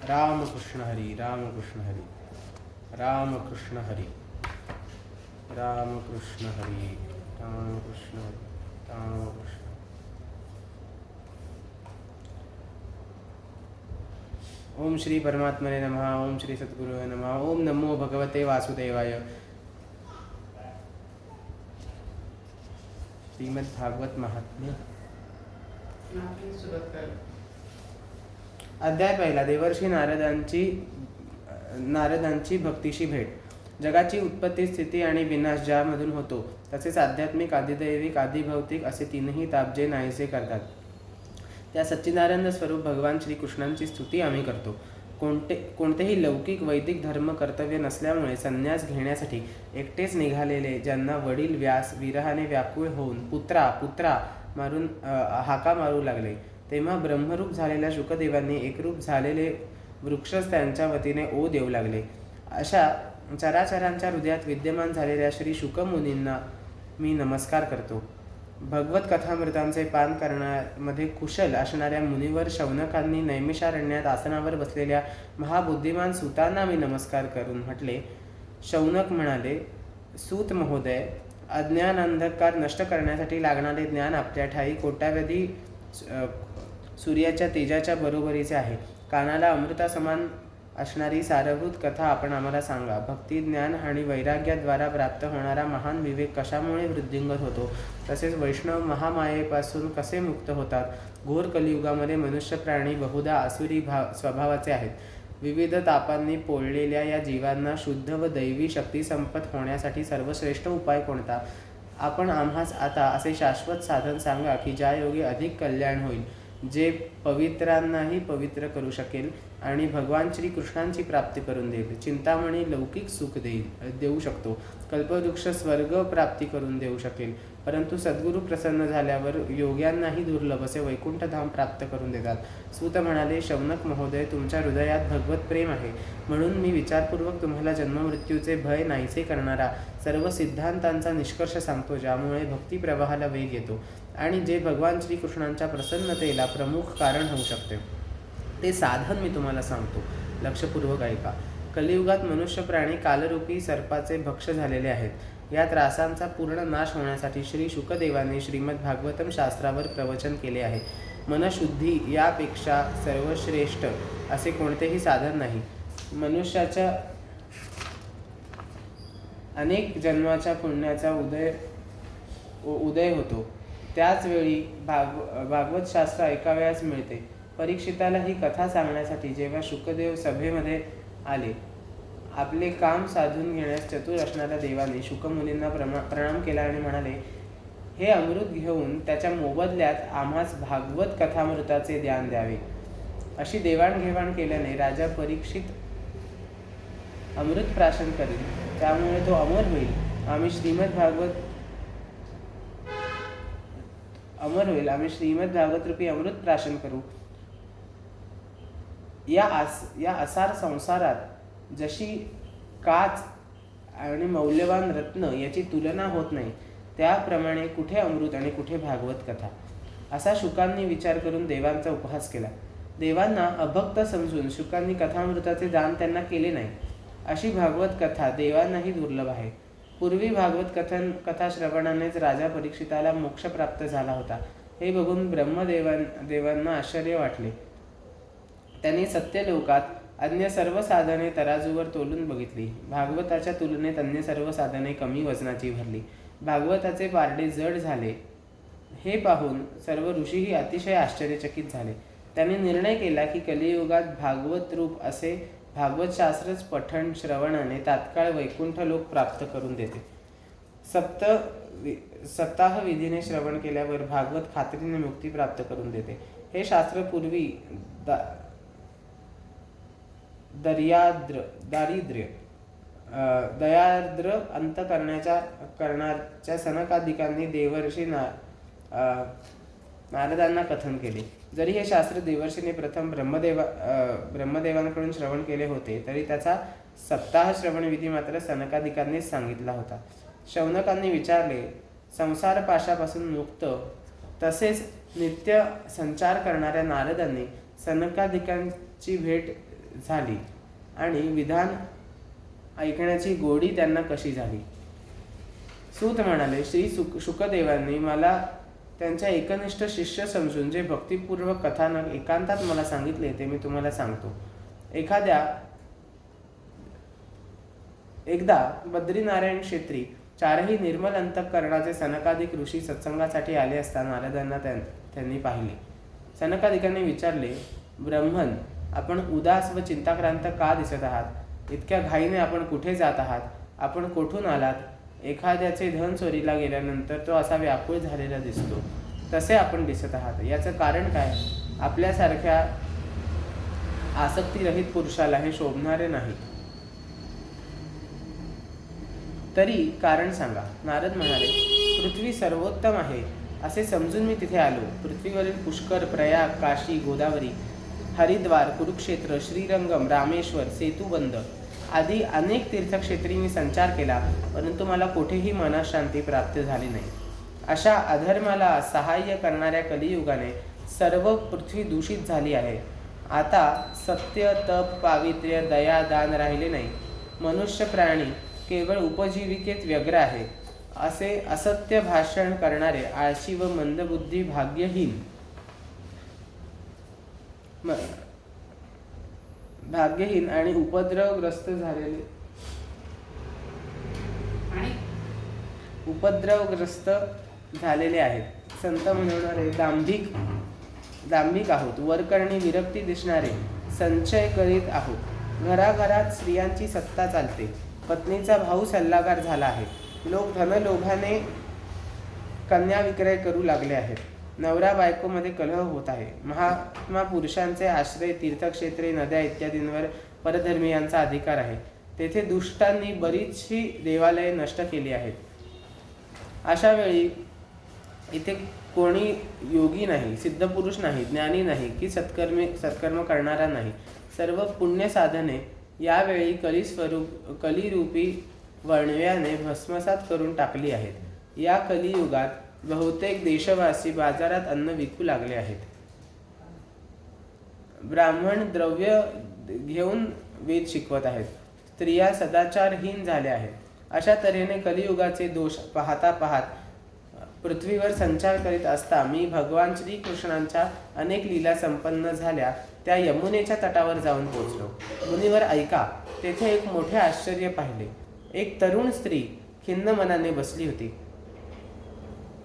रामकृष्ण हरी, रामकृष्ण हरी, रामकृष्ण हरी, रामकृष्ण हरी, रामकृष्ण हरी, रामकृष्ण. ओम श्री परमात्मने नमः. ओम श्री सद्गुरुवे नमः. ओम नमो भगवते वासुदेवाय. श्रीमद् भागवत महात्म्य अध्याय पहिला. देवर्षी नारदांची भक्तीशी भेट. जगाची उत्पत्ती, स्थिती आणि विनाश ज्यामधून होतो, तसेच आध्यात्मिक, आदिदैविक, आदिभौतिक असे तीनही ताप जे नाहीसे करतात, त्या सच्चिदानंद स्वरूप भगवान श्रीकृष्णांची स्तुती आम्ही करतो. कोणतेही लौकिक वैदिक धर्म कर्तव्य नसल्यामुळे संन्यास घेण्यासाठी एकटेच निघालेले, ज्यांना वडील व्यास विरहाने व्याकुळ होऊन पुत्रा पुत्रा मारून हाका मारू लागले, तेव्हा ब्रह्मरूप झालेल्या शुकदेवांनी एकरूप झालेले वृक्षच त्यांच्या वतीने ओ देऊ लागले. अशा चराचरांच्या हृदयात विद्यमान झालेल्या श्री शुकमुनींना मी नमस्कार करतो. भगवत कथामृतांचे पान करण्यामध्ये कुशल असणाऱ्या मुनिवर शौनकांनी नैमिषारण्यात आसनावर बसलेल्या महाबुद्धिमान सूतांना मी नमस्कार करून म्हटले. शौनक म्हणाले, सूत महोदय, अज्ञान अंधकार नष्ट करण्यासाठी लागणारे ज्ञान आपल्या ठाई कोट्यावधी सूर्याच्या तेजाच्या बरोबरीचे आहे. कानाला अमृतासमान असणारी सारभूत कथा आपण आम्हाला सांगा. भक्ती, ज्ञान आणि वैराग्याद्वारा प्राप्त होणारा महान विवेक कशामुळे वृद्धिंगत होतो, तसेच वैष्णव महामायेपासून कसे मुक्त होतात. घोर कलियुगामध्ये मनुष्य प्राणी बहुधा आसुरी स्वभावाचे आहेत. विविध तापांनी पोळलेल्या या जीवांना शुद्ध व दैवी शक्ती संपत होण्यासाठी सर्वश्रेष्ठ उपाय कोणता? आपण आम्हास आता असे शाश्वत साधन सांगा की ज्या योगे अधिक कल्याण होईल, जे पवित्रांनाही पवित्र करू शकेल आणि भगवान श्रीकृष्णांची प्राप्ती करून देईल. चिंतामणी लौकिक सुख देऊ शकतो. कल्पवृक्ष स्वर्ग प्राप्ती करून देऊ शकेल, परंतु सद्गुरू प्रसन्न झाल्यावर योग्यांनाही दुर्लभ असे वैकुंठधाम प्राप्त करून देतात. सूत म्हणाले, शौनक महोदय, तुमच्या हृदयात भगवत प्रेम आहे, म्हणून मी विचारपूर्वक तुम्हाला जन्ममृत्यूचे भय नाहीसे करणारा सर्व सिद्धांतांचा निष्कर्ष सांगतो, ज्यामुळे भक्ती प्रवाहाला वेग येतो आणि जे भगवान श्रीकृष्णांच्या प्रसन्नतेला प्रमुख कारण होऊ शकते. ते साधन मी तुम्हाला सांगतो, लक्षपूर्वक ऐका. कलियुगात मनुष्य प्राणी कालरूपी सर्पाचे भक्ष झालेले आहेत. या त्रासांचा पूर्ण नाश होण्यासाठी श्री शुकदेवाने श्रीमद भागवतम शास्त्रावर प्रवचन केले आहे. मनशुद्धी यापेक्षा सर्वश्रेष्ठ असे कोणतेही साधन नाही. मनुष्याच्या अनेक जन्माच्या पुण्याचा उदय होतो. त्याच वेळी भागवत शास्त्र ऐकावयास मिळते. परीक्षिताला ही कथा सांगण्यासाठी जेव्हा शुकदेव सभेमध्ये आले, आपले काम साधून घेण्यास चतुर असणाऱ्या देवाने शुकमुनींना प्रणाम केला आणि म्हणाले, हे अमृत घेऊन त्याच्या मोबदल्यात आम्हास भागवत कथामृताचे ज्ञान द्यावे. अशी देवाणघेवाण केल्याने राजा परीक्षित अमृत प्राशन करेल, त्यामुळे तो अमर होईल. आम्ही श्रीमद भागवत रूपी अमृत प्राशन करू. या असार संसारात जशी काच आणि मौल्यवान रत्न याची तुलना होत नाही, त्याप्रमाणे कुठे अमृत आणि कुठे भागवत कथा, असा शुकांनी विचार करून देवांचा उपहास केला. देवांना अभक्त समजून शुकांनी कथामृताचे दान त्यांना केले नाही. अशी भागवत कथा देवांनाही दुर्लभ आहे. पूर्वी भागवत कथा श्रवणानेच राजा परीक्षिताला मोक्ष प्राप्त झाला होता. हे बघून ब्रह्मदेवांना आश्चर्य वाटले. त्यांनी सत्यलोकात अन्य सर्व साधने तराजूवर तोलून बघितली. भागवताच्या तुलनेत अन्य सर्व साधने कमी वजनाची भरली. भागवताचे पारडे जड झाले. हे पाहून सर्व ऋषीही अतिशय आश्चर्यचकित झाले. त्यांनी निर्णय केला की कलियुगात भागवत रूप असे भागवत शास्त्रच पठण श्रवणाने तात्काळ वैकुंठ लोक प्राप्त करून देते. सप्ताह विधीने श्रवण केल्यावर भागवत खात्रीने मुक्ती प्राप्त करून देते. हे शास्त्र पूर्वी दयार्द्र अंत करण्याच्या सनकादिकांनी देवर्षी नारदांना कथन केले. जरी हे शास्त्र देवर्षीने प्रथम ब्रह्मदेवांकडून श्रवण केले होते, तरी त्याचा सप्ताह श्रवण विधी मात्र सनकादिकांनीच सांगितला होता. शौनकांनी विचारले, संसार पाशापासून मुक्त तसेच नित्य संचार करणाऱ्या नारदांनी सनकादिकांची भेट झाली आणि विधान ऐकण्याची गोडी त्यांना कशी झाली. सूत म्हणाले, श्री शुकदेवांनी मला त्यांच्या एकनिष्ठ शिष्य समजून जे भक्तिपूर्वक कथानक एकांतात मला सांगितले ते मी तुम्हाला सांगतो. एकदा बद्रीनारायण क्षेत्री 4ही निर्मल अंतःकरणाचे सनकादिक ऋषी सत्संगासाठी आले असता नारदांना त्यांनी पाहिले. सनकादिकांनी विचारले, ब्रह्मन, आपण उदास व चिंताक्रांत का दिसत आहात? इतक्या घाईने आपण कुठे जात आहात? आपण कोठून आलात? एखाद्याचे धन चोरीला गेल्यानंतर तो असा व्याकुळ झालेला दिसतो, तसे आपण दिसत आहात. याचं कारण काय? आपल्यासारख्या आसक्तीरहित पुरुषाला हे शोभणारे नाही. तरी कारण सांगा. नारद म्हणाले, पृथ्वी सर्वोत्तम आहे असे समजून मी तिथे आलो. पृथ्वीवरील पुष्कर, प्रयाग, काशी, गोदावरी, हरिद्वार, कुरुक्षेत्र, श्रीरंगम, रामेश्वर, सेतुबंध आदी अनेक तीर्थक्षेत्री मी संचार केला, परंतु मला कुठेही मनास शांती प्राप्त झाली नाही. अशा अधर्माला सहाय्य करणाऱ्या कलियुगाने सर्व पृथ्वी दूषित झाली आहे. आता सत्य, तप, पावित्र्य, दया, दान राहिले नाही. मनुष्य प्राणी केवळ उपजीविकेत व्यग्र आहे. असे असत्य भाषण करणारे आळशी व मंदबुद्धी भाग्यहीन आणि उपद्रवग्रस्त झालेले आहेत. संत म्हणणारे दांभिक आहोत. वरकरणी विरक्ती दिसणारे संचय करीत आहोत. घराघरात स्त्रियांची सत्ता चालते. पत्नीचा भाऊ सल्लागार झाला आहे. लोक धनलोभाने कन्या विक्रय करू लागले आहेत. नवरा बायकोमध्ये कलह होत आहे. महात्मा पुरुषांचे आश्रय, तीर्थक्षेत्रे, नद्या इत्यादींवर परधर्मीयांचा अधिकार आहे. तेथे दुष्टांनी बरीचशी देवालये नष्ट केली आहेत. अशा वेळी इथे कोणी योगी नाही, सिद्धपुरुष नाही, ज्ञानी नाही की सत्कर्म करणारा नाही. सर्व पुण्य साधने यावेळी कलिरूपी वणव्याने भस्मसात करून टाकली आहेत. या कलियुगात बहुतेक देशवासी बाजारात अन्न विकू लागले आहेत. ब्राह्मण द्रव्य घेऊन वेद शिकवत आहेत. स्त्रिया सदाचारहीन झाल्या आहेत. अशा तऱ्हेने कलियुगाचे दोष पाहता पृथ्वीवर संचार करीत असता मी भगवान श्रीकृष्णांच्या अनेक लीला संपन्न झाल्या त्या यमुनेच्या तटावर जाऊन पोचलो. मुनिवर ऐका, तेथे एक मोठे आश्चर्य पाहिले. एक तरुण स्त्री खिन्न मनाने बसली होती.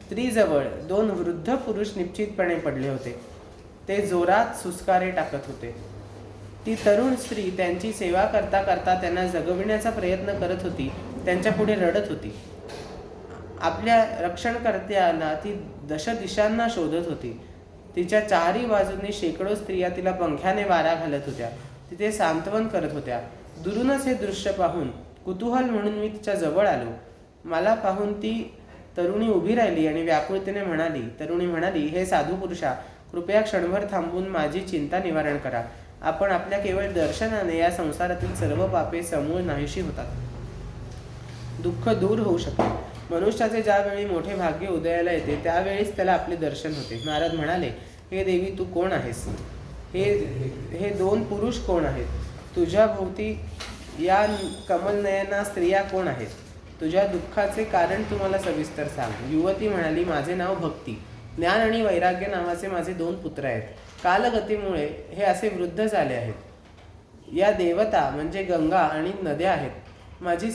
स्त्रीजवळ 2 वृद्ध पुरुष निश्चितपणे पडले होते. ते जोरात सुस्कारे टाकत होते. ती तरुण स्त्री त्यांची सेवा करता करता त्यांना जगविण्याचा प्रयत्न करत होती. त्यांच्या पुढे रडत होती. आपल्या रक्षणकर्त्याला ती दशदिशांना शोधत होती. तिच्या चारही बाजूंनी शेकडो स्त्रिया तिला पंख्याने वारा घालत होत्या. तिथे सांत्वन करत होत्या. दुरूनच हे दृश्य पाहून कुतूहल म्हणून मी तिच्या जवळ आलो. मला पाहून ती तरुणी उभी राहिली आणि व्याकुळतेने तरुणी म्हणाली, हे साधू पुरुषा, कृपया क्षणभर थांबून माझी चिंता निवारण करा. आपण आपल्या केवळ दर्शनाने या संसारातील सर्व पापे समूळ नाहीशी होतात. दुःख दूर होऊ शकते. मनुष्याचे ज्यावेळी मोठे भाग्य उदयाला येते त्यावेळीच त्याला आपले दर्शन होते. नारद म्हणाले, हे देवी, तू कोण आहेस? हे 2 पुरुष कोण आहेत? तुझ्या भोवती या कमलनयना स्त्रिया कोण आहेत? तुझ्या दुःखाचे कारण तू मला सविस्तर सांग. युवती म्हणाली, माझे नाव भक्ती. ज्ञान आणि वैराग्य नावाचे माझे 2 पुत्र आहेत. कालगतीमुळे हे असे वृद्ध झाले आहेत. या देवता म्हणजे गंगा आणि नद्या आहेत. माझी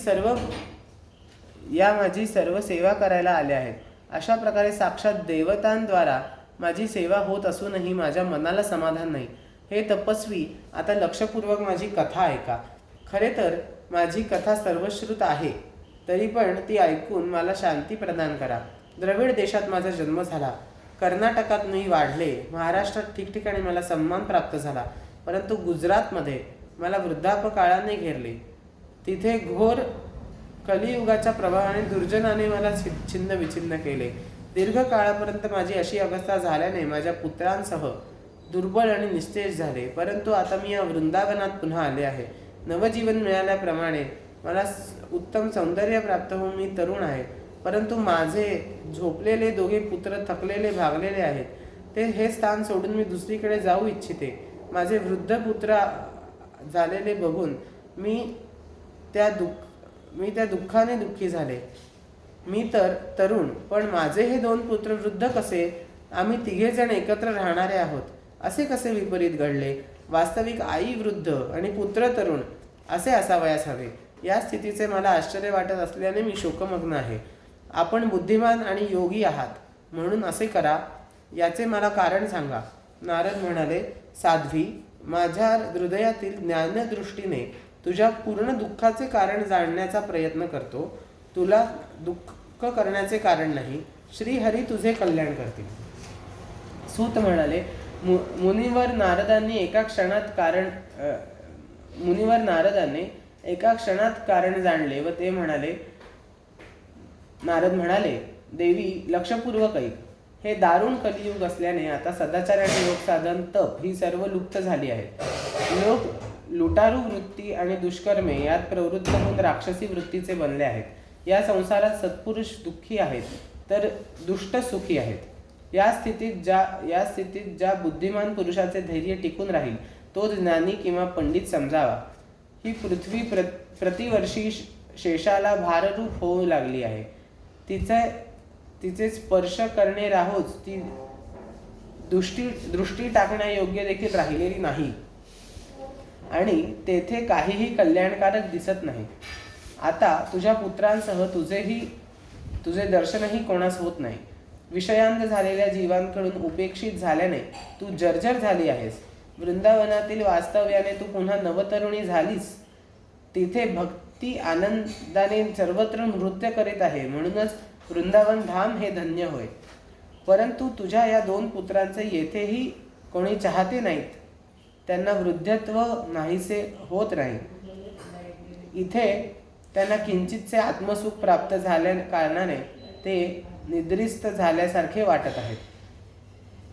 सर्व सेवा करायला आल्या आहेत. अशा प्रकारे साक्षात देवतांद्वारा माझी सेवा होत असूनही माझ्या मनाला समाधान नाही. हे तपस्वी, आता लक्षपूर्वक माझी कथा ऐका. खरे तर माझी कथा सर्वश्रुत आहे, तरी पण ती ऐकून मला शांती प्रदान करा. द्रविड देशात माझा जन्म झाला. कर्नाटकात मी वाढले. महाराष्ट्रात ठिकठिकाणी मला सन्मान प्राप्त झाला. परंतु गुजरातमध्ये मला वृद्धापकाळाने घेरले. तिथे घोर कलियुगाच्या प्रभावाने दुर्जनाने मला छिन्न विछिन्न केले. दीर्घ काळापर्यंत माझी अशी अवस्था झाल्याने माझ्या पुत्रांसह दुर्बळ आणि निस्तेज झाले. परंतु आता मी या वृंदावनात पुन्हा आले आहे. नवजीवन मिळाल्याप्रमाणे मला उत्तम सौंदर्य प्राप्त होऊन मी तरुण आहे. परंतु माझे झोपलेले दोघे पुत्र थकलेले भागलेले आहेत. ते हे स्थान सोडून मी दुसरीकडे जाऊ इच्छिते. माझे वृद्ध पुत्र झालेले बघून मी त्या दुःखाने दुःखी झाले. मी तर तरुण, पण माझे हे 2 पुत्र वृद्ध कसे? आम्ही 3 जण एकत्र राहणारे आहोत. असे कसे विपरीत घडले? वास्तविक आई वृद्ध आणि पुत्र तरुण असे असावयास हवे. या स्थितीचे मला आश्चर्य वाटत असल्याने मी शोकमग्न आहे. आपण बुद्धिमान आणि योगी आहात, म्हणून असे करा. याचे मला कारण सांगा. नारद म्हणाले, साध्वी, माझ्या हृदयातील ज्ञानदृष्टीने तुझ्या पूर्ण दुःखाचे कारण जाणण्याचा प्रयत्न करतो. तुला दुःख करण्याचे कारण नाही. श्रीहरी तुझे कल्याण करतील. सूत म्हणाले, मुनिवर नारदांनी एका क्षणात कारण जाणले व ते म्हणाले. नारद म्हणाले, देवी, लक्षपूर्वक ऐक. हे दारुण कलियुग असल्याने आता सदाचार आणि योग साधन, तप ही सर्व लुप्त झाली आहेत. लोक लुटारू वृत्ती आणि दुष्कर्मे यात प्रवृत्त होऊन राक्षसी वृत्तीचे बनले आहेत. या संसारात सत्पुरुष दुःखी आहेत तर दुष्ट सुखी आहेत. या स्थितीत ज्या बुद्धिमान पुरुषाचे धैर्य टिकून राहील तो ज्ञानी किंवा पंडित समजावा. ही पृथ्वी प्रतिवर्षी शेषाला भाररूप होऊ लागली आहे. तिचे स्पर्श करणे राहोच ती दृष्टी टाकण्यायोग्य देखील राहिलेली नाही आणि तेथे काहीही कल्याणकारक दिसत नाही. आता तुझ्या पुत्रांसह तुझे दर्शनही कोणास होत नाही. विषयांत झालेल्या जीवांकडून उपेक्षित झाल्याने तू जर्जर झाली आहेस. वृंदावनातील वास्तव्याने तू पुन्हा नवतरुणी झालीस. तिथे भक्ती आनंदाने सर्वत्र नृत्य करीत आहे, म्हणूनच वृंदावन धाम हे धन्य होय. परंतु तुझ्या या 2 पुत्रांचे येथेही कोणी चाहते नाहीत. त्यांना वृद्धत्व नाहीसे होत नाही. इथे त्यांना किंचितसे आत्मसुख प्राप्त झाल्या कारणाने ते निद्रिस्त झाल्यासारखे वाटत आहेत.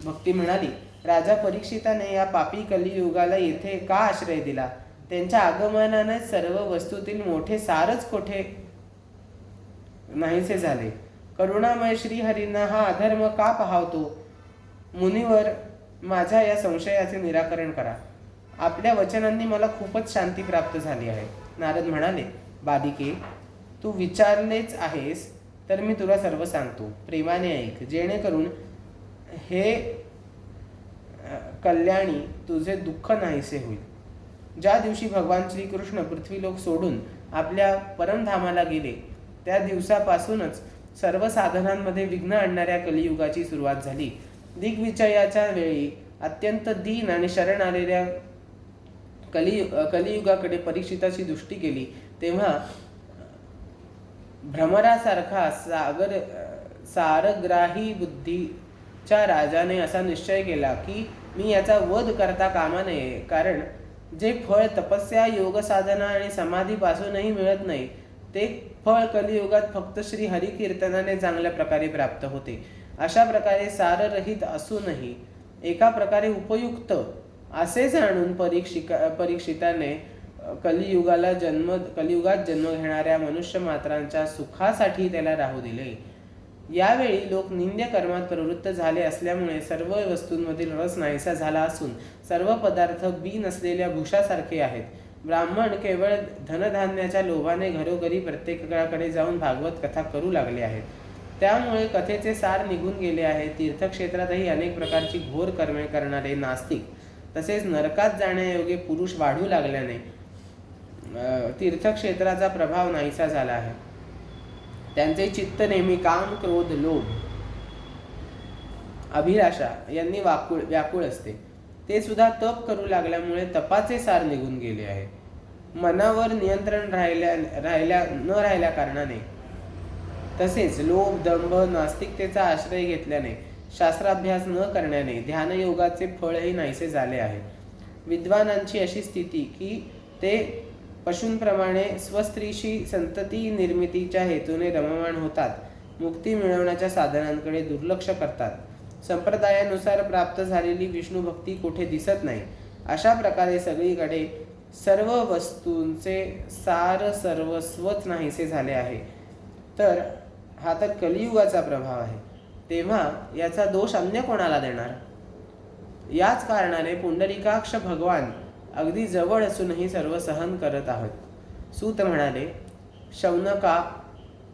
भक्ती म्हणाली, राजा परीक्षिताने या पापी कलियुगाला येथे का आश्रय दिला? त्यांच्या आगमनाने सर्व वस्तूतील मोठे सारच कोठे नाहीसे झाले. करुणामय श्रीहरींना हा अधर्म का पाहावतो? मुनिवर, माझ्या या संशयाचे निराकरण करा. आपल्या वचनांनी मला खूपच शांती प्राप्त झाली आहे. नारद म्हणाले, बालिके, तू विचारलेच आहेस तर मी तुला सर्व सांगतो. प्रेमाने ऐक, जेणेकरून हे कल्याणी तुझे दुःख नाहीसे होईल. ज्या दिवशी भगवान श्रीकृष्ण पृथ्वीलोक सोडून आपल्या परमधामाला गेले त्या दिवसापासूनच सर्व साधनांमध्ये विघ्न आणणाऱ्या कलियुगाची सुरुवात झाली. दिग्विजयाच्या वेळी अत्यंत दीन आणि शरण आलेल्या कलियुगाकडे परीक्षिताची दृष्टी गेली तेव्हा भ्रमरासारखा सारग्राही बुद्धीच्या राजाने असा निश्चय केला की मी याचा वध करता कामा नये. कारण जे फळ तपस्या, योग साधना आणि समाधीपासूनही मिळत नाही ते फळ कलियुगात फक्त श्री हरिकीर्तनाने चांगल्या प्रकारे प्राप्त होते. अशा प्रकारे साररहित असूनही एका प्रकारे उपयुक्त असे जाणून परीक्षिताने कलियुगात जन्म घेणाऱ्या मनुष्य मात्रांच्या सुखासाठी त्याला राहू दिले. यावेळी लोक निंद्य कर्मात प्रवृत्त झाले असल्यामुळे सर्व वस्तूंमधील रस नाहीसा झाला असून सर्व पदार्थ बी नसलेल्या भुशासारखे आहेत. ब्राह्मण केवळ धनधान्याच्या लोभाने घरोघरी प्रत्येकाकडे जाऊन भागवत कथा करू लागले आहेत. त्यामुळे कथेचे सार निघून गेले आहे. तीर्थक्षेत्रातही अनेक प्रकारची घोर कर्मे करणारे नास्तिक तसेच नरकात जाण्यायोगे पुरुष वाढू लागल्याने तीर्थक्षेत्राचा प्रभाव नाहीसा झाला आहे. त्यांचे चित्त नेहमी काम, क्रोध, लोभ, अभिलाषा यांनी व्याकुळ असते. ते सुद्धा तप करू लागल्यामुळे तपाचे सार निघून गेले आहे. मनावर नियंत्रण न राहिल्या कारणाने तसेच लोभ, दंभ, नास्तिकतेचा आश्रय घेतल्याने, शास्त्राभ्यास न करण्याने ध्यानयोगाचे फळही नाहीसे झाले आहे. विद्वानांची अशी स्थिती की ते पशूंप्रमाणे स्वस्त्रीशी संतती निर्मितीच्या हेतूने रममाण होतात. मुक्ती मिळवण्याच्या साधनांकडे दुर्लक्ष करतात. संप्रदायानुसार प्राप्त झालेली विष्णू भक्ती कुठे दिसत नाही. अशा प्रकारे सगळीकडे सर्व वस्तूंचे सार सर्वस्वच नाहीसे झाले आहे. तर हा तर कलियुगाचा प्रभाव आहे, तेव्हा याचा दोष अन्य कोणाला देणार? याच कारणाने पुंडलिकाक्ष भगवान अगदी जवळ असूनही सर्व सहन करत आहोत. सूत म्हणाले, शौनका,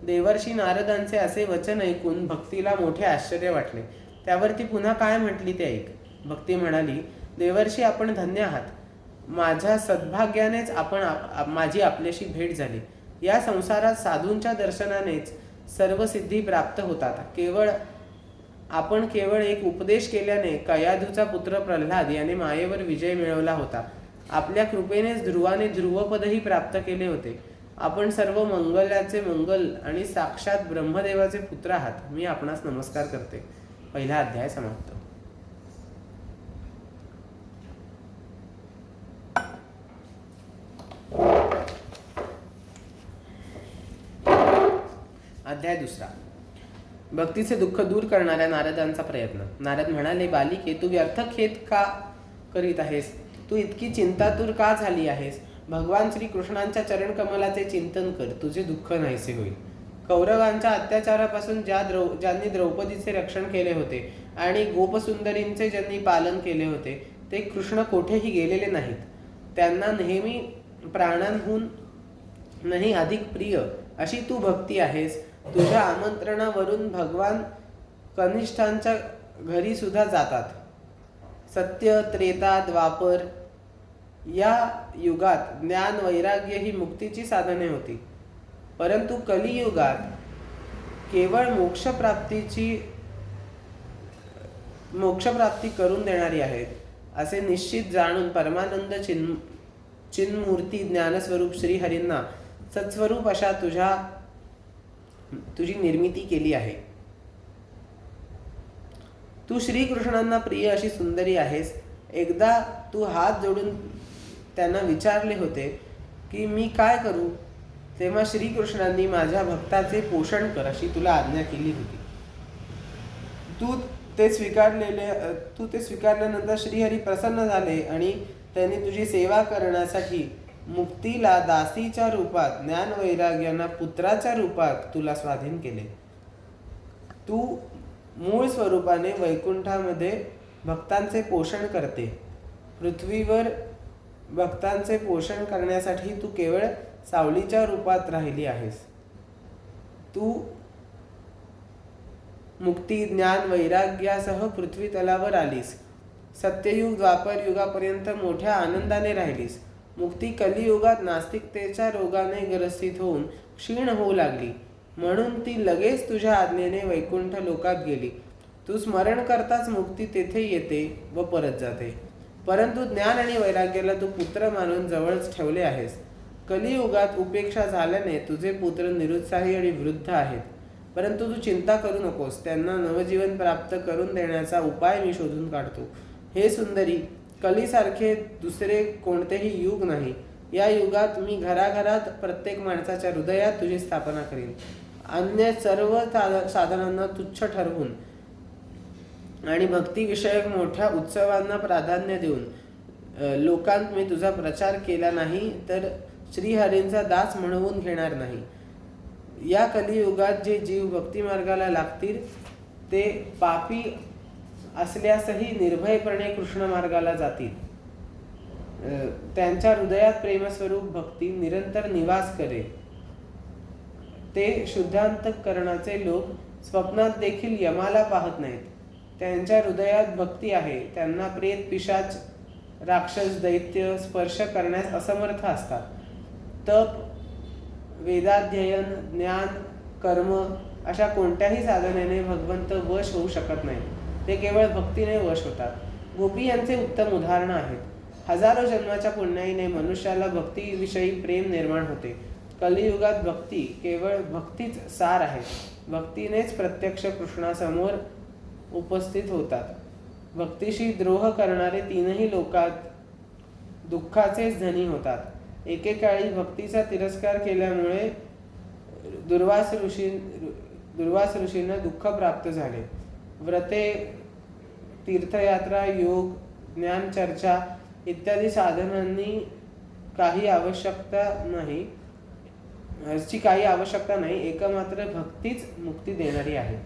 देवर्षी नारदांचे असे वचन ऐकून भक्तीला मोठे आश्चर्य वाटले. त्यावरती पुन्हा काय म्हटली ते ऐक. भक्ती म्हणाली, देवर्षी आपण धन्य आहात. माझ्या सद्भाग्यानेच माझी आपल्याशी भेट झाली. या संसारात साधूंच्या दर्शनानेच सर्व सिद्धी प्राप्त होतात. आपण केवळ एक उपदेश केल्याने कयाधूचा पुत्र प्रल्हाद याने मायेवर विजय मिळवला होता. आपल्या कृपेनेच ध्रुवाने ध्रुवपदही प्राप्त केले होते. आपण सर्व मंगलाचे मंगल आणि साक्षात ब्रह्मदेवाचे पुत्र आहात. मी आपणास नमस्कार करते. पहिला अध्याय समाप्त. अध्याय दुसरा. भक्तीचे दुःख दूर करणाऱ्या नारदांचा प्रयत्न. नारद म्हणाले, बालिके, तू व्यर्थ खेद का करीत आहेस? तू इतकी चिंतातूर का झाली आहेस? भगवान श्रीकृष्णांच्या चरणकमलाचे चिंतन कर, तुझे दुःख नाहीसे होईल. कौरवांच्या अत्याचारापासून ज्यांनी द्रौपदीचे रक्षण केले होते आणि गोपसुंदरींचे ज्यांनी पालन केले होते, ते कृष्ण कोठेही गेलेले नाहीत. त्यांना नेहमी प्राणांहून नाही अधिक प्रिय अशी तू भक्ती आहेस. तुझ्या आमंत्रणावरून भगवान कनिष्ठांच्या घरी सुद्धा जातात. सत्य, त्रेता, द्वापर या युगात ज्ञान, वैराग्य ही मुक्तीची साधने होती. परंतु कलियुगात केवळ मोक्षप्राप्ती करून देणारी आहेत असे निश्चित जाणून परमानंद चिन्मूर्ती ज्ञानस्वरूप श्रीहरींना सत्स्वरूप अशा तुझी निर्मिती केली आहे. तू श्रीकृष्णांना प्रिय अशी सुंदरी आहेस. एकदा तू हात जोडून त्यांना विचारले होते की मी काय करू, तेव्हा श्रीकृष्णांनी माझ्या भक्ताचे पोषण कर अशी तुला आज्ञा केली होती. तू ते स्वीकारल्यानंतर श्रीहरी प्रसन्न झाले आणि त्यांनी तुझी सेवा करण्यासाठी मुक्तीला दासीच्या रूपात, ज्ञान वैराग्यांना पुत्राच्या रूपात तुला स्वाधीन केले. तू मूळ स्वरूपाने वैकुंठामध्ये भक्तांचे पोषण करते. पृथ्वीवर भक्तांचे पोषण करण्यासाठी तू केवळ सावलीच्या रूपात राहिली आहेस. तू मुक्ती, ज्ञान, वैराग्यासह पृथ्वी तलावर आलीस. सत्ययुग, द्वापर युगापर्यंत मोठ्या आनंदाने राहिलीस. मुक्ती कलियुगात नास्तिकतेच्या रोगाने ग्रसित होऊन क्षीण होऊ लागली, म्हणून ती लगेच तुझ्या आज्ञेने वैकुंठ लोकात गेली. तू स्मरण करताच मुक्ती तेथे येते व परत जाते. परंतु ज्ञान आणि वैराग्याला तू पुत्र मानून जवळच ठेवले आहेस. कलियुगात उपेक्षा झाल्याने तुझे पुत्र निरुत्साही आणि वृद्ध आहेत. परंतु तू चिंता करू नकोस, त्यांना नवजीवन प्राप्त करून देण्याचा उपाय मी शोधून काढतो. हे सुंदरी, कलीसारखे दुसरे कोणतेही युग नाही. या युगात मी घराघरात प्रत्येक माणसाच्या हृदयात तुझी स्थापना करीन. अन्य सर्व साधनांना तुच्छ ठरवून आणि भक्तिविषयक मोठ्या उत्सवांना प्राधान्य देऊन लोकांत मी तुझा प्रचार केला नाही तर श्रीहरींचा दास म्हणवून घेणार नाही. या कलियुगात जे जीव भक्तिमार्गाला लागतील ते पापी असल्यासही निर्भयपणे कृष्ण मार्गाला जातील. त्यांच्या हृदयात प्रेमस्वरूप भक्ती निरंतर निवास करेल. ते शुद्धांतःकरणाचे लोक स्वप्नात देखील यमाला पाहत नाहीत. त्यांच्या हृदयात भक्ती आहे. त्यांना प्रेत, पिशाच, राक्षस, दैत्य स्पर्श करण्यास असमर्थ असतात. तप, वेदाध्ययन, ज्ञान, कर्म अशा कोणत्याही साधनेने भगवंत वश होऊ शकत नाही. ते केवळ भक्तीने वश होतात. गोपी यांचे उत्तम उदाहरण आहेत. हजारो जन्माच्या पुण्याईने मनुष्याला भक्तीविषयी प्रेम निर्माण होते. कलियुगात भक्ती केवळ भक्तीच सार आहे. भक्तीनेच प्रत्यक्ष कृष्णासमोर उपस्थित होतात. भक्तीशी द्रोह करणारे तीनही लोकात दुःखाचेच धनी होतात. एकेकाळी भक्तीचा तिरस्कार केल्यामुळे दुर्वास ऋषींना दुःख प्राप्त झाले. व्रते, तीर्थयात्रा, योग, ज्ञानचर्चा इत्यादी साधनांनी काही आवश्यकता नाही. ची काही आवश्यकता नाही, एकमात्र भक्तीच मुक्ती देणारी आहे.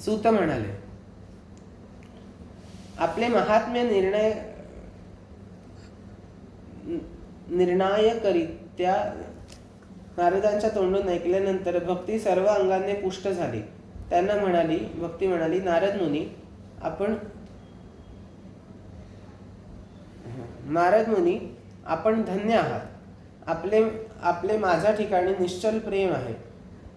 सूत म्हणाले, आपले महात्म्य निर्णायकरित्या नारदांच्या तोंडून ऐकल्यानंतर भक्ती सर्व अंगाने पुष्ट झाली. त्यांना म्हणाली, भक्ती म्हणाली, नारद मुनी आपण धन्य आहात. आपले माझ्या ठिकाणी निश्चल प्रेम आहे.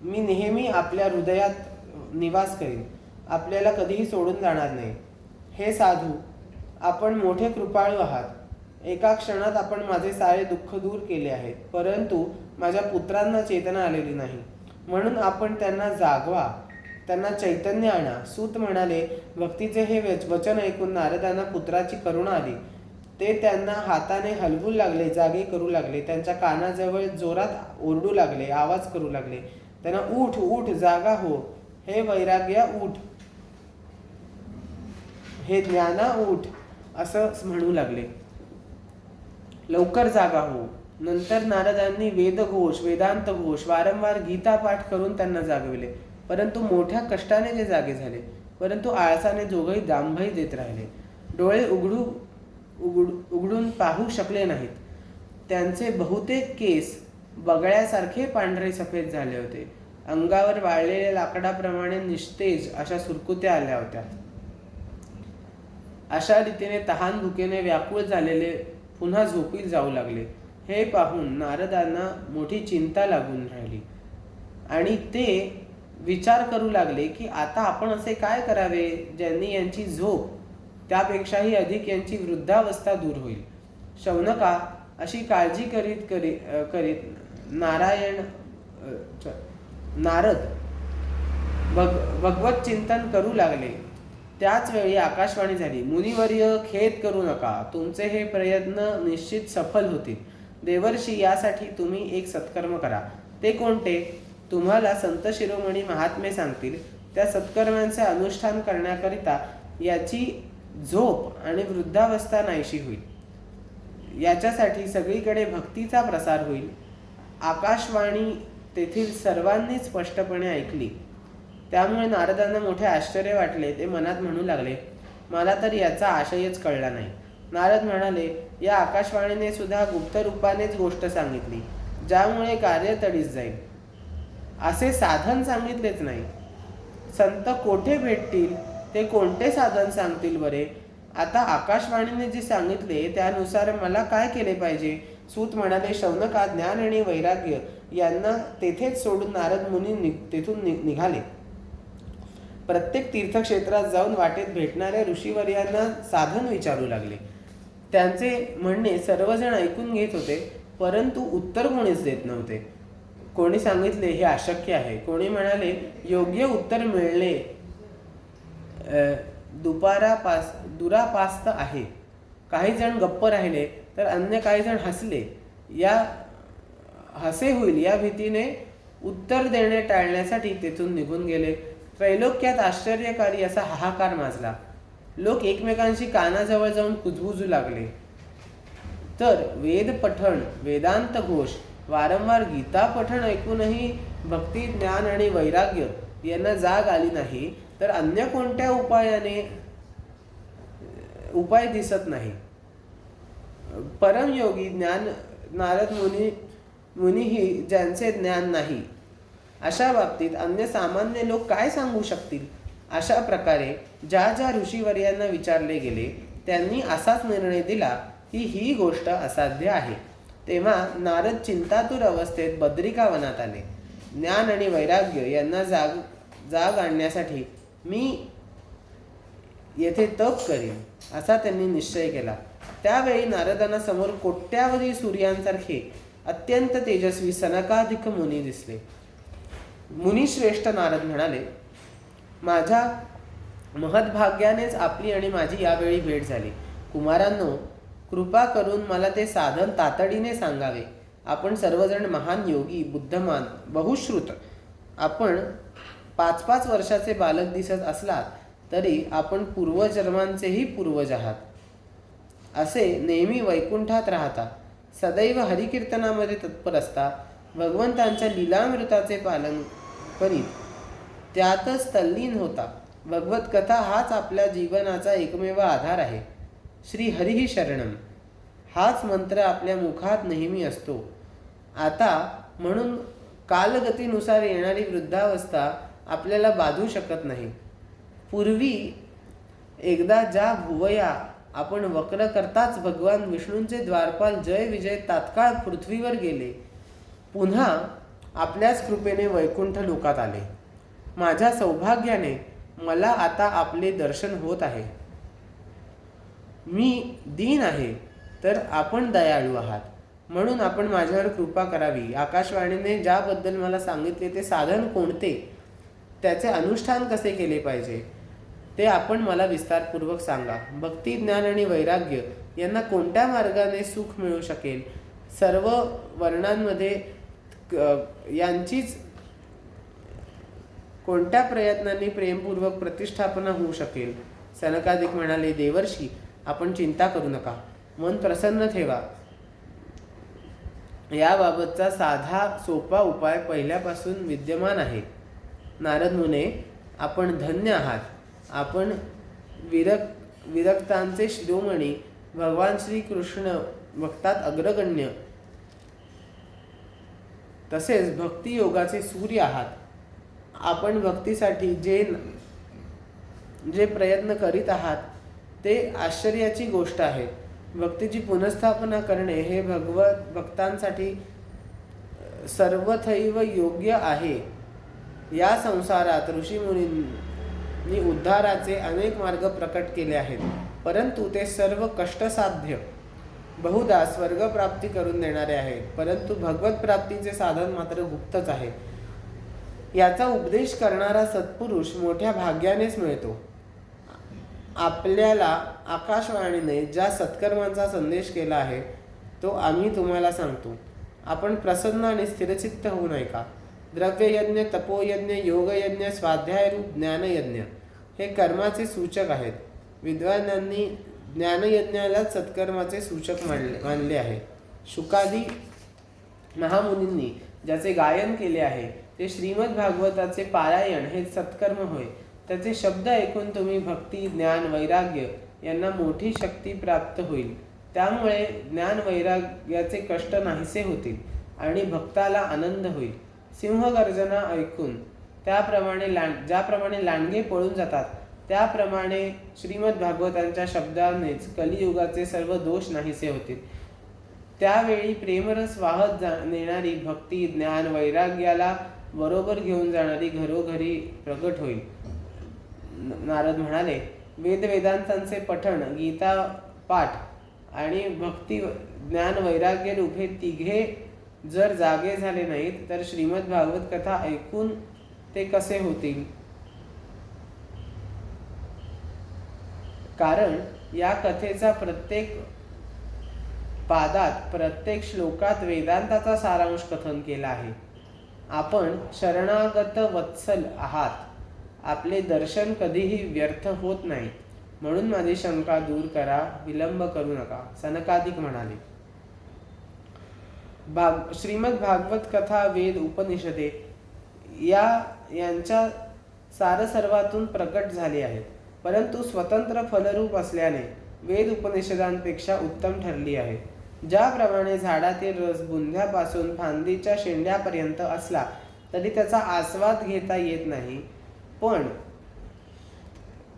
मी नेहमी आपल्या हृदयात निवास करीन, आपल्याला कधीही सोडून जाणार नाही. हे साधू, आपण मोठे कृपाळू आहात. एका क्षणात आपण माझे सारे दुःख दूर केले आहे, परंतु माझ्या पुत्रांना चेतना आलेली नाही, म्हणून आपण त्यांना जागवा, त्यांना चैतन्य आणा. सूत म्हणाले, भक्तीचे हे वचन ऐकून नारदांना पुत्राची करुणा आली. ते त्यांना हाताने हलवू लागले, जागे करू लागले, त्यांच्या कानाजवळ जोरात ओरडू लागले, आवाज करू लागले. त्यांना उठ उठ, जागा हो, हे वैराग्या उठ, हे ज्ञाना उठ, असं म्हणू लागले, लवकर जागा हो. नंतर नारदांनी वेदघोष, वेदांत घोष, वारंवार गीता पाठ करून त्यांना जागविले, परंतु मोठ्या कष्टाने ते जागे झाले. परंतु आळसाने दोघंही दांभई देत राहिले. डोळे उघडून पाहू शकले नाहीत. त्यांचे बहुतेक केस बगळ्यासारखे पांढरे सफेद झाले होते. अंगावर वाळलेल्या लाकडाप्रमाणे निस्तेज अशा सुरकुत्या आल्या होत्या. अशा रीतीने तहान भुकेने व्याकुळ झालेले पुन्हा झोपी जाऊ लागले. हे पाहून नारदांना मोठी चिंता लागून राहिली आणि ते विचार करू लागले की आता आपण असे काय करावे ज्यांनी यांची झोप त्यापेक्षाही अधिक यांची वृद्धावस्था दूर होईल. शौनका अशी काळजी करीत नारद भगवत चिंतन करू लागले. त्याच वेळी आकाशवाणी झाली, मुनिवर्य, खेद करू नका, तुमचे हे प्रयत्न निश्चित सफल होतील. देवर्षी, यासाठी तुम्ही एक सत्कर्म करा. ते कोणते? तुम्हाला संत शिरोमणी महात्मे सांगतील. त्या सत्कर्मांचे अनुष्ठान करण्याकरिता याची झोप आणि वृद्धावस्था नाहीशी होईल. याच्यासाठी सगळीकडे भक्तीचा प्रसार होईल. आकाशवाणी तेथील सर्वांनी स्पष्टपणे ऐकली. त्यामुळे नारदांना मोठे आश्चर्य वाटले. ते मनात म्हणू लागले, मला तर याचा आशयच कळला नाही. नारद म्हणाले, या आकाशवाणीने सुद्धा गुप्त रूपानेच गोष्ट सांगितली, ज्यामुळे कार्य तडीस जाईल. असे साधन सांगितलेच नाही. संत कोठे भेटतील, ते कोणते साधन सांगतील बरे? आता आकाशवाणीने जे सांगितले त्यानुसार मला काय केले पाहिजे? सूत म्हणाले, शौनका, ज्ञान आणि वैराग्य यांना तेथेच सोडून नारद मुनी तेथून निघाले. प्रत्येक तीर्थक्षेत्रात जाऊन वाटेत भेटणाऱ्या ऋषीवर्यांना साधन विचारू लागले. त्यांचे म्हणणे सर्वजण ऐकून घेत होते, परंतु उत्तर कोणीच देत नव्हते. कोणी सांगितले हे अशक्य आहे, कोणी म्हणाले योग्य उत्तर मिळणे दुरापास्त आहे. काही जण गप्प राहिले तर अन्य काही जण हसले. हसे होईल या भीतीने उत्तर देणे टाळण्यासाठी तेथून निघून गेले. त्रैलोक्यात आश्चर्यकारी असा हाहाकार माजला. लोक एकमेकांशी कानाजवळ जाऊन कुजबुजू लागले. तर वेद पठण, वेदांत घोष, वारंवार गीता पठण ऐकूनही भक्ती, ज्ञान आणि वैराग्य यांना जाग आली नाही, तर अन्य कोणत्या उपाय दिसत नाही. परमयोगी नारद मुनीही ज्यांचे ज्ञान नाही, अशा बाबतीत अन्य सामान्य लोक काय सांगू शकतील? अशा प्रकारे ज्या ज्या ऋषीवर्यांना विचारले गेले त्यांनी असाच निर्णय दिला की ही गोष्ट असाध्य आहे. तेव्हा नारद चिंतातूर अवस्थेत बद्रिकावनात आले. ज्ञान आणि वैराग्य यांना जाग आणण्यासाठी मी येथे तप करीन असा त्यांनी निश्चय केला. त्यावेळी नारदांना समोर कोट्यावधी सूर्यांसारखे अत्यंत तेजस्वी सनकाधिक मुनी दिसले. मुनिश्रेष्ठ नारद म्हणाले, माझ्या महद्भाग्यानेच आपली आणि माझी यावेळी भेट झाली. कुमारांनो, कृपा करून मला ते साधन तातडीने सांगावे. आपण सर्वजण महान योगी, बुद्धमान, बहुश्रुत. आपण 5-5 वर्षाचे बालक दिसत असलात तरी आपण पूर्वजन्मांचेही पूर्वज आहात. असे नेहमी वैकुंठात राहता, सदैव हरिकीर्तनामध्ये तत्पर असता, भगवंतांच्या लीलामृताचे पालन करीत त्यातच तल्लीन होता. भगवत कथा हाच आपल्या जीवनाचा एकमेव आधार आहे. श्री हरिही शरणम हाच मंत्र आपल्या मुखात नेहमी असतो. आता म्हणून कालगतीनुसार येणारी वृद्धावस्था आपल्याला बाधू शकत नाही. पूर्वी एकदा ज्या भुवया आपण वक्र करताच भगवान विष्णूंचे द्वारपाल जय विजय तात्काळ पृथ्वीवर गेले, पुन्हा आपल्याच कृपेने वैकुंठ लोकात आले. माझ्या सौभाग्याने मला आता आपले दर्शन होत आहे. मी दीन आहे तर आपण दयाळू आहात, म्हणून आपण माझ्यावर कृपा करावी. आकाशवाणीने ज्याबद्दल मला सांगितले ते साधन कोणते, त्याचे अनुष्ठान कसे केले पाहिजे ते आपण मला विस्तारपूर्वक सांगा. भक्ती, ज्ञान आणि वैराग्य यांना कोणत्या मार्गाने सुख मिळू शकेल, सर्व वर्णांमध्ये यांचीच कोणत्या प्रयत्नांनी प्रेमपूर्वक प्रतिष्ठापना होऊ शकेल. सनकादिक म्हणाले, देवर्षी आपण चिंता करू नका, मन प्रसन्न ठेवा. याबाबतचा साधा सोपा उपाय पहिल्यापासून विद्यमान आहे. नारद मुने, आपण धन्य आहात. आपण विरक्तांचे शिरोमणी, भगवान श्रीकृष्ण भक्तात अग्रगण्य, तसेच भक्तियोगाचे सूर्य आहात. आपण भक्तीसाठी जे प्रयत्न करीत आहात ते आश्चर्याची गोष्ट आहे. भक्तीची पुनर्स्थापना करणे हे भक्तांसाठी सर्वथैव योग्य आहे. या संसारात ऋषीमुनींनी उद्धाराचे अनेक मार्ग प्रकट केले आहेत, परंतु ते सर्व कष्टसाध्य, बहुधा स्वर्गप्राप्ती करून देणारे आहेत. परंतु भगवत प्राप्तीचे साधन मात्र गुप्तच आहे. याचा उपदेश करणारा सत्पुरुष मोठ्या भाग्यानेच मिळतो. आपल्याला आकाशवाणीने ज्या सत्कर्मांचा संदेश केला आहे तो आम्ही तुम्हाला सांगतो. आपण प्रसन्न आणि स्थिरचित्त होऊ नये का? द्रव्ययज्ञ, तपोयज्ञ, योगयज्ञ, स्वाध्यायरूप ज्ञानयज्ञ हे कर्माचे सूचक आहेत. विद्वानांनी ज्ञानयज्ञालाच सत्कर्माचे सूचक मानले आहे. शुकादी महामुनींनी ज्याचे गायन केले आहे ते श्रीमद भागवताचे पारायण हे सत्कर्म होय. त्याचे शब्द ऐकून तुम्ही भक्ती, ज्ञान, वैराग्य यांना मोठी शक्ती प्राप्त होईल. त्यामुळे ज्ञान वैराग्याचे कष्ट नाहीसे होतील आणि भक्ताला आनंद होईल. सिंहगर्जना ऐकून ज्याप्रमाणे लांडगे पळून जातात, त्याप्रमाणे श्रीमद भागवतांच्या शब्दानेच कलियुगाचे सर्व दोष नाहीसे होतील. त्यावेळी प्रेमरस वाहत नेणारी भक्ती, ज्ञान, वैराग्याला बरोबर घेऊन जाणारी घरोघरी प्रगट होईल. नारद म्हणाले, वेदांतांचे पठण, गीता पाठ आणि भक्ती, ज्ञान, वैराग्य रूप हे तिघे जर जागे झाले नाहीत तर श्रीमद भागवत कथा ऐकून ते कसे होतील? कारण या कथेचा प्रत्येक पादात, प्रत्येक श्लोकात वेदांताचा सारांश कथन केला आहे. आपण शरणागत वत्सल आहात. आपले दर्शन कधीही व्यर्थ होत नाही, म्हणून माझी शंका दूर करा, विलंब करू नका. सनकादिक म्हणाले, श्रीमद भागवत कथा, वेद, उपनिषदे यांच्या सारसर्वातून प्रकट झाले आहेत, परंतु स्वतंत्र फलरूप असल्याने वेद उपनिषदांपेक्षा उत्तम ठरली आहे. ज्याप्रमाणे झाडातील रस बुंध्यापासून फांदीच्या शेंड्यापर्यंत असला तरी त्याचा आस्वाद घेता येत नाही, पण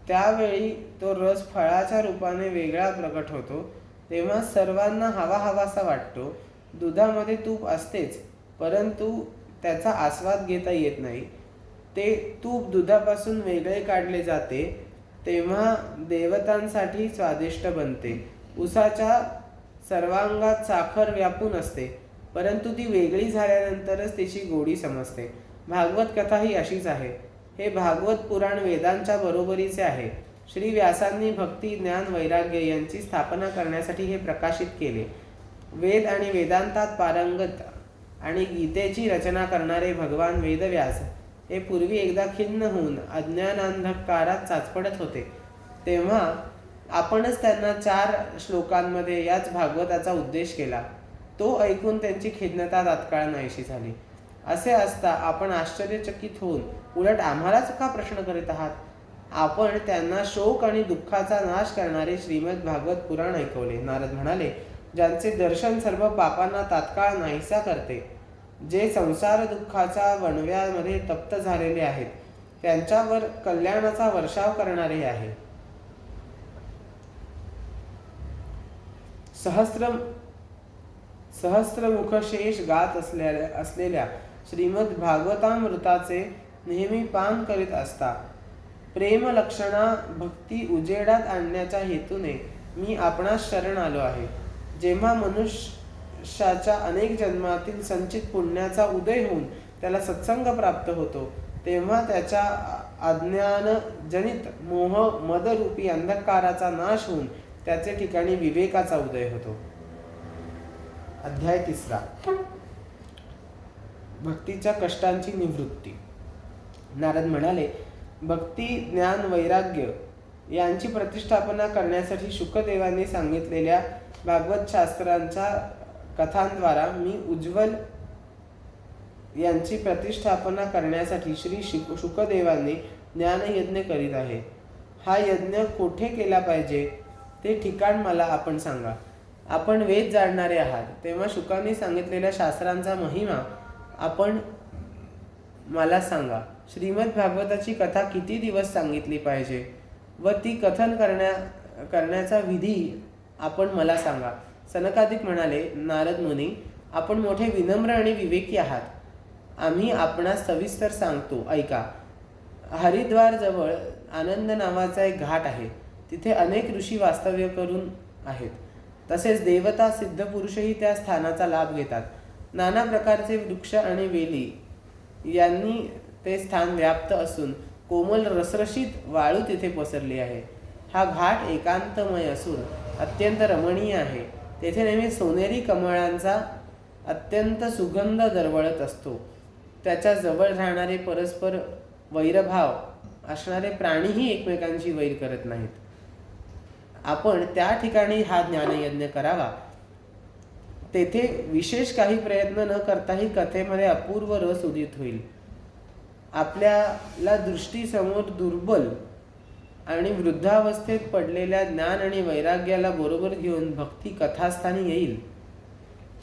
त्यावेळी तो रस फळाच्या रूपाने वेगळा प्रकट होतो, तेव्हा सर्वांना हवाहवासा वाटतो. दुधामध्ये तूप असतेच, परंतु त्याचा आस्वाद घेता येत नाही. ते तूप दुधापासून वेगळे काढले जाते तेव्हा देवतांसाठी स्वादिष्ट बनते. उसाच्या सर्वांगात साखर व्यापून असते, परंतु ती वेगळी झाल्यानंतरच तिची गोडी समजते. भागवत कथा ही अशीच आहे. हे भागवत पुराण वेदांच्या बरोबरीचे आहे. श्री व्यासांनी भक्ती, ज्ञान, वैराग्य यांची स्थापना करण्यासाठी हे प्रकाशित केले. वेद आणि वेदांतात पारंगत आणि गीतेची रचना करणारे भगवान वेदव्यास हे पूर्वी एकदा खिन्न होऊन अज्ञानांधकारात चाचपडत होते. तेव्हा आपणच त्यांना 4 श्लोकांमध्ये याच भागवताचा उद्देश केला. तो ऐकून त्यांची खिन्नता तात्काळ नाहीशी झाली. असे असता आपण आश्चर्यचकित होऊन उलट आम्हालाच का प्रश्न करीत आहात? आपण त्यांना शोक आणि दुःखाचा नाश करणारे श्रीमद भागवत पुराण ऐकवले. नारद म्हणाले, ज्यांचे दर्शन सर्व पापांना तात्काळ नाहीसा करते, जे संसार दुःखाच्या वणव्यामध्ये तप्त झालेले आहेत, त्यांच्यावर कल्याणाचा वर्षाव करणारे आहे. सहस्त्रमुखशेष गात असलेल्या श्रीमद भागवतामृताचे नेहमी पान करीत असता प्रेम लक्षणा भक्ती उजेडात आणण्याच्या हेतूने मी आपणास शरण आलो आहे. जेव्हा मनुष्याच्या अनेक जन्मातील संचित पुण्याचा उदय होऊन त्याला सत्संग प्राप्त होतो, तेव्हा त्याच्या अज्ञानजनित मोह मदरूपी अंधकाराचा नाश होऊन त्याचे ठिकाणी विवेकाचा उदय होतो. अध्याय 3. भक्तीच्या कष्टांची निवृत्ती. नारद म्हणाले, भक्ती ज्ञान वैराग्य यांची प्रतिष्ठापना करण्यासाठी शुकदेवांनी सांगितलेल्या भागवत शास्त्रांच्या कथांद्वारा मी उज्ज्वल यांची प्रतिष्ठापना करण्यासाठी श्री शुकदेवांनी ज्ञानयज्ञ करीत आहे. हा यज्ञ कोठे केला पाहिजे ते ठिकाण मला आपण सांगा. आपण वेद जाणणारे आहात, तेव्हा शुकांनी सांगितलेल्या शास्त्रांचा महिमा आपण मला सांगा. श्रीमद भागवताची कथा किती दिवस सांगितली पाहिजे व ती कथन करण्याचा विधी आपण मला सांगा. सनकादिक म्हणाले, नारद मुनी, आपण मोठे विनम्र आणि विवेकी आहात. आम्ही आपणास सविस्तर सांगतो, ऐका. हरिद्वार जवळ आनंद नावाचा एक घाट आहे. तिथे अनेक ऋषी वास्तव्य करून आहेत. तसेच देवता सिद्ध पुरुषही त्या स्थानाचा लाभ घेतात. नाना प्रकारचे वृक्ष आणि वेली यांनी ते स्थान व्याप्त असून कोमल रसरशीत वाळू तिथे पसरली आहे. हा घाट एकांतमय असून अत्यंत रमणीय आहे. तेथे नेहमी सोनेरी कमळांचा अत्यंत सुगंध दरवळत असतो. त्याच्या जवळ राहणारे परस्पर वैरभाव असणारे प्राणीही एकमेकांची वैर करत नाहीत. आपण त्या ठिकाणी हा ज्ञानयज्ञ करावा. तेथे विशेष काही प्रयत्न न करताही कथेमध्ये अपूर्व रस उदित होईल. आपल्याला दृष्टीसमोर दुर्बल आणि वृद्धावस्थेत पडलेल्या ज्ञान आणि वैराग्याला बरोबर घेऊन भक्ती कथास्थानी येईल.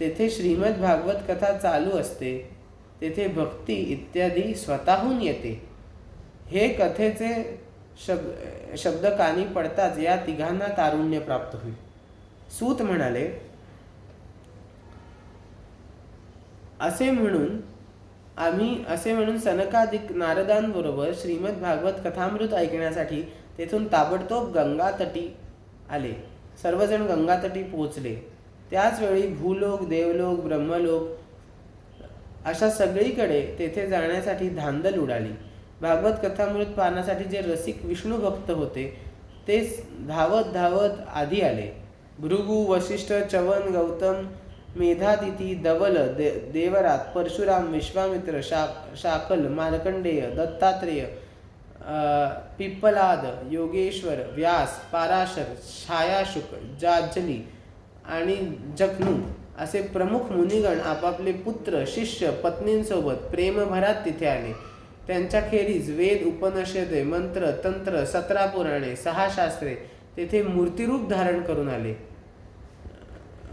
तेथे श्रीमद भागवत कथा चालू असते. तेथे भक्ती इत्यादी स्वतःहून येते. हे कथेचे शब्द कानी पडताच या तिघांना तारुण्य प्राप्त होईल. सूत म्हणाले, असे म्हणून सनकादिक नारदांबरोबर श्रीमद भागवत कथामृत ऐकण्यासाठी तेथून ताबडतोब गंगातटी आले. सर्वजण गंगातटी पोहोचले. त्याच वेळी भूलोक, देवलोक, ब्रह्मलोक अशा सगळीकडे तेथे जाण्यासाठी धांदल उडाली. भागवत कथामृत पाहण्यासाठी जे रसिक विष्णू भक्त होते ते धावत आधी आले. भृगु, वशिष्ठ, चवन, गौतम, मेधातिथी, धवल, देवरात, परशुराम, विश्वामित्र, शाकल, मार्कंडेय, दत्तात्रेय, पिप्पलाद, योगेश्वर, व्यास, पाराशर, छायाशुक, जाज्जली आणि जखनू असे प्रमुख मुनिगण आपापले पुत्र, शिष्य, पत्नींसोबत प्रेमभरात तिथे आले. त्यांच्याखेरीज वेद, उपनिषदे, मंत्र, तंत्र, 17 पुराणे, 6 शास्त्रे तेथे मूर्तिरूप धारण करून आले.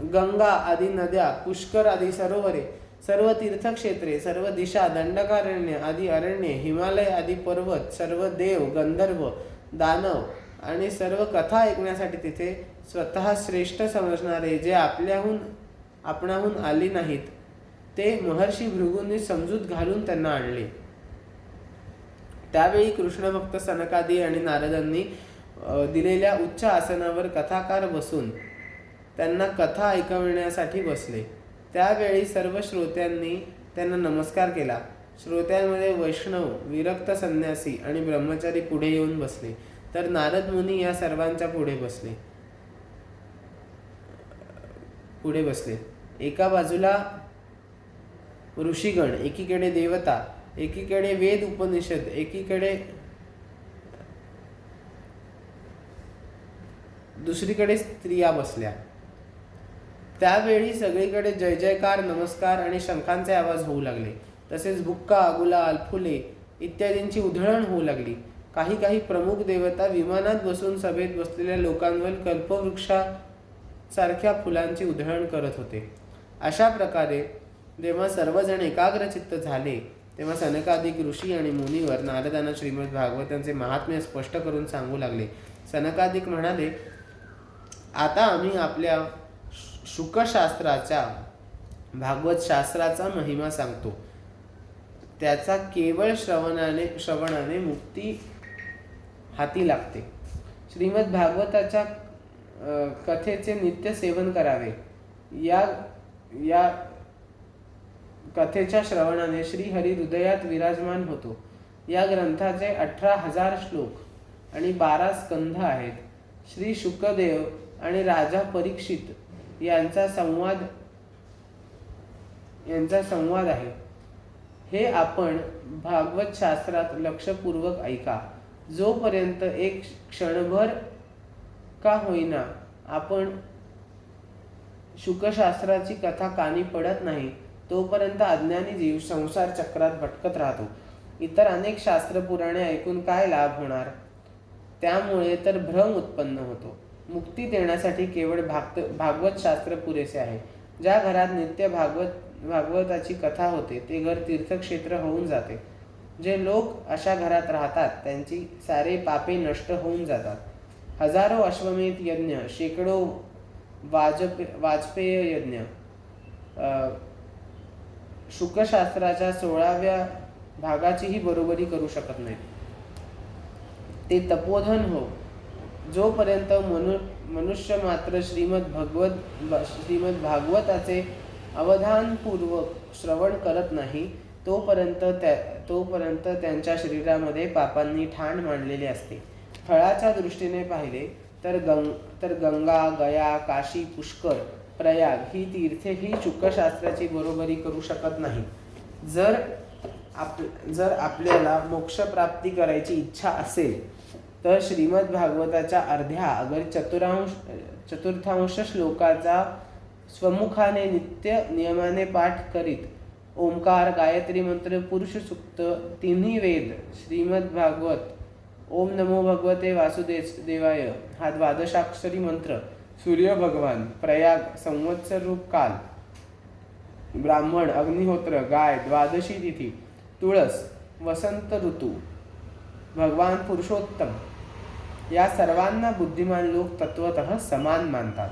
गंगा आदी नद्या, पुष्कर आदी सरोवरे, सर्व तीर्थक्षेत्रे, सर्व दिशा, दंडकारण्य आदी अरण्ये, हिमालय आदी पर्वत, सर्व देव, गंधर्व, दानव आणि सर्व कथा ऐकण्यासाठी तिथे स्वतः श्रेष्ठ समजणारे जे आपणाहून आले नाहीत ते महर्षी भृगूंनी समजूत घालून त्यांना आणले. त्यावेळी कृष्णभक्त सनकादी आणि नारदांनी दिलेल्या उच्च आसनावर कथाकार बसून त्यांना कथा ऐकविण्यासाठी बसले. त्यावेळी सर्व श्रोत्यांनी त्यांना नमस्कार केला. श्रोत्यांमध्ये वैष्णव, विरक्त संन्यासी आणि ब्रह्मचारी पुढे येऊन बसले. तर नारद मुनी या सर्वांच्या पुढे बसले. एका बाजूला ऋषीगण, एकीकडे देवता, एकीकडे वेद उपनिषद, एकीकडे दुसरीकडे स्त्रिया बसल्या. त्यावेळी सगळीकडे जय जयकार, नमस्कार आणि शंखांचे आवाज होऊ लागले. तसेच बुक्का, गुलाल, फुले इत्यादींची उधळण होऊ लागली. काही काही प्रमुख देवता विमानात बसून सभेत बसलेल्या लोकांवर कल्पवृक्षासारख्या फुलांची उधळण करत होते. अशा प्रकारे जेव्हा सर्वजण एकाग्रचित्त झाले तेव्हा सनकादिक ऋषी आणि मुनीवर नारदांना श्रीमद भागवतांचे महात्म्य स्पष्ट करून सांगू लागले. सनकादिक म्हणाले, आता आम्ही आपल्या शुकशास्त्राच्या भागवत शास्त्राचा महिमा सांगतो. त्याचा केवळ श्रवणाने मुक्ती हाती लागते. श्रीमद भागवताच्या कथेचे नित्य सेवन करावे. या कथेच्या श्रवणाने श्रीहरी हृदयात विराजमान होतो. या ग्रंथाचे 18,000 श्लोक आणि 12 स्कंध आहेत. श्री शुकदेव आणि राजा परीक्षित यांचा संवाद आहे. हे आपण भागवत शास्त्रात लक्षपूर्वक ऐका. जोपर्यंत एक क्षणभर का होईना आपण शुकशास्त्राची कथा कानी पडत नाही तोपर्यंत अज्ञानी जीव संसार चक्रात भटकत राहतो. इतर अनेक शास्त्र पुराणे ऐकून काय लाभ होणार? त्यामुळे तर भ्रम उत्पन्न होतो. मुक्ती देण्यासाठी केवळ भागवत शास्त्र पुरेसे आहे. ज्या घरात नित्य भागवताची कथा होते ते घर तीर्थक्षेत्र होऊन जाते. जे लोक अशा घरात राहतात त्यांची सारे पापे नष्ट होऊन जातात. हजारो अश्वमेध यज्ञ, शेकडो वाजपेय यज्ञ शुकशास्त्राच्या 16व्या भागाचीही बरोबरी करू शकत नाहीत. ते तपोधन हो. जोपर्यंत मनुष्य मात्र श्रीमद भागवताचे अवधानपूर्वक श्रवण करत नाही तोपर्यंत त्यांच्या शरीरामध्ये पापांनी ठाण मांडलेली असते. फळाच्या दृष्टीने पाहिले तर गंगा, गया, काशी, पुष्कर, प्रयाग ही तीर्थे ही शुकशास्त्राची बरोबरी करू शकत नाही. जर आपल्याला मोक्षप्राप्ती करायची इच्छा असेल तर श्रीमद भागवताच्या अर्ध्या अगर चतुर्थांश श्लोकाचा स्वमुखाने नित्य नियमाने पाठ करीत ओंकार, गायत्री मंत्र, पुरुष सूक्त, तिन्ही वेद, श्रीमद भागवत, ओम नमो भगवते वासुदेवाय हा द्वादशाक्षरी मंत्र, सूर्य भगवान, प्रयाग, संवत्सर रूप काल, ब्राह्मण, अग्निहोत्र, गाय, द्वादशी तिथी, तुळस, वसंत ऋतू, भगवान पुरुषोत्तम या सर्वांना बुद्धिमान लोक तत्वतः समान मानतात.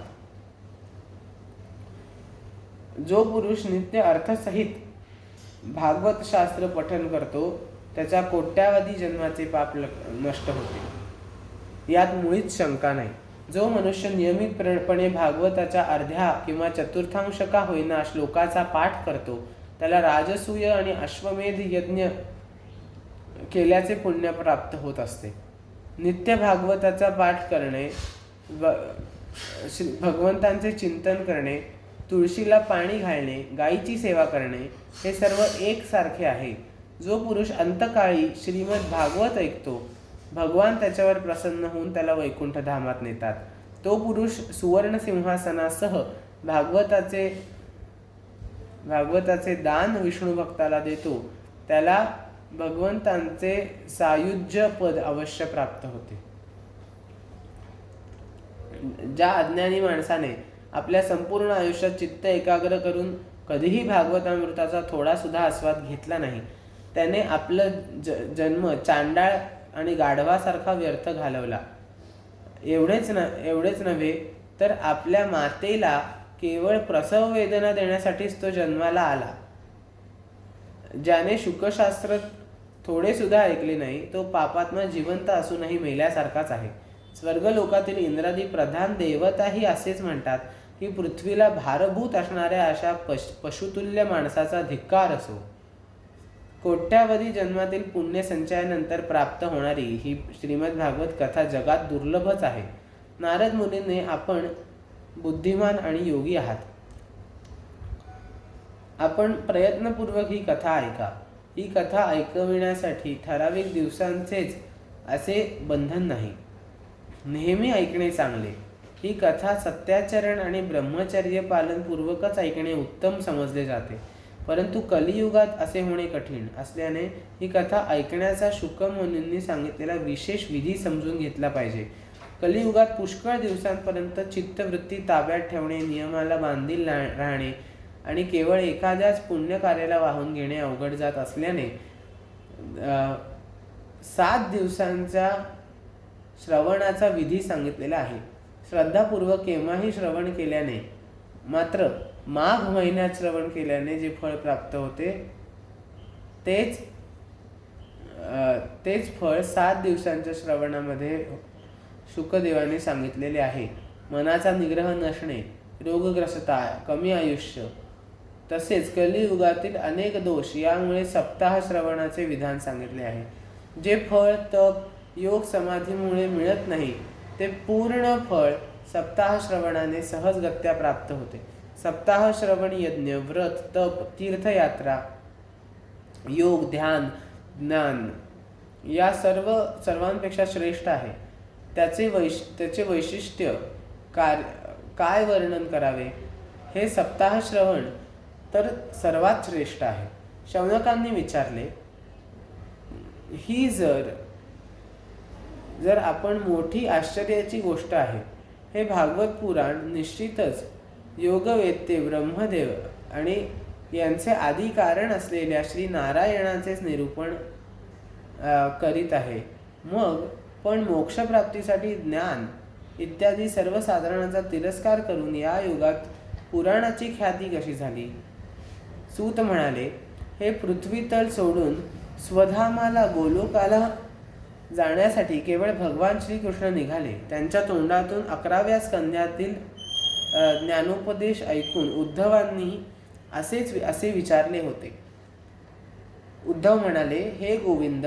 जो पुरुष नित्य अर्थसहित भागवत शास्त्र पठन करतो त्याच्या कोट्यावधी जन्माचे पाप नष्ट होते. यात मुळीच शंका नाही. जो मनुष्य नियमितपणे भागवताच्या अर्ध्या किंवा चतुर्थांश का होईना श्लोकाचा पाठ करतो त्याला राजसूय आणि अश्वमेध यज्ञ केल्याचे पुण्य प्राप्त होत असते. नित्य भागवताचा पाठ करणे, भगवंतांचे चिंतन करणे, तुळशीला पाणी घालणे, गायीची सेवा करणे हे सर्व एकसारखे आहे. जो पुरुष अंतकाळी श्रीमद भागवत ऐकतो भगवान त्याच्यावर प्रसन्न होऊन त्याला वैकुंठ धामात नेतात. तो पुरुष सुवर्ण सिंहासनासह भागवताचे दान विष्णू भक्ताला देतो त्याला भगवंतांचे सायुज्य पद अवश्य प्राप्त होते. ज्या अज्ञानी माणसाने आपल्या संपूर्ण आयुष्यात चित्त एकाग्र करून कधीही भागवतामृताचा थोडा सुद्धा आस्वाद घेतला नाही त्याने आपलं जन्म चांडाळ आणि गाढवासारखा व्यर्थ घालवला. एवढेच नव्हे तर आपल्या मातेला केवळ प्रसव वेदना देण्यासाठीच तो जन्माला आला. ज्याने शुकशास्त्र थोडे सुद्धा ऐकले नाही तो पापात्मा जिवंत असूनही मेल्यासारखाच आहे. स्वर्गलोकातील इंद्रादी प्रधान देवताही असेच म्हणतात की पृथ्वीला भारभूत असणाऱ्या अशा पशुतुल्य माणसाचा धिक्कार असो. कोट्यावधी जन्मातील पुण्य संचयानंतर प्राप्त होणारी ही श्रीमद भागवत कथा जगात दुर्लभच आहे. नारद मुनीने आपण बुद्धिमान आणि योगी आहात. आपण प्रयत्नपूर्वक ही कथा ऐका. ही कथा ऐकविण्यासाठी ठराविक दिवसांचेच असे बंधन नाही. नेहमी ऐकणे चांगले. ही कथा सत्याचरण आणि ब्रह्मचर्य पालनपूर्वकच ऐकणे उत्तम समजले जाते. परंतु कलियुगात असे होणे कठीण असल्याने ही कथा ऐकण्याचा शुक मुनींनी सांगितलेला विशेष विधी समजून घेतला पाहिजे. कलियुगात पुष्कळ दिवसांपर्यंत चित्तवृत्ती ताब्यात ठेवणे, नियमाला बांधील राहणे आणि केवळ एखाद्याच पुण्यकार्याला वाहून घेणे अवघड जात असल्याने 7 दिवसांच्या श्रवणाचा विधी सांगितलेला आहे. श्रद्धापूर्वक केव्हाही श्रवण केल्याने, मात्र माघ महिन्यात श्रवण केल्याने जे फळ प्राप्त होते तेच फळ 7 दिवसांच्या श्रवणामध्ये शुकदेवाने सांगितलेले आहे. मनाचा निग्रह नसणे, रोगग्रस्तता, कमी आयुष्य तसेच कलियुगातील अनेक दोष यामुळे सप्ताह श्रवणाचे विधान सांगितले आहे. जे फळ तप, योग, समाधीमुळे मिळत नाही ते पूर्ण फळ सप्ताह श्रवणाने सहजगत्या प्राप्त होते. सप्ताह श्रवण यज्ञ, व्रत, तप, तीर्थयात्रा, योग, ध्यान, ज्ञान या सर्वांपेक्षा श्रेष्ठ आहे. त्याचे वैशिष्ट्य काय वर्णन करावे? हे सप्ताह श्रवण तर सर्वात श्रेष्ठ आहे. शौनकांनी विचारले, ही जर आपण मोठी आश्चर्याची गोष्ट आहे. हे भागवत पुराण निश्चितच योगवेत्ते ब्रह्मदेव आणि यांचे आदी कारण असलेल्या श्री नारायणाचेच निरूपण करीत आहे. मग पण मोक्षप्राप्तीसाठी ज्ञान इत्यादी सर्वसाधारणांचा तिरस्कार करून या युगात पुराणाची ख्याती कशी झाली? सूत म्हणाले, हे पृथ्वीतल सोडून स्वधामाला गोलोकाला जाण्यासाठी केवळ भगवान श्रीकृष्ण निघाले. त्यांच्या तोंडातून 11व्या स्कंध्यातील ज्ञानोपदेश ऐकून उद्धवांनी असे विचारले होते. उद्धव म्हणाले, हे गोविंद,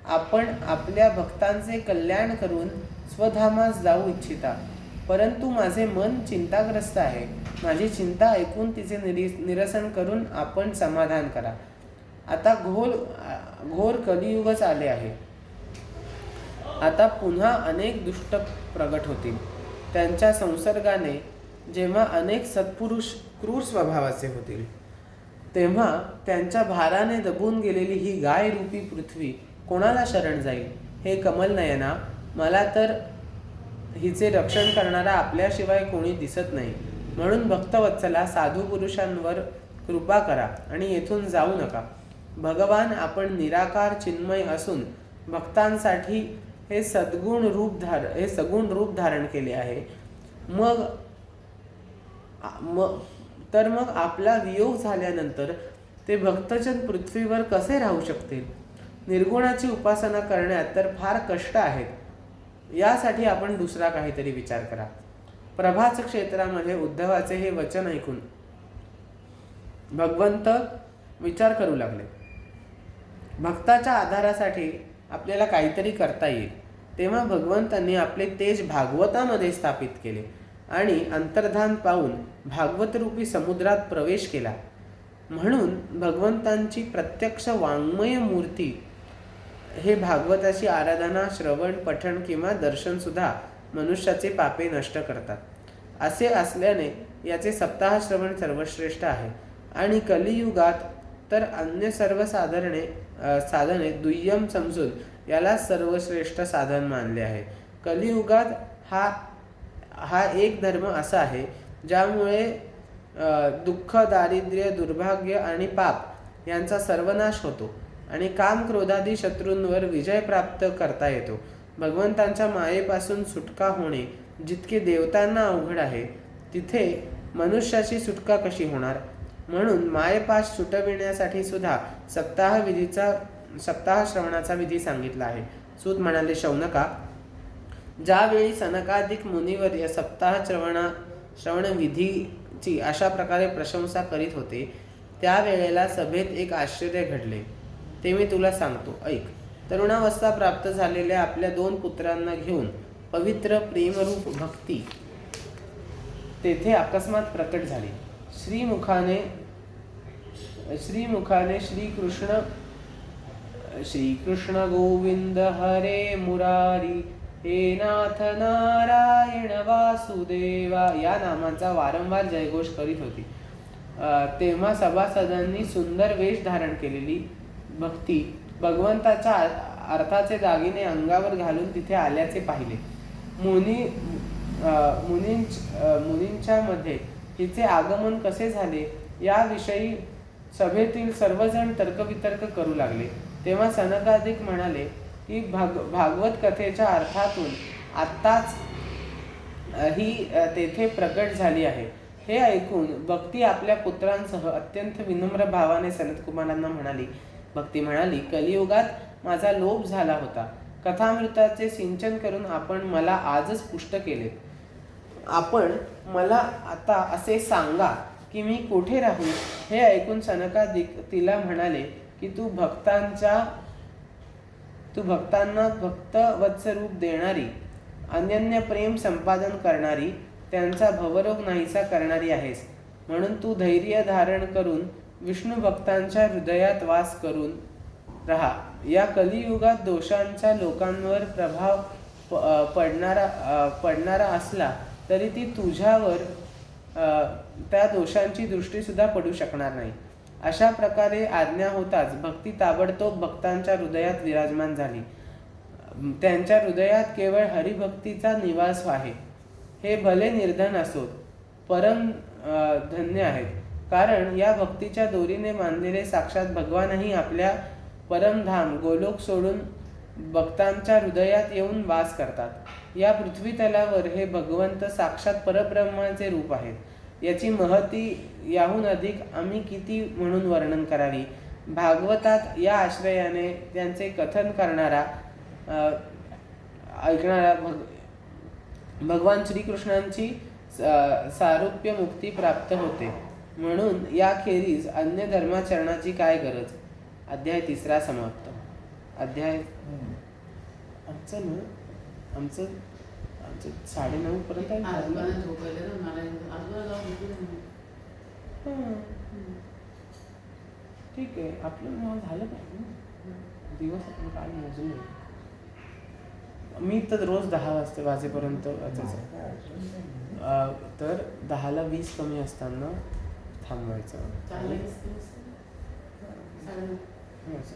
आपण आपल्या भक्तांचे कल्याण करून स्वधामास जाऊ इच्छिता, परंतु माझे मन चिंताग्रस्त आहे. माझी चिंता ऐकून तिचे निरसन करून आपण समाधान करा. आता घोर कलियुगच आले आहे. आता पुन्हा अनेक दुष्ट प्रगट होतील. त्यांच्या संसर्गाने जेव्हा अनेक सत्पुरुष क्रूर स्वभावाचे होतील, तेव्हा त्यांच्या भाराने दबून गेलेली ही गाय रूपी पृथ्वी कोणाला शरण जाईल? हे कमलनयना, मला तर हिचे रक्षण करणारा आपल्याशिवाय कोणी दिसत नाही. म्हणून भक्तवत्सला, साधू पुरुषांवर कृपा करा आणि येथून जाऊ नका. भगवान आपण निराकार चिन्मय असून भक्तांसाठी हे सगुण रूप धारण केले आहे. मग आपला वियोग झाल्यानंतर ते भक्तजन पृथ्वीवर कसे राहू शकतील? निर्गुणाची उपासना करण्यात तर फार कष्ट आहेत. यासाठी आपण दुसरा काहीतरी विचार करा. प्रभास क्षेत्रामध्ये उद्धवाचे हे वचन ऐकून भगवंत विचार करू लागले. भक्ताच्या आधारासाठी आपल्याला काहीतरी करता येईल. तेव्हा भगवंतांनी आपले तेज भागवतामध्ये स्थापित केले आणि अंतर्धान पाहून भागवतरूपी समुद्रात प्रवेश केला. म्हणून भगवंतांची प्रत्यक्ष वाङ्मय मूर्ती हे भागवताची आराधना, श्रवण, पठण किंवा दर्शन सुद्धा मनुष्याचे पापे नष्ट करतात. असे असल्याने याचे सप्ताह श्रवण सर्वश्रेष्ठ आहे आणि कलियुगात तर अन्य सर्व साधने दुय्यम समजून याला सर्वश्रेष्ठ साधन मानले आहे. कलियुगात हा एक धर्म असा आहे ज्यामुळे दुःख, दारिद्र्य, दुर्भाग्य आणि पाप यांचा सर्वनाश होतो आणि काम, क्रोधादी शत्रूंवर विजय प्राप्त करता येतो. भगवंतांच्या मायेपासून सुटका होणे जितके देवतांना अवघड आहे, तिथे मनुष्याची सुटका कशी होणार? म्हणून मायेपास सुटविण्यासाठी सुद्धा सप्ताह श्रवणाचा विधी सांगितला आहे. सूत म्हणाले, शौनका, ज्यावेळी सनकादिक मुनिवर्य सप्ताह श्रवण विधीची अशा प्रकारे प्रशंसा करीत होते, त्यावेळेला सभेत एक आश्चर्य घडले. ते मी तुला सांगतो, ऐक. तरुणावस्था प्राप्त झालेल्या आपल्या 2 पुत्रांना घेऊन पवित्र प्रेमरूप भक्ती तेथे अकस्मात प्रकट झाली. श्रीमुखाने श्रीकृष्ण गोविंद हरे मुरारी हे नाथ नारायण वासुदेवा या नामाचा वारंवार जयघोष करीत होती. तेव्हा सभासदांनी सुंदर वेश धारण केलेली भक्ती भगवंताच्या अर्थाचे दागिने अंगावर घालून तिथे आल्याचे पाहिले. मुनींच्या मध्ये तिचे आगमन कसे झाले याविषयी सभेतील सर्वजण तर्कवितर्क करू लागले. तेव्हा सनकादिक म्हणाले की भागवत कथेच्या अर्थातून आत्ताच ही तेथे प्रकट झाली आहे. हे ऐकून भक्ती आपल्या पुत्रांसह अत्यंत विनम्र भावाने सनतकुमारांना म्हणाली. भक्ती म्हणाली, कलियुगात माझा लोभ झाला होता. कथामृताचे सिंचन करून आपण मला आजच पुष्ट केले. आपण मला आता असे सांगा की मी कोठे राहू. हे ऐकून सनकादिक तिला म्हणाले की तू भक्तांना भक्तवत्सरूप देणारी, अनन्य प्रेम संपादन करणारी, त्यांचा भवरोग नाहीसा करणारी आहेस. म्हणून तू धैर्य धारण करून विष्णू भक्तांच्या हृदयात वास करून राहा. या कलियुगात दोषांचा लोकांवर प्रभाव पडणारा असला तरी ती तुझ्यावर त्या दोषांची दृष्टी सुद्धा पडू शकणार नाही. अशा प्रकारे आज्ञा होताच भक्ती ताबडतोब भक्तांच्या हृदयात विराजमान झाली. त्यांच्या हृदयात केवळ हरिभक्तीचा निवास आहे. हे भले निर्धन असोत, परम धन्य आहेत, कारण या भक्तीच्या दोरीने बांधलेले साक्षात भगवानही आपल्या परमधाम गोलोक सोडून भक्तांच्या हृदयात येऊन वास करतात. या पृथ्वी तलावर हे भगवंत साक्षात परब्रह्माचे रूप आहेत. याची महती याहून अधिक आम्ही किती म्हणून वर्णन करावी. भागवतात या आश्रयाने त्यांचे कथन करणारा ऐकणारा भगवान श्रीकृष्णांची सारूप्य मुक्ती प्राप्त होते. म्हणून याखेरीज अन्य धर्माचरणाची काय गरज. अध्याय 3 समाप्त. अध्याय आमचं 9:30 पर्यंत ठीक आहे. आपलं झालं पाहिजे. दिवस आपलं काल मोजून मी तर रोज 10 वाजेपर्यंत तर 10ला 20 कमी असताना थांबवायचं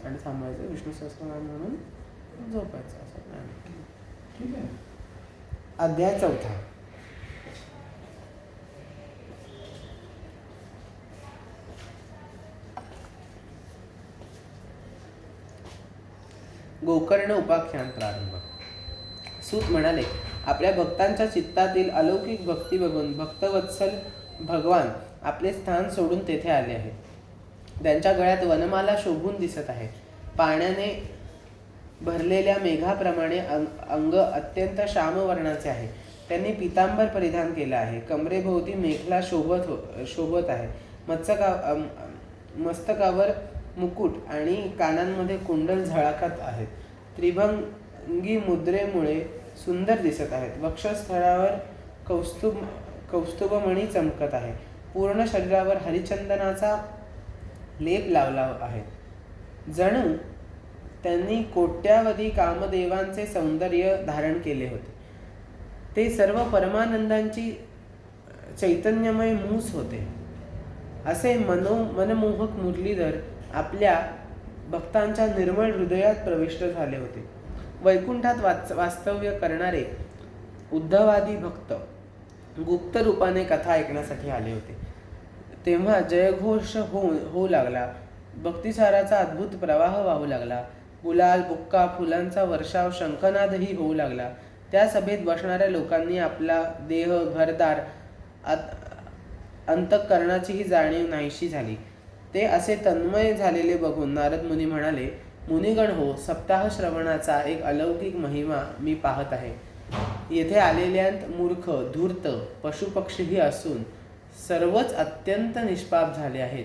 आणि थांबवायचं. विष्णू सहस्त्रनाम म्हणून झोपायचं असं प्लॅन. ठीक आहे. अध्याय 4. गोकर्ण उपाख्यान प्रारंभ. सूत म्हणाले, आपल्या भक्तांच्या चित्तातील अलौकिक भक्ती बघून भक्तवत्सल भगवान आपले स्थान सोडून तेथे आले आहेत. त्यांच्या गळ्यात वनमाला शोभून दिसत आहे. पाण्याने भरलेल्या मेघाप्रमाणे अंग अत्यंत श्यामवर्णाचे आहे. त्यांनी पितांबर परिधान केला आहे. कमरेभोवती मेखला शोभत आहे. मस्तकावर मुकुट आणि कानांमध्ये कुंडल झळकत आहेत. त्रिभंगी मुद्रेमुळे सुंदर दिसत आहेत. वक्षस्थळावर कौस्तुभमणी चमकत आहे. पूर्ण शरीरावर हरिचंदनाचा लेप लावला आहे. जणू त्यांनी कोट्यावधी कामदेवांचे सौंदर्य धारण केले होते. ते सर्व परमानंदांची चैतन्यमय मूस होते. असे मनमोहक मुरलीधर आपल्या भक्तांच्या निर्मळ हृदयात प्रविष्ट झाले होते. वैकुंठात वास्तव्य करणारे उद्धवादी भक्त गुप्त रूपाने कथा ऐकण्यासाठी आले होते. तेव्हा जयघोष होऊ लागला. भक्तिसाराचा अद्भुत प्रवाह वाहू लागला. गुलाल, बुक्का, फुलांचा वर्षाव, शंखनादही होऊ लागला. त्या सभेत बसणाऱ्या लोकांनी आपला देह, घरदार, अंतःकरणाचीही जाणीव नाहीशी झाली. ते असे तन्मय झालेले बघून नारद मुनी म्हणाले, मुनिगण हो, सप्ताह श्रवणाचा एक अलौकिक महिमा मी पाहत आहे. येथे आलेल्यांत मूर्ख, धूर्त, पशुपक्षीही असून सर्वच अत्यंत निष्पाप झाले आहेत.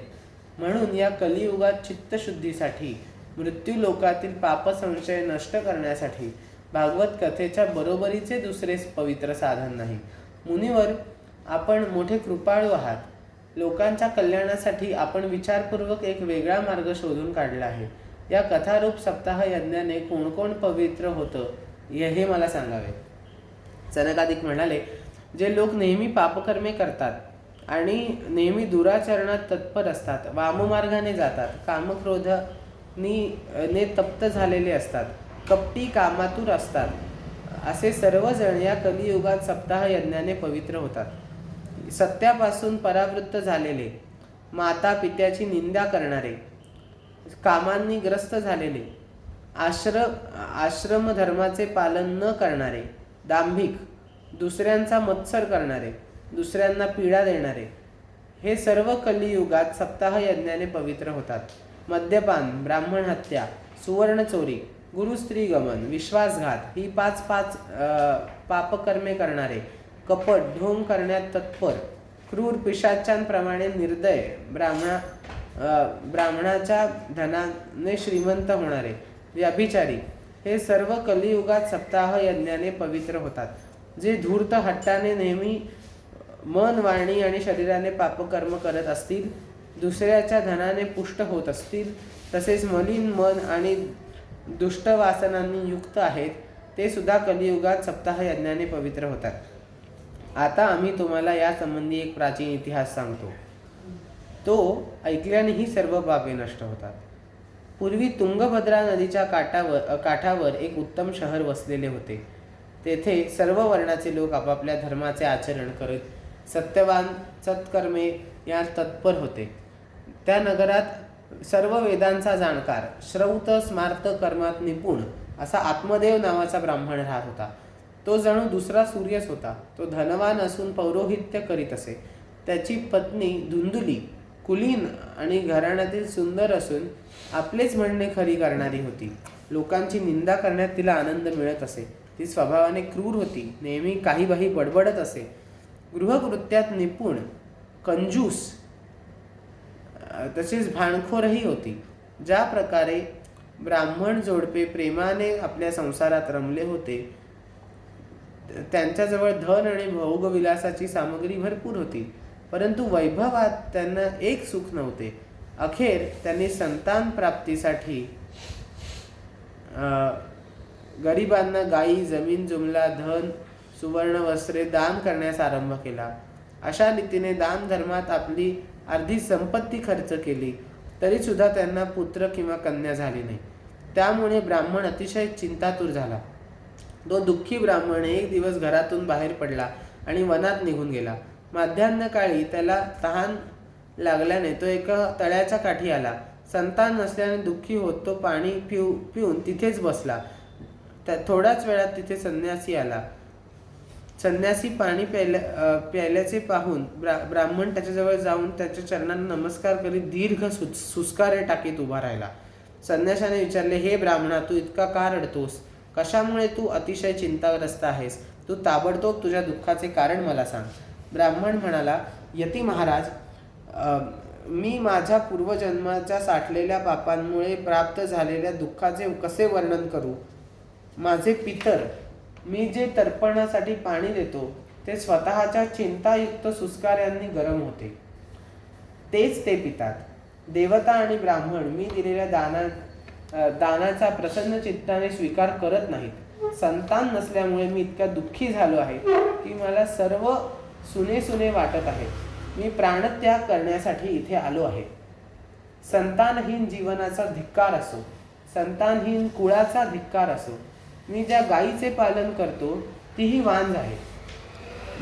म्हणून या कलियुगात चित्तशुद्धीसाठी, मृत्यू लोकातील पापसंशय नष्ट करण्यासाठी भागवत कथेच्या बरोबरीचे दुसरे पवित्र साधन नाही. मुनिवर, आपण मोठे कृपाळू आहात. लोकांच्या कल्याणासाठी आपण विचारपूर्वक एक वेगळा मार्ग शोधून काढला आहे. या कथारूप सप्ताह यज्ञाने कोण कोण पवित्र होतं हे मला सांगावे. सनकादिक म्हणाले, जे लोक नेहमी पापकर्मे करतात आणि नेहमी दुराचरणात तत्पर असतात, वाममार्गाने जातात, कामक्रोधाने तप्त झालेले असतात, कपटी कामातूर असतात, असे सर्वजण या कलियुगात सप्ताह यज्ञाने पवित्र होतात. सत्यापासून परावृत्त झालेले, माता पित्याची निंदा करणारे, कामांनी ग्रस्त झालेले, आश्रम धर्माचे पालन न करणारे, दांभिक, दुसऱ्यांचा मत्सर करणारे, दुसऱ्यांना पीडा देणारे, हे सर्व कलियुगात सप्ताह यज्ञाने पवित्र होतात. मद्यपान, ब्राह्मण हत्या, सुवर्ण चोरी, गुरुस्त्री गमन, विश्वासघात ही 5 पापकर्मे करणारे, कपट, ढोंग करण्यात तत्पर, क्रूर पिशाच्यांप्रमाणे निर्दय, ब्राह्मणाच्या धनाने श्रीमंत होणारे, व्यभिचारी, हे सर्व कलियुगात सप्ताह यज्ञाने पवित्र होतात. जे धूर्त हट्टाने नेहमी मन, वाणी आणि शरीराने पापकर्म करत असतील, दुसऱ्याच्या धनाने पुष्ट होत असतील, तसेच मलिन मन आणि दुष्ट वासनांनी युक्त आहेत, ते सुद्धा कलियुगात सप्ताह यज्ञाने पवित्र होतात. आता आम्ही तुम्हाला या संबंधी एक प्राचीन इतिहास सांगतो. तो ऐकल्यानेही सर्व पापे नष्ट होतात. पूर्वी तुंगभद्रा नदीच्या काठावर एक उत्तम शहर वसलेले होते. तेथे सर्व वर्णाचे लोक आपापल्या धर्माचे आचरण करत सत्यवान सत्कर्मे या तत्पर होते. त्या नगरात सर्व वेदांचा जाणकार, श्रौत स्मार्त कर्मात निपुण असा आत्मदेव नावाचा ब्राह्मण राहत होता. तो जणू दुसरा सूर्यच होता. तो धनवान असून पौरोहित्य करीत असे. त्याची पत्नी धुंदुली कुलीन आणि घराण्यातील सुंदर असून आपलेच म्हणणे खरी करणारी होती. लोकांची निंदा करण्यात तिला आनंद मिळत असे. ती स्वभावाने क्रूर होती, नेहमी काही बाही बडबडत असे. गृहकृत्यात निपुण, कंजूस तसेच भांडखोरही होती. ज्या प्रकारे ब्राह्मण जोडपे प्रेमाने आपल्या संसारात रमले होते, त्यांच्याजवळ धन आणि भोगविलासाची सामग्री भरपूर होती, परंतु वैभवात त्यांना एक सुख नव्हते. अखेर त्यांनी संतान प्राप्तीसाठी गरिबांना गायी, जमीन जुमला, धन, सुवर्ण वस्त्रे दान करण्यास आरंभ केला. अशा रीतीने दान धर्मात आपली अर्धी संपत्ती खर्च केली, तरी सुद्धा त्यांना पुत्र किंवा कन्या झाली नाही. त्यामुळे ब्राह्मण अतिशय चिंतातूर झाला. तो दुःखी ब्राह्मण एक दिवस घरातून बाहेर पडला आणि वनात निघून गेला. माध्यान्हकाळी त्याला तहान लागल्याने तो एका तळ्याच्या काठी आला. संतान नसल्याने दुःखी होत तो पाणी पिऊन तिथेच बसला. थोड्याच वेळात तिथे संन्यासी आला. संन्यासी पाणी प्यायल्याचे पाहून ब्राह्मण त्याच्याजवळ जाऊन त्याच्या चरणांना नमस्कार करीत दीर्घ सुस्कारे टाकीत उभा राहिला. संन्याशाने विचारले, हे ब्राह्मणा, तू इतका का रडतोस? कशामुळे तू अतिशय चिंताग्रस्त आहेस? तू ताबडतोब तुझ्या दुःखाचे कारण मला सांग. ब्राह्मण म्हणाला, यती महाराज, मी माझ्या पूर्वजन्माच्या साठलेल्या पापांमुळे प्राप्त झालेल्या दुःखाचे कसे वर्णन करू? माझे पितर, मी जे तर्पणासाठी पाणी देतो ते स्वतःच्या चिंतायुक्त सुस्कार्यांनी गरम होते. तेच ते पितात. देवता आणि ब्राह्मण मी दिलेल्या दानाचा प्रसन्न चित्ताने स्वीकार करत नाहीत. संतान नसल्यामुळे मी इतक्या दुःखी झालो आहे की मला सर्व सुने वाटत आहे. मी प्राणत्याग करण्यासाठी इथे आलो आहे. संतानहीन जीवनाचा धिक्कार असो, संतानहीन कुळाचा धिक्कार असो. मी ज्या गायीचे पालन करतो तीही वांझ आहे.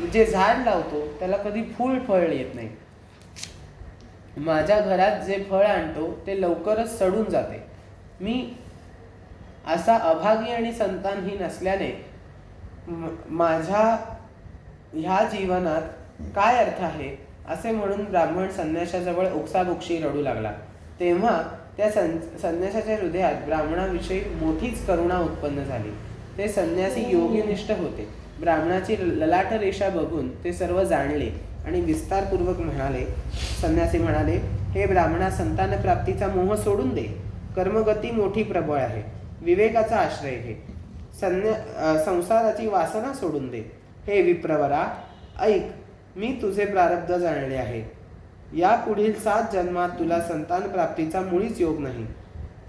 जे झाड लावतो त्याला कधी फळ येत नाही. माझ्या घरात जे फळ आणतो ते लवकरच सडून जाते. मी असा अभागी आणि संतानहीन असल्याने माझ्या ह्या जीवनात काय अर्थ आहे असे म्हणून ब्राह्मण संन्याशाजवळ ओक्साबोक्षी रडू लागला. तेव्हा त्या संन्याशाच्या हृदयात ब्राह्मणाविषयी मोठीच करुणा उत्पन्न झाली. ते संन्यासी योगनिष्ठ होते. ब्राह्मणाची ललाट रेषा बघून ते सर्व जाणले आणि विस्तारपूर्वक म्हणाले. संन्यासी म्हणाले, हे ब्राह्मणा, संतान प्राप्तीचा मोह सोडून दे. कर्मगती मोठी प्रबळ आहे. विवेकाचा आश्रय घे. संसाराची वासना सोडून दे. हे विप्रवरा, ऐक, मी तुझे प्रारब्ध जाणले आहे. या पुढील 7 जन्मात तुला संतान प्राप्तीचा मुळीच योग नाही.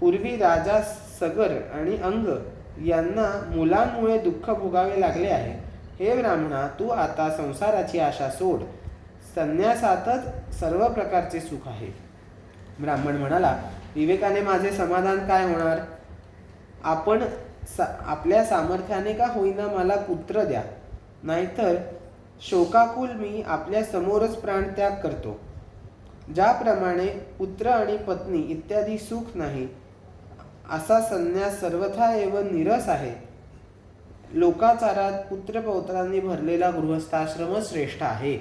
पूर्वी राजा सगर आणि अंग यांना मुलांमुळे दुःख भोगावे लागले आहे. हे ब्राह्मणा, तू आता संसाराची आशा सोड. संन्यासातच सर्व प्रकारचे सुख आहे. ब्राह्मण म्हणाला, विवेकाने माझे समाधान काय होणार? आपण आपल्या सामर्थ्याने का होईना मला पुत्र द्या, नाहीतर शोकाकुल मी आपल्या समोरच प्राणत्याग करतो. ज्याप्रमाणे पुत्र आणि पत्नी इत्यादी सुख नाही, असा संन्यास सर्वथा एव निरस आहे. लोकाचारात पुत्रपौत्रांनी भरलेला गृहस्थाश्रम श्रेष्ठ आहे.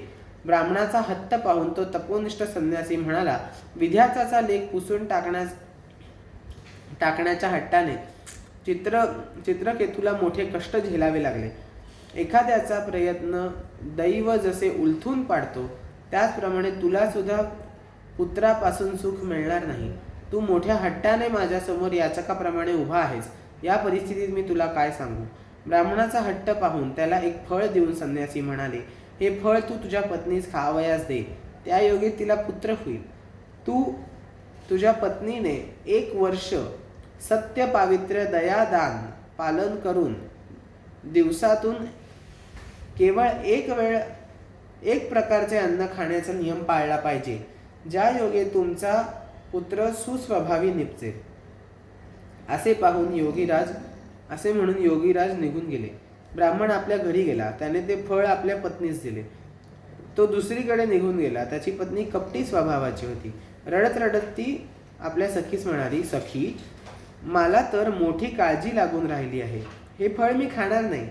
ब्राह्मणाचा हट्ट पाहून तो तपोनिष्ठ संन्यासी म्हणाला, विद्यार्थ्याचा लेख पुसून टाकण्याच्या हट्टाने चित्रकेतूला मोठे कष्ट झेलावे लागले. एखाद्याचा प्रयत्न दैव जसे उलथून पाडतो, त्याचप्रमाणे तुला सुद्धा पुत्रापासून सुख मिळणार नाही. तू मोठ्या हट्टाने माझ्यासमोर याचकाप्रमाणे उभा आहेस. या परिस्थितीत मी तुला काय सांगू? ब्राह्मणाचा हट्ट पाहून त्याला एक फळ देऊन संन्यासी म्हणाले, हे फळ तू तुझ्या पत्नीस खावयास दे, त्या योगे तिला पुत्र होईल. तुझ्या पत्नीने 1 वर्ष सत्य, पावित्र्य, दया, दान पालन करून दिवसातून केवळ एक प्रकारचे अन्न खाण्याचा नियम पाळला पाहिजे, ज्या योगे तुमचा पुत्र सुस्वभावी निपजेल. असे म्हणून योगीराज निघून गेले. ब्राह्मण आपल्या घरी गेला. त्याने ते फळ आपल्या पत्नीस दिले. तो दुसरीकडे निघून गेला. त्याची पत्नी कपटी स्वभावाची होती. रडत रडत ती आपल्या सखीस म्हणाली, सखी, मला तर मोठी काळजी लागून राहिली आहे. हे फळ मी खाणार नाही.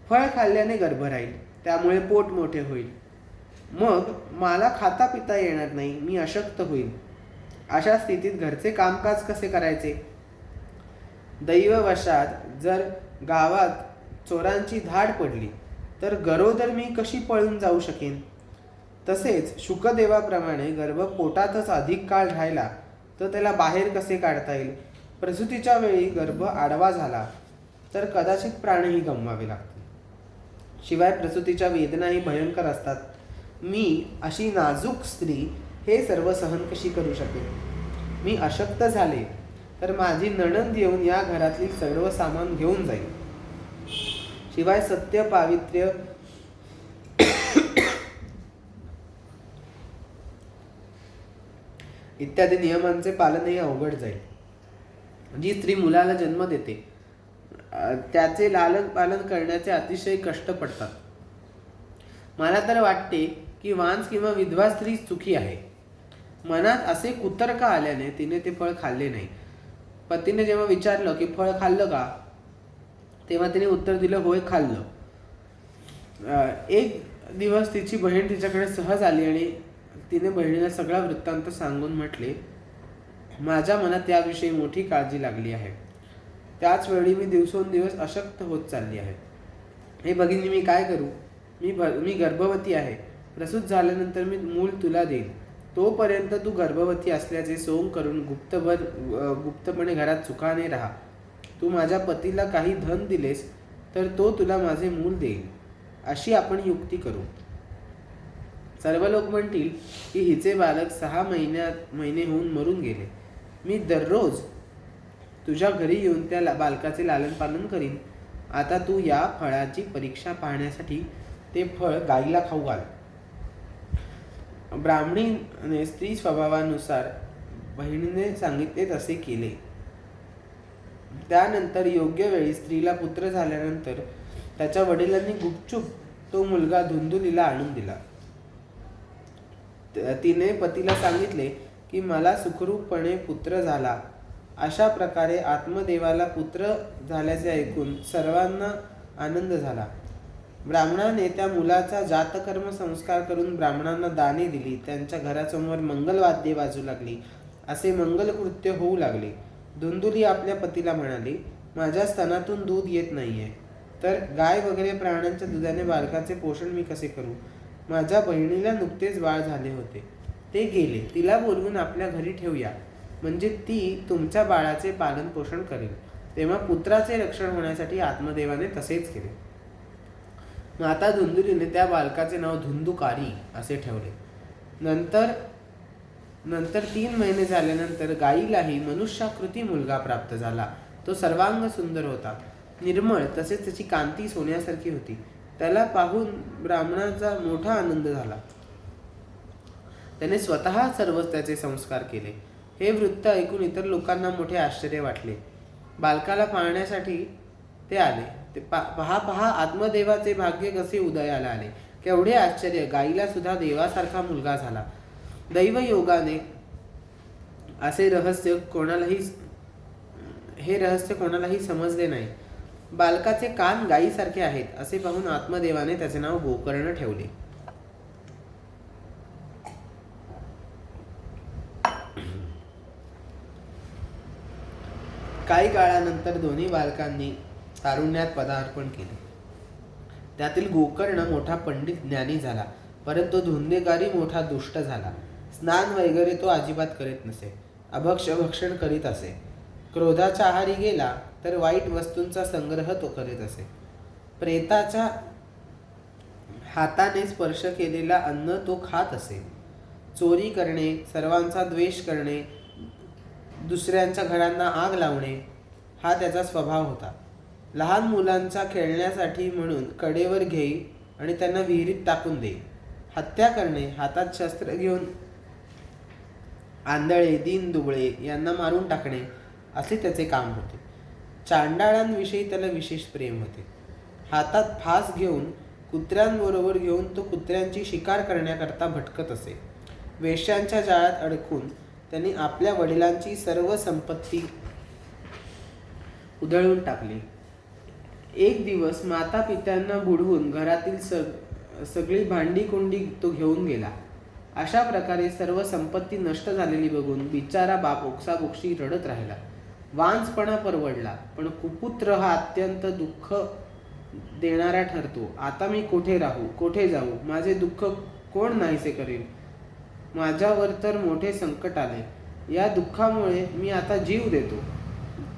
फळ खाल्ल्याने गर्भ राहील, त्यामुळे पोट मोठे होईल. मग मला खाता पिता येणार नाही, मी अशक्त होईल. अशा स्थितीत घरचे कामकाज कसे करायचे? दैववशात जर गावात चोरांची धाड पडली तर गरोदर मी कशी पळून जाऊ शकेन? तसेच शुकदेवाप्रमाणे गर्भ पोटातच अधिक काळ राहिला तर त्याला बाहेर कसे काढता येईल? प्रसूतीच्या वेळी गर्भ आडवा झाला तर कदाचित प्राणही गमवावे लागतील. शिवाय प्रसूतीच्या वेदनाही भयंकर असतात. मी अशी नाजूक स्त्री हे सर्व सहन कशी करू शकेन? मी अशक्त झाले तर माझी नणंद येऊन या घरातली सर्व सामान घेऊन जाईल. शिवाय सत्य, पावित्र्य इत्यादी नियमांचे पालनही अवघड जाईल. जी स्त्री मुलाला जन्म देते त्याचे लालन पालन करण्याचे अतिशय कष्ट पडतात. मला तर वाटते की वांस किंवा विधवा स्त्री सुखी आहे. मनात असे कुतर्क आल्याने तिने ते फळ खाल्ले नाही. पतीने जेव्हा विचारलं की फळ खाल्लं का, तेव्हा तिने उत्तर दिलं, होय खाल्लं. एक दिवस तिची बहीण तिच्याकडे सहज आली आणि तिने बहिणीला सगळा वृत्तांत सांगून म्हटले, माझ्या मनात त्याविषयी मोठी काळजी लागली आहे. त्याच वेळी मी दिवसेंदिवस अशक्त होत चालली आहे. हे भगिनी, मी काय करू? मी गर्भवती आहे. प्रसूत झाल्यानंतर मी मूल तुला देईन. तोपर्यंत तू गर्भवती असल्याचे सोंग करून गुप्तपणे घरात सुखाने राहा. तू माझ्या पतीला काही धन दिलेस तर तो तुला माझे मूल देईल. अशी आपण युक्ती करू. सर्व लोक म्हणतील की हिचे बालक 6 महिने होऊन मरून गेले. मी दररोज तुझ्या घरी येऊन त्या बालकाचे लालन पालन करीन. आता तू या फळाची परीक्षा पाहण्यासाठी ते फळ गाईला खाऊ घाल. ब्राह्मणीने स्त्री स्वभावानुसार बहिणीने सांगितले तसे केले. त्यानंतर योग्य वेळी स्त्रीला पुत्र झाल्यानंतर त्याच्या वडिलांनी गुपचूप तो मुलगा धुंदुलीला आणून दिला. तिने पतीला सांगितले की मला सुखरूपपणे पुत्र झाला. अशा प्रकारे आत्मदेवाला पुत्र झाल्याचे ऐकून सर्वांना आनंद झाला. ब्राह्मणाने त्या मुलाचा जातकर्म संस्कार करून ब्राह्मणांना दाने दिली. त्यांच्या घरासमोर मंगलवाद्ये वाजू लागली. असे मंगलकृत्य होऊ लागले. धुंदुली आपल्या पतीला म्हणाली, माझ्या स्तनातून दूध येत नाहीये, तर गाय वगैरे प्राण्यांच्या दुधाने बालकाचे पोषण मी कसे करू? माझ्या बहिणीला नुकतेच बाळ झाले होते, ते गेले. तिला बोलवून आपल्या घरी ठेवूया, म्हणजे ती तुमच्या बाळाचे पालन पोषण करेल. तेव्हा पुत्राचे रक्षण होण्यासाठी आत्मदेवाने तसेच केले. माता धुंदुलीने त्या बालकाचे नाव धुंदुकारी असे ठेवले. नंतर 3 महिने झाल्यानंतर गायीलाही मनुष्याकृती मुलगा प्राप्त झाला. तो सर्वांग सुंदर होता, निर्मळ, तसेच त्याची कांती सोन्यासारखी होती. त्याला पाहून ब्राह्मणाचा मोठा आनंद झाला. त्याने स्वतः सर्वच त्याचे संस्कार केले. हे वृत्त ऐकून इतर लोकांना मोठे आश्चर्य वाटले. बालकाला पाहण्यासाठी ते आले. ते पहा पहा आत्मदेवाचे भाग्य कसे उदयाला आले. केवढे आश्चर्य, गाईला सुद्धा देवासारखा मुलगा झाला. दैवयोगाने हे रहस्य कोणालाही समजले नाही. बालकाचे कान गायीसारखे आहेत असे पाहून आत्मदेवाने त्याचे नाव गोकर्ण ठेवले. काही काळानंतर दोन्ही बालकांनी तारुण्यात पदार्पण केले. त्यातील गोकर्ण मोठा पंडित ज्ञानी झाला, परंतु धुंदेकारी मोठा दुष्ट झाला. स्नान वगैरे तो अजिबात करीत नसे. भक्षण करीत असे. क्रोधाच्या आहारी गेला तर वाईट वस्तूंचा संग्रह तो करीत असे. प्रेताच्या हाताने स्पर्श केलेला अन्न तो खात असे. चोरी करणे, सर्वांचा द्वेष करणे, दुसऱ्यांच्या घरांना आग लावणे हा त्याचा स्वभाव होता. लहान मुलांच्या खेळण्यासाठी म्हणून कडेवर घेई आणि त्यांना विहिरीत टाकून देई. हत्या करणे, हातात शस्त्र घेऊन आंधळे, दीन दुबळे यांना मारून टाकणे असे त्याचे काम होते. चांडाळांविषयी त्याला विशेष प्रेम होते. हातात फास घेऊन कुत्र्यांबरोबर घेऊन तो कुत्र्यांची शिकार करण्याकरता भटकत असे. वेश्यांच्या जाळ्यात अडकून त्यांनी आपल्या वडिलांची सर्व संपत्ती उधळून टाकली. एक दिवस माता पित्यांना बुडवून घरातील सगळी भांडी कुंडी तो घेऊन गेला. अशा प्रकारे सर्व संपत्ती नष्ट झालेली बघून बिचारा बाप ओक्साबोक्षी रडत राहिला. वांझपणा परवडला, पण कुपुत्र हा अत्यंत दुःख देणारा ठरतो. आता मी कोठे राहू, कोठे जाऊ, माझे दुःख कोण नाहीसे करेल. माझ्यावर तर मोठे संकट आले. या दुःखामुळे मी आता जीव देतो.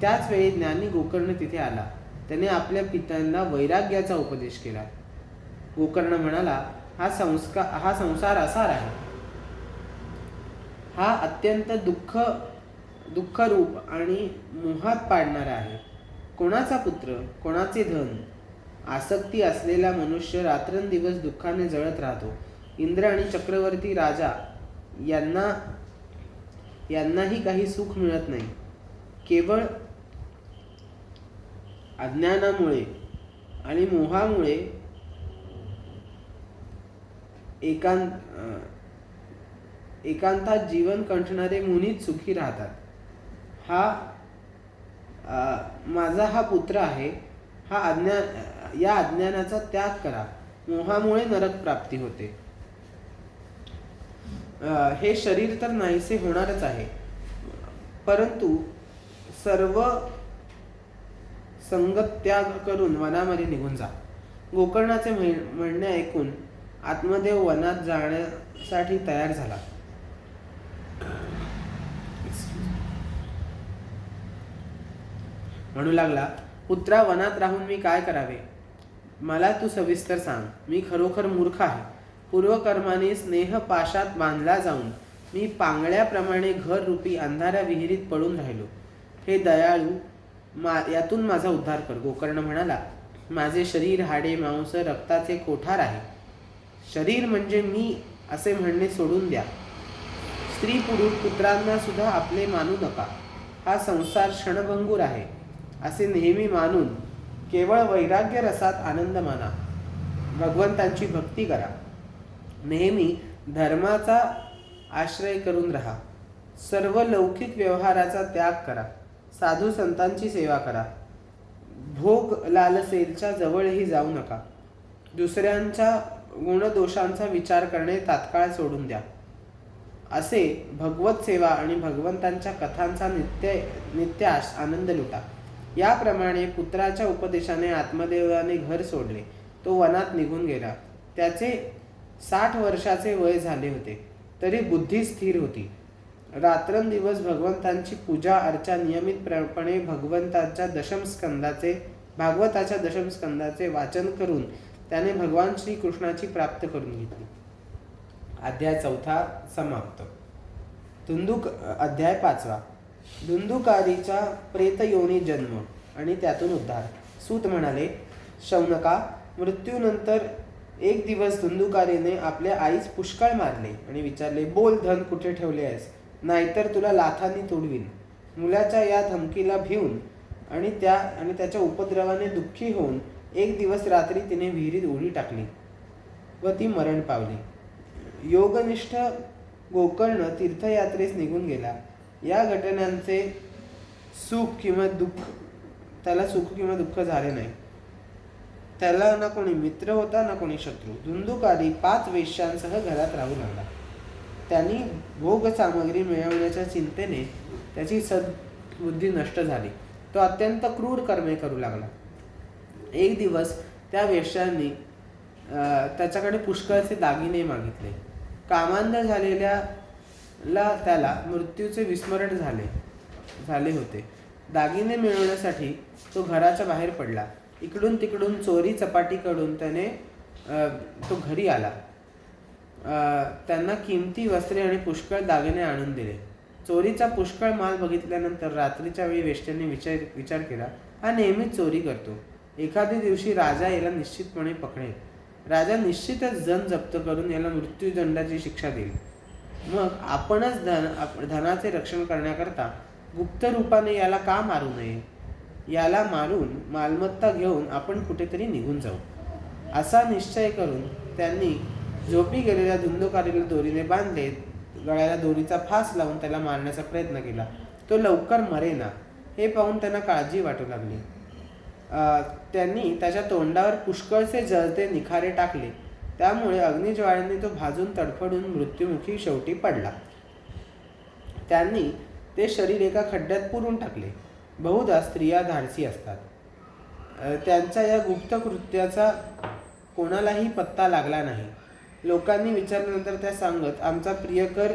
त्याच वेळी ज्ञानी गोकर्ण तिथे आला. त्याने आपल्या पित्यांना वैराग्याचा उपदेश केला. गोकर्ण म्हणाला, हा संसार असार आहे. हा अत्यंत दुःखरूप आणि मोहात पाडणारा आहे. कोणाचा पुत्र, कोणाचे धन, आसक्ती असलेला मनुष्य रात्रंदिवस दुःखाने जळत राहतो. इंद्र आणि चक्रवर्ती राजा यांनाही काही सुख मिळत नाही. केवळ अज्ञानामुळे आणि मोहामुळे एकांतात जीवन कंठणारे मुनीच सुखी राहतात. माझा हा पुत्र आहे. या अज्ञानाचा त्याग करा. मोहामुळे नरक प्राप्ती होते. हे शरीर तर नाहीसे होणारच आहे, परंतु सर्व संगत त्याग करून वनामध्ये निघून जा. गोकर्णाचे म्हणणे ऐकून आत्मदेव वनात जाण्यासाठी तयार झाला. म्हणू लागला, पुत्रा, वनात राहून मी काय करावे? मला तू सविस्तर सांग. मी खरोखर मूर्ख आहे. पूर्वकर्माने स्नेह पाशात बांधला जाऊन मी पांगळ्याप्रमाणे घर रूपी अंधाऱ्या विहिरीत पडून राहिलो. हे दयाळू, यातून माझा उद्धार कर. गोकर्ण म्हणाला, माझे शरीर हाडे मांस रक्ताचे कोठार आहे. शरीर म्हणजे मी असे म्हणणे सोडून द्या. स्त्री पुरुष पुत्रांना सुद्धा आपले मानू नका. हा संसार क्षणभंगूर आहे असे नेहमी मानून केवळ वैराग्य रसात आनंद माना. भगवंतांची भक्ती करा. नेहमी धर्माचा आश्रय करून राहा. सर्व लौकिक व्यवहाराचा त्याग करा. साधू संतांची सेवा करा. भोग लालसेच्या जवळही जाऊ नका. दुसऱ्यांच्या गुणदोषांचा विचार करणे तात्काळ सोडून द्या. असे भगवत सेवा आणि भगवंतांच्या कथांचा नित्य आनंद लुटा. याप्रमाणे पुत्राच्या उपदेशाने आत्मदेवाने घर सोडले. तो वनात निघून गेला. त्याचे 60 वर्षाचे वय झाले होते, तरी बुद्धी स्थिर होती. रात्रंदिवस भगवंतांची पूजा अर्चा नियमितपणे भागवताच्या दशमस्कंदाचे वाचन करून त्याने भगवान श्रीकृष्णाची प्राप्त करून घेतली. अध्याय 4 समाप्त. धुंदुक अध्याय 5. धुंदुकारीचा प्रेतयोनी जन्म आणि त्यातून उद्धार. सूत म्हणाले, शौनका, मृत्यूनंतर एक दिवस धुंदुकारीने आपल्या आईस पुष्कळ मारले आणि विचारले, बोल धन कुठे ठेवले आहेस, नाहीतर तुला लाथांनी तोडवीन. मुलाच्या या धमकीला भिवून आणि त्याच्या उपद्रवाने दुःखी होऊन एक दिवस रात्री तिने विहिरीत उडी टाकली व ती मरण पावली. योगनिष्ठ गोकर्ण तीर्थयात्रेस निघून गेला. या घटनांचे सुख किंवा दुःख झाले नाही. त्याला ना कोणी मित्र होता ना कोणी शत्रू. धुंदुकारी 5 वेश्यांसह घरात राहू लागला. त्यांनी भोग सामग्री मिळवण्याच्या चिंतेने त्याची सद्बुद्धी नष्ट झाली. तो अत्यंत क्रूर कर्मे करू लागला. एक दिवस त्या वेश्यांनी त्याच्याकडे पुष्कळचे दागिने मागितले. कामांध झालेल्या त्याला मृत्यूचे विस्मरण झाले होते. दागिने मिळवण्यासाठी तो घराच्या बाहेर पडला. इकडून तिकडून चोरी चपाटी कडून त्याने तो घरी आला. त्यांना किमती वस्त्रे आणि पुष्कळ दागिने आणून दिले. चोरीचा पुष्कळ माल बघितल्यानंतर रात्रीच्या वेळी वेश्यांनी विचार केला, हा नेहमीच चोरी करतो. एखाद्या दिवशी राजा याला निश्चितपणे पकडेल. राजा निश्चितच धन जप्त करून याला मृत्यूदंडाची शिक्षा देईल. मग आपणच धनाचे रक्षण करण्याकरता गुप्त रूपाने याला का मारू नये? याला मारून मालमत्ता घेऊन आपण कुठेतरी निघून जाऊ. असा निश्चय करून त्यांनी झोपी गेलेल्या धुंदुकारीला दोरीने बांधले. गळ्याला दोरीचा फास लावून त्याला मारण्याचा प्रयत्न केला. तो लवकर मरेना हे पाहून त्यांना काळजी वाटू लागली. त्यांनी त्याच्या तोंडावर पुष्कळसे जळते निखारे टाकले. त्यामुळे अग्निज्वाळांनी तो भाजून तडफडून मृत्युमुखी शेवटी पडला. त्यांनी ते शरीर एका खड्ड्यात पुरून टाकले. बहुधा स्त्रिया धाडसी असतात. त्यांच्या या गुप्त कृत्याचा कोणालाही पत्ता लागला नाही. लोकांनी विचारल्यानंतर त्या सांगत, आमचा प्रियकर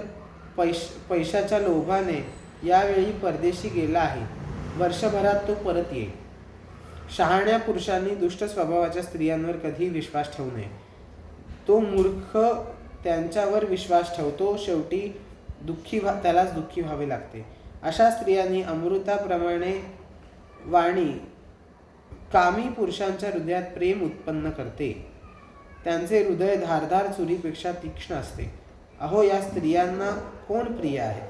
पैशाच्या लोभाने यावेळी परदेशी गेला आहे. वर्षभरात तो परत येईल. शहाण्या पुरुषांनी दुष्ट स्वभावाच्या स्त्रियांवर कधी विश्वास ठेवू नये. तो मूर्ख त्यांच्यावर विश्वास ठेवतो, शेवटी त्यालाच दुःखी व्हावे लागते. अशा स्त्रियांनी अमृताप्रमाणे वाणी कामी पुरुषांच्या हृदयात प्रेम उत्पन्न करते. त्यांचे हृदय धारदार चुरीपेक्षा तीक्ष्ण असते. अहो, या स्त्रियांना कोण प्रिय आहे?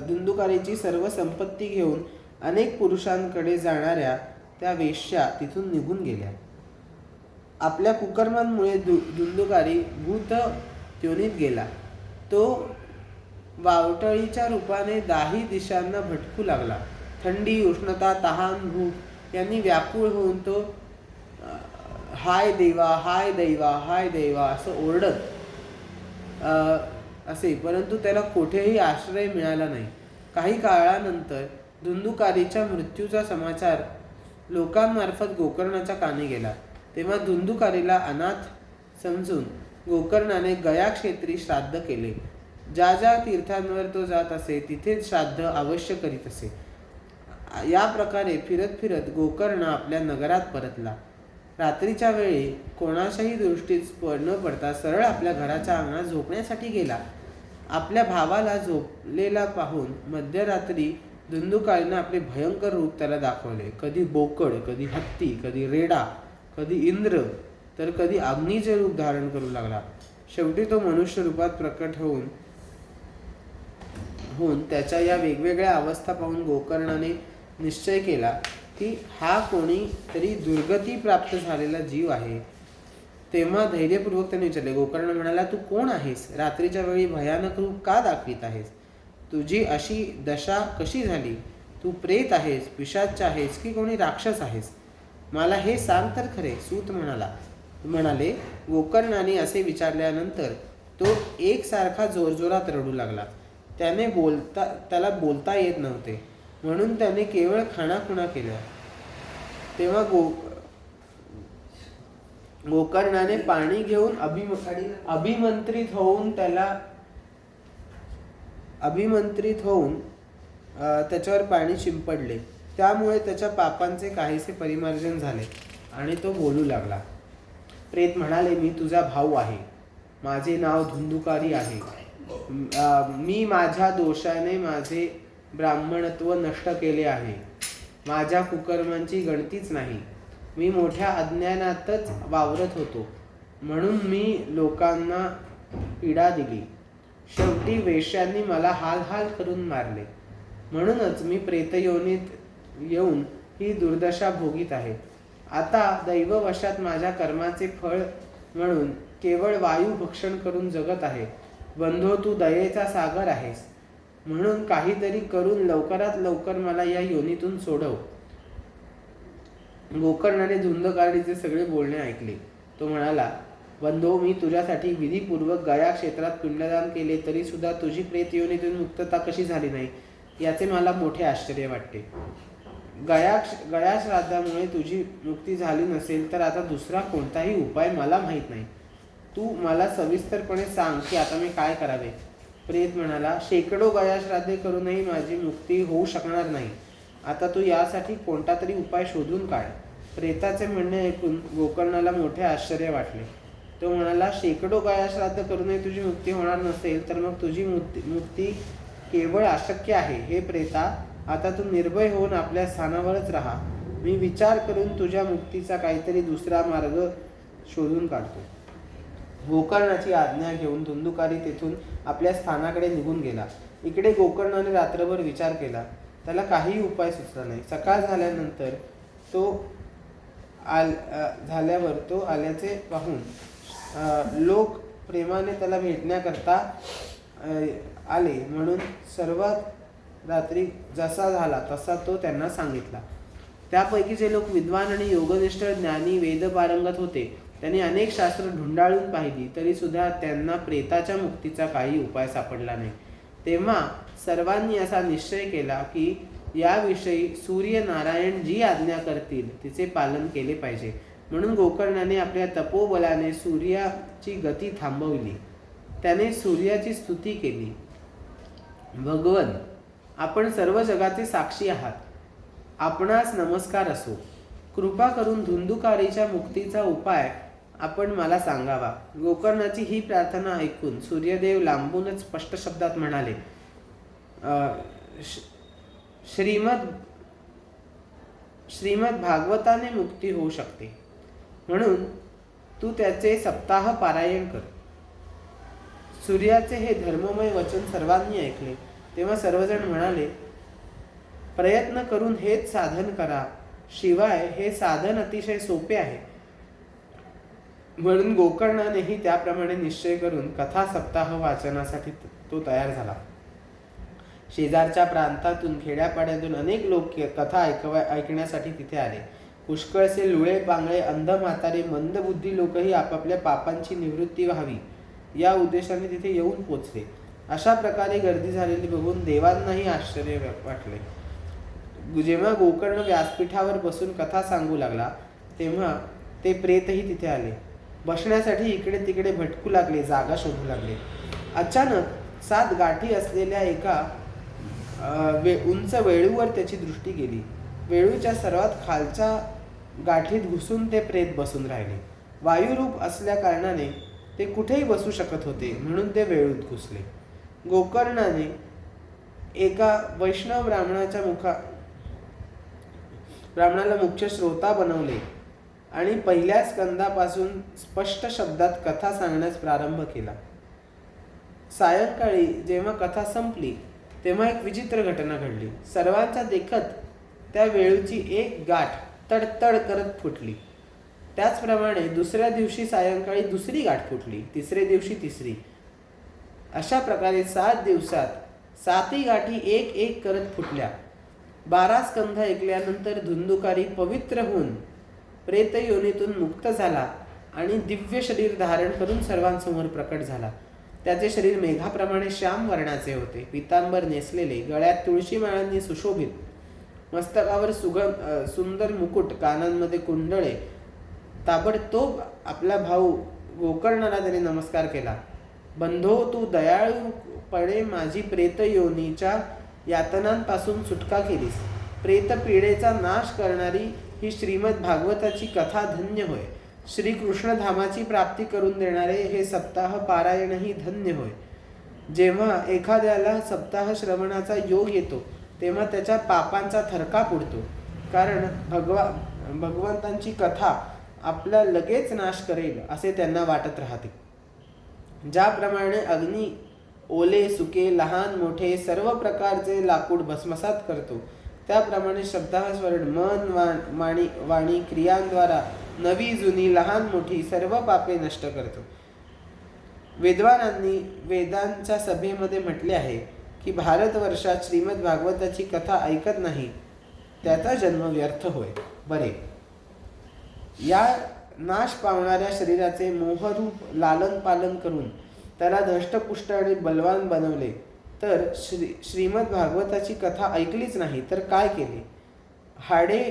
धुंदुकारीची सर्व संपत्ती घेऊन अनेक पुरुषांकडे जाणाऱ्या त्या वेश्या तिथून निघून गेल्या. आपल्या कुकर्मांमुळे धुंदुकारी भूत योनीत गेला. तो वावटळीच्या रूपाने दाही दिशांना भटकू लागला. थंडी, उष्णता, तहान, भूक यांनी व्याकुळ होऊन तो हाय देवा, हाय दैवा, हाय दैवा असं ओरडत असे, परंतु त्याला कोठेही आश्रय मिळाला नाही. काही काळानंतर धुंदुकारीच्या मृत्यूचा समाचार लोकांमार्फत गोकर्णाच्या कानी गेला. तेव्हा धुंदुकारीला अनाथ समजून गोकर्णाने गया क्षेत्री श्राद्ध केले. ज्या ज्या तीर्थांवर तो जात असे तिथे श्राद्ध अवश्य करीत असे. या प्रकारे फिरत फिरत गोकर्ण आपल्या नगरात परतला. रात्रीच्या वेळी कोणाच्याही दृष्टीत न पडता सरळ आपल्या घराच्या अंगणात झोपण्यासाठी गेला. आपल्या भावाला झोपलेला पाहून मध्यरात्री धुंदुकारीने आपले भयंकर रूप त्याला दाखवले. कधी बोकड, कधी हत्ती, कधी रेडा, कधी इंद्र, तर कधी अग्नीचे रूप धारण करू लागला. शेवटी तो मनुष्य रूपात प्रकट होऊन त्याच्या या वेगवेगळ्या अवस्था पाहून गोकर्णाने निश्चय केला की हा कोणीतरी दुर्गती प्राप्त झालेला जीव आहे. तेव्हा धैर्यपूर्वक त्याने विचारले. गोकर्ण म्हणाला, तू कोण आहेस? रात्रीच्या वेळी भयानक रूप का दाखवित आहेस? तुझी अशी दशा कशी झाली? तू प्रेत आहेस, पिशाच आहेस की कोणी राक्षस आहेस? मला हे सांग तर खरे. सूत म्हणाले. गोकर्णाने असे विचारल्यानंतर तो एकसारखा जोरजोरात रडू लागला. त्याला बोलता येत नव्हते, म्हणून त्याने केवळ खाणाखुणा केल्या. तेव्हा गोकर्णाने पाणी घेऊन अभिमंत्रित होऊन त्याच्यावर पाणी शिंपडले. त्यामुळे त्याच्या पापांचे काहीसे परिमार्जन झाले आणि तो बोलू लागला. प्रेत म्हणाले, मी तुझा भाऊ आहे. माझे नाव धुंदुकारी आहे. मी माझ्या दोषाने माझे ब्राह्मणत्व नष्ट केले आहे. माझ्या कुकर्मांची गणतीच नाही. मी मोठ्या अज्ञानातच वावरत होतो, म्हणून मी लोकांना पीडा दिली. शेवटी वेश्यांनी मला हाल हाल करून मारले. म्हणूनच मी प्रेतयोनीत येऊन ही दुर्दशा भोगीत आहे. आता दैववशात माझ्या कर्माचे फळ म्हणून केवळ वायू भक्षण करून जगत आहे. बंधो, तू दयेचा सागर आहेस, म्हणून काहीतरी करून लवकरात लवकर मला या योनीतून सोडव. गोकर्णाने धुंदकारीचे सगळे बोलणे ऐकले. तो म्हणाला, बंधो, मी तुझ्यासाठी विधीपूर्वक गया क्षेत्रात पिंडदान केले तरी सुद्धा तुझी प्रेत योनीतून मुक्तता कशी झाली नाही याचे मला मोठे आश्चर्य वाटते. गया श्राद्धामुळे तुझी मुक्ती झाली नसेल तर आता दुसरा कोणताही उपाय मला माहीत नाही. तू मला सविस्तरपणे सांग की आता मी काय करावे. प्रेत म्हणाला, शेकडो गया श्राद्धे करूनही माझी मुक्ती होऊ शकणार नाही. आता तू यासाठी कोणता तरी उपाय शोधून काढ. प्रेताचे म्हणणे ऐकून गोकर्णाला मोठे आश्चर्य वाटले. तो म्हणाला, शेकडो गया श्राद्ध करूनही तुझी मुक्ती होणार नसेल तर मग तुझी मुक्ती केवळ अशक्य आहे. हे प्रेता, आता तू निर्भय होऊन आपल्या स्थानावरच राहा. मी विचार करून तुझ्या मुक्तीचा काहीतरी दुसरा मार्ग शोधून काढतो. गोकर्णाची आज्ञा घेऊन धुंदुकारी तेथून आपल्या स्थानाकडे निघून गेला. इकडे गोकर्णाने रात्रभर विचार केला. त्याला काही उपाय सुचला नाही. सकाळ झाल्यानंतर तो आल्याचे पाहून लोक प्रेमाने त्याला भेटण्याकरता आले, म्हणून सर्वात रात्री जसा झाला तसा तो त्यांना सांगितला. त्यापैकी जे लोक विद्वान आणि योगनिष्ठ ज्ञानी वेदपारंगत होते त्यांनी अनेक शास्त्र ढुंडाळून पाहिली तरी सुद्धा त्यांना प्रेताच्या मुक्तीचा काही उपाय सापडला नाही. तेव्हा सर्वांनी असा निश्चय केला की याविषयी सूर्यनारायण जी आज्ञा करतील तिचे पालन केले पाहिजे. म्हणून गोकर्णाने आपल्या तपोबलाने सूर्याची गती थांबवली. त्याने सूर्याची स्तुती केली. भगवन, आपण सर्व जगाचे साक्षी आहात. आपणास नमस्कार असो. कृपा करून धुंदुकारीच्या मुक्तीचा उपाय आपण मला सांगावा. गोकर्णाची ही प्रार्थना ऐकून सूर्यदेव लांबूनच स्पष्ट शब्दात म्हणाले, श्रीमद भागवताने मुक्ती होऊ शकते, म्हणून तू त्याचे सप्ताह पारायण कर. सूर्याचे हे धर्ममय वचन सर्वांनी ऐकले. तेव्हा सर्वजण म्हणाले, प्रयत्न करून हेच साधन करा. शिवाय हे साधन अतिशय सोपे आहे. म्हणून गोकर्णानेही त्याप्रमाणे निश्चय करून कथा सप्ताह वाचनासाठी तो तयार झाला. शेजारच्या प्रांतातून खेड्यापाड्यातून अनेक लोक कथा ऐकण्यासाठी तिथे आले. पुष्कळसे लुळे पांगळे, अंध म्हातारे, मंदबुद्धी लोकही आपापल्या पापांची निवृत्ती व्हावी या उद्देशाने तिथे येऊन पोचले. अशा प्रकारे गर्दी झालेली बघून देवांनाही आश्चर्य वाटले. जेव्हा गोकर्ण व्यासपीठावर बसून कथा सांगू लागला तेव्हा ते प्रेतही तिथे आले. बसण्यासाठी इकडे तिकडे भटकू लागले, जागा शोधू लागले. अचानक 7 गाठी असलेल्या एका उंच वेळूवर त्याची दृष्टी गेली. वेळूच्या सर्वात खालच्या गाठीत घुसून ते प्रेत बसून राहिले. वायुरूप असल्या कारणाने ते कुठेही बसू शकत होते, म्हणून ते वेळूत घुसले. गोकर्णाने एका वैष्णव ब्राह्मणाला मुख्य श्रोता बनवले आणि पहिल्या स्कंदापासून स्पष्ट शब्दात कथा सांगण्यास प्रारंभ केला. सायंकाळी जेव्हा कथा संपली तेव्हा एक विचित्र घटना घडली. सर्वांच्या देखत त्या वेळूची एक गाठ तडतड करत फुटली. त्याचप्रमाणे दुसऱ्या दिवशी सायंकाळी दुसरी गाठ फुटली, तिसऱ्या दिवशी तिसरी. अशा प्रकारे 7 दिवसात 7ही गाठी एक एक करत फुटल्या. 12 स्कंध ऐकल्यानंतर धुंदुकारी पवित्र होऊन प्रेतयोनीतून मुक्त झाला आणि दिव्य शरीर धारण करून सर्वांसमोर प्रकट झाला. त्याचे शरीर मेघाप्रमाणे श्याम वर्णाचे होते. पितांबर नेसलेले, गळ्यात तुळशी माळांनी सुशोभित, मस्तकावर सुंदर मुकुट, कानांमध्ये कुंडळे. ताबडतोब आपला भाऊ गोकर्णाला त्याने नमस्कार केला. बंधो, तू दयाळूपणे माझी प्रेतयोनीच्या यातनांपासून सुटका केलीस. प्रेतपीडेचा नाश करणारी ही श्रीमद भागवताची कथा धन्य होय. श्रीकृष्ण धामाची प्राप्ती करून देणारे हे सप्ताह पारायणही धन्य होय. जेव्हा एखाद्याला सप्ताह श्रवणाचा योग येतो तेव्हा त्याच्या पापांचा थरकाप उडतो, कारण भगवंतांची कथा आपला लगेच नाश करेल असे त्यांना वाटत राहते. ज्याप्रमाणे अग्नी ओले सुके लहान मोठे सर्व प्रकारचे लाकूड भस्मसात करतो, त्याप्रमाणे शब्दास्मरण मन वाणी क्रियांद्वारा नवी जुनी लहान मोठी सर्व पापे नष्ट करतो. विद्वानांनी वेदांच्या सभेमध्ये म्हटले आहे की भारतवर्षात श्रीमद भागवताची कथा ऐकत नाही त्याचा जन्म व्यर्थ होय. बरे, या नाश पावणाऱ्या शरीराचे मोहरूप लालन पालन करून त्याला धष्टपुष्ट आणि बलवान बनवले, तर श्रीमद भागवताची कथा ऐकलीच नाही तर काय केले? हाडे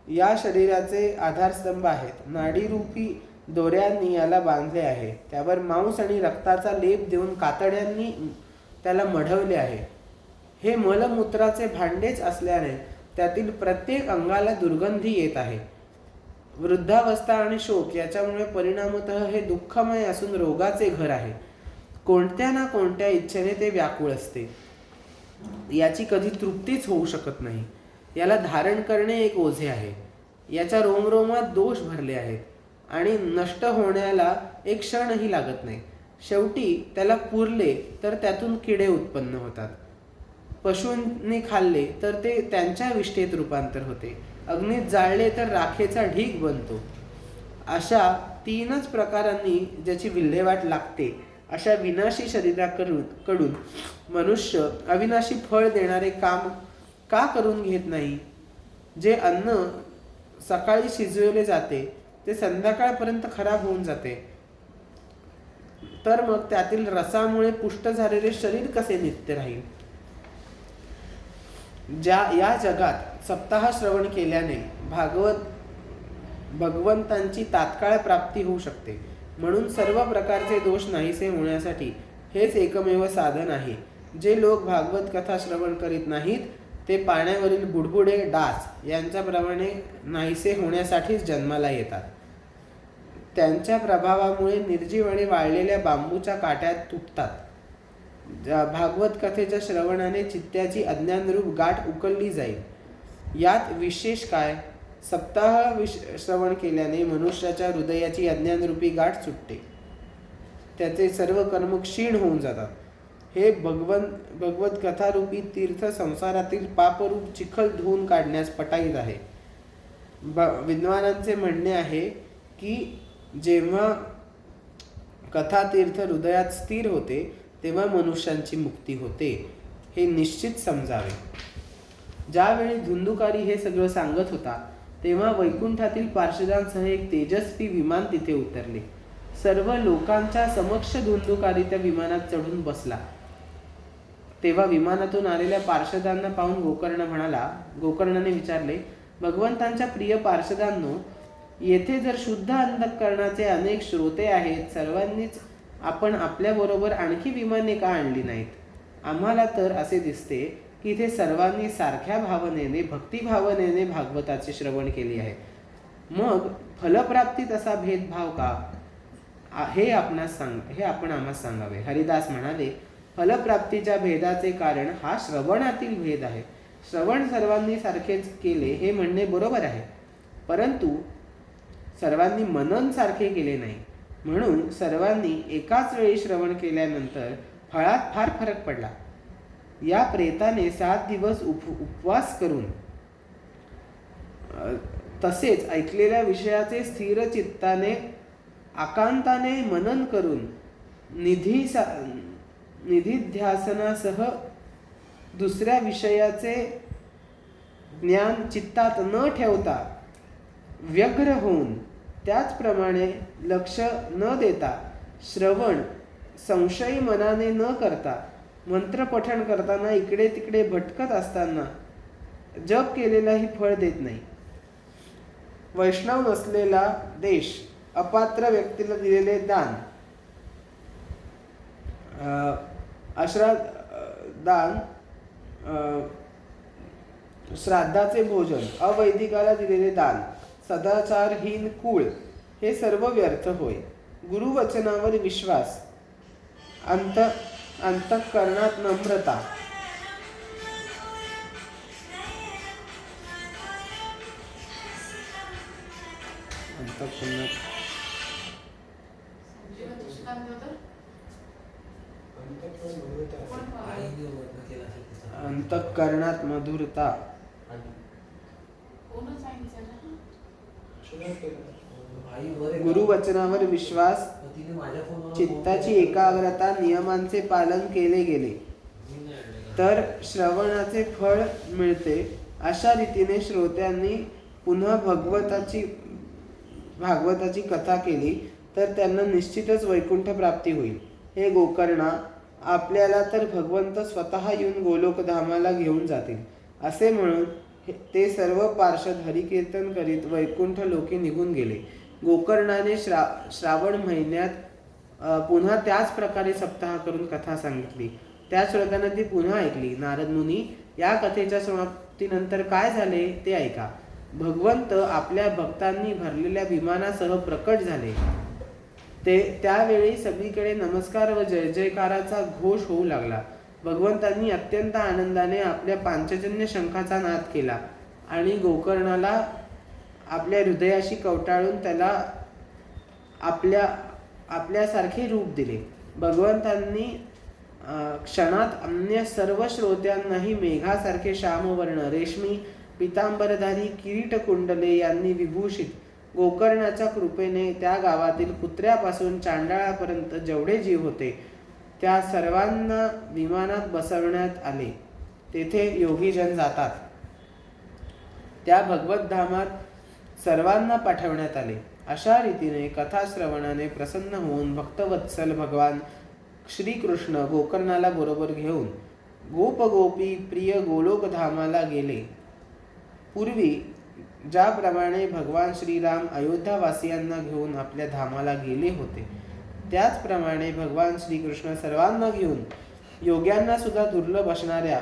या शरीराचे आधारस्तंभ आहेत. नाडीरूपी दोऱ्यांनी याला बांधले आहे. त्यावर मांस आणि रक्ताचा लेप देऊन कातड्यांनी त्याला मढवले आहे. हे मलमूत्राचे भांडेच असल्याने त्यातील प्रत्येक अंगाला दुर्गंधी येत आहे. वृद्धावस्था आणि शोक याच्यामुळे परिणामतः हे दुःखमय असून रोगाचे घर आहे. कोणत्या ना कोणत्या इच्छेने ते व्याकुळ असते. याची कधी तृप्तीच होऊ शकत नाही. याला धारण करणे एक ओझे आहे. याच्या रोमरोमात दोष भरले आहेत आणि नष्ट होण्याला एक क्षणही लागत नाही. शेवटी त्याला पुरले तर त्यातून किडे उत्पन्न होतात. पशूंनी खाल्ले तर ते त्यांच्या विष्ठेत रूपांतर होते. अग्नीत जाळले तर राखेचा ढीग बनतो. अशा तीनच प्रकारांनी ज्याची विल्हेवाट लागते अशा विनाशी शरीराकडून मनुष्य अविनाशी फळ देणारे काम का करून घेत नाही? जे अन्न सकाळी शिजवले जाते ते संध्याकाळपर्यंत खराब होऊन जाते, तर मग त्यातील रसामुळे पुष्ट झालेले शरीर कसे नित्य राहील? या जगात सप्ताह श्रवण केल्याने भगवंतांची तात्काळ प्राप्ती होऊ शकते. म्हणून सर्व प्रकारचे दोष नाहीसे होण्यासाठी हेच एकमेव साधन आहे. जे लोक भागवत कथा श्रवण करीत नाहीत ते पाण्यावरील बुडबुडे डास यांच्याप्रमाणे नाहीसे होण्यासाठीच जन्माला येतात. त्यांच्या प्रभावामुळे निर्जीव आणि वाळलेल्या बांबूच्या काट्यात तुटतात. भागवत कथेच्या श्रवणाने चित्त्याची अज्ञानरूप गाठ उकलली जाईल. यात विशेष काय? सप्ताह श्रवण केल्याने मनुष्याच्या हृदयाची अज्ञानरूपी गाठ सुटते. त्याचे सर्व कर्म क्षीण होऊन जातात. हे भगवत कथारूपी तीर्थ संसारातील पापरूप चिखल धुवून काढण्यास पटाईत आहे. विद्वानांचे म्हणणे आहे की जेव्हा कथातीर्थ हृदयात स्थिर होते तेव्हा मनुष्यांची मुक्ती होते, हे निश्चित समजावे. ज्यावेळी धुंदुकारी हे सगळं सांगत होता तेव्हा वैकुंठातील पार्षदांसह एक तेजस्वी विमान तिथे उतरले. सर्व लोकांच्या समक्ष धुंदुकारी त्या विमानात चढून बसला. तेव्हा विमानातून आलेल्या पार्षदांना पाहून गोकर्णाने विचारले, भगवंतांच्या प्रिय पार्षदांनो, येथे जर शुद्ध अंतःकरणाचे अनेक श्रोते आहेत, सर्वांनीच आपण आपल्याबरोबर आणखी विमाने का आणली नाहीत? आम्हाला तर असे दिसते की इथे सर्वांनी सारख्या भावनेने भक्तिभावनेने भागवताचे श्रवण केले आहे. मग फलप्राप्तीत असा भेदभाव का? हे आपण आम्हास सांगावे. हरिदास म्हणाले, फलप्राप्तीच्या भेदाचे कारण हा श्रवणातील भेद आहे. श्रवण सर्वांनी सारखेच केले हे म्हणणे बरोबर आहे, परंतु सर्वांनी मनन सारखे केले नाही. म्हणून सर्वांनी एकाच वेळी श्रवण केल्यानंतर फळात फार फरक पडला. या प्रेताने 7 दिवस उपवास करून तसेच ऐकलेल्या विषयाचे स्थिर चित्ताने आकांताने मनन करून निधिध्यासनासह दुसऱ्या विषयाचे ज्ञान चित्तात न ठेवता व्यग्र होऊन त्याचप्रमाणे लक्ष न देता श्रवण संशयी मनाने न करता मंत्रपठण करताना इकडे तिकडे भटकत असताना जप केलेलाही फळ देत नाही. वैष्णव नसलेला देश, अपात्र व्यक्तीला दिलेले दान, दान, श्राद्धाचे भोजन, अवैदिकाला दिलेले दान, सदाचारहीन कुळ हे सर्व व्यर्थ होय. गुरुवचनावर विश्वास, अंतःकरणात नम्रता. अंतःकरणात मधुरता. गुरुवचनावर विश्वास, चित्ताची एकाग्रता, नियमांचे पालन केले गेले तर श्रवणाचे फळ मिळते. अशा रीतीने श्रोत्यांनी पुन्हा भागवताची कथा केली तर त्यांना निश्चितच वैकुंठ प्राप्ती होईल. हे गोकर्णा, आपल्याला तर भगवंत स्वतः येऊन गोलोकधामाला घेऊन जातील. असे म्हणून ते सर्व पार्षद हरिकीर्तन करीत वैकुंठ लोकी निघून गेले. गोकर्णाने श्रावण महिन्यात पुन्हा त्याच प्रकारे सप्ताह करून कथा सांगितली. त्या श्रोत्यांना ती पुन्हा ऐकली. नारद मुनी, या कथेच्या समाप्तीनंतर काय झाले ते ऐका. भगवंत आपल्या भक्तांनी भरलेल्या विमानासह प्रकट झाले. त्यावेळी सगळीकडे नमस्कार व जय जयकाराचा घोष होऊ लागला. भगवंतांनी अत्यंत आनंदाने आपल्या पांचजन्य शंखाचा नाद केला आणि गोकर्णाला आपल्या हृदयाशी कवटाळून त्याला आपल्यासारखे रूप दिले. भगवंतांनी क्षणात अन्य सर्व श्रोत्यांनाही मेघासारखे श्यामवर्ण, रेशमी पितांबरधारी, किरीट कुंडले यांनी विभूषित. गोकर्णाच्या कृपेने त्या गावातील कुत्र्यापासून चांडाळापर्यंत जेवढे जीव होते त्या सर्वांना विमानात बसवण्यात आले. तेथे योगीजन जातात त्या भगवत धामात सर्वांना पाठवण्यात आले. अशा रीतीने कथाश्रवणाने प्रसन्न होऊन भक्तवत्सल भगवान श्रीकृष्ण गोकर्णाला बरोबर घेऊन गोपगोपी प्रिय गोलोकधामाला गेले. पूर्वी ज्याप्रमाणे भगवान श्रीराम अयोध्यावासियांना घेऊन आपल्या धामाला गेले होते त्याचप्रमाणे भगवान श्रीकृष्ण सर्वांना घेऊन योग्यांना सुद्धा दुर्लभ असणाऱ्या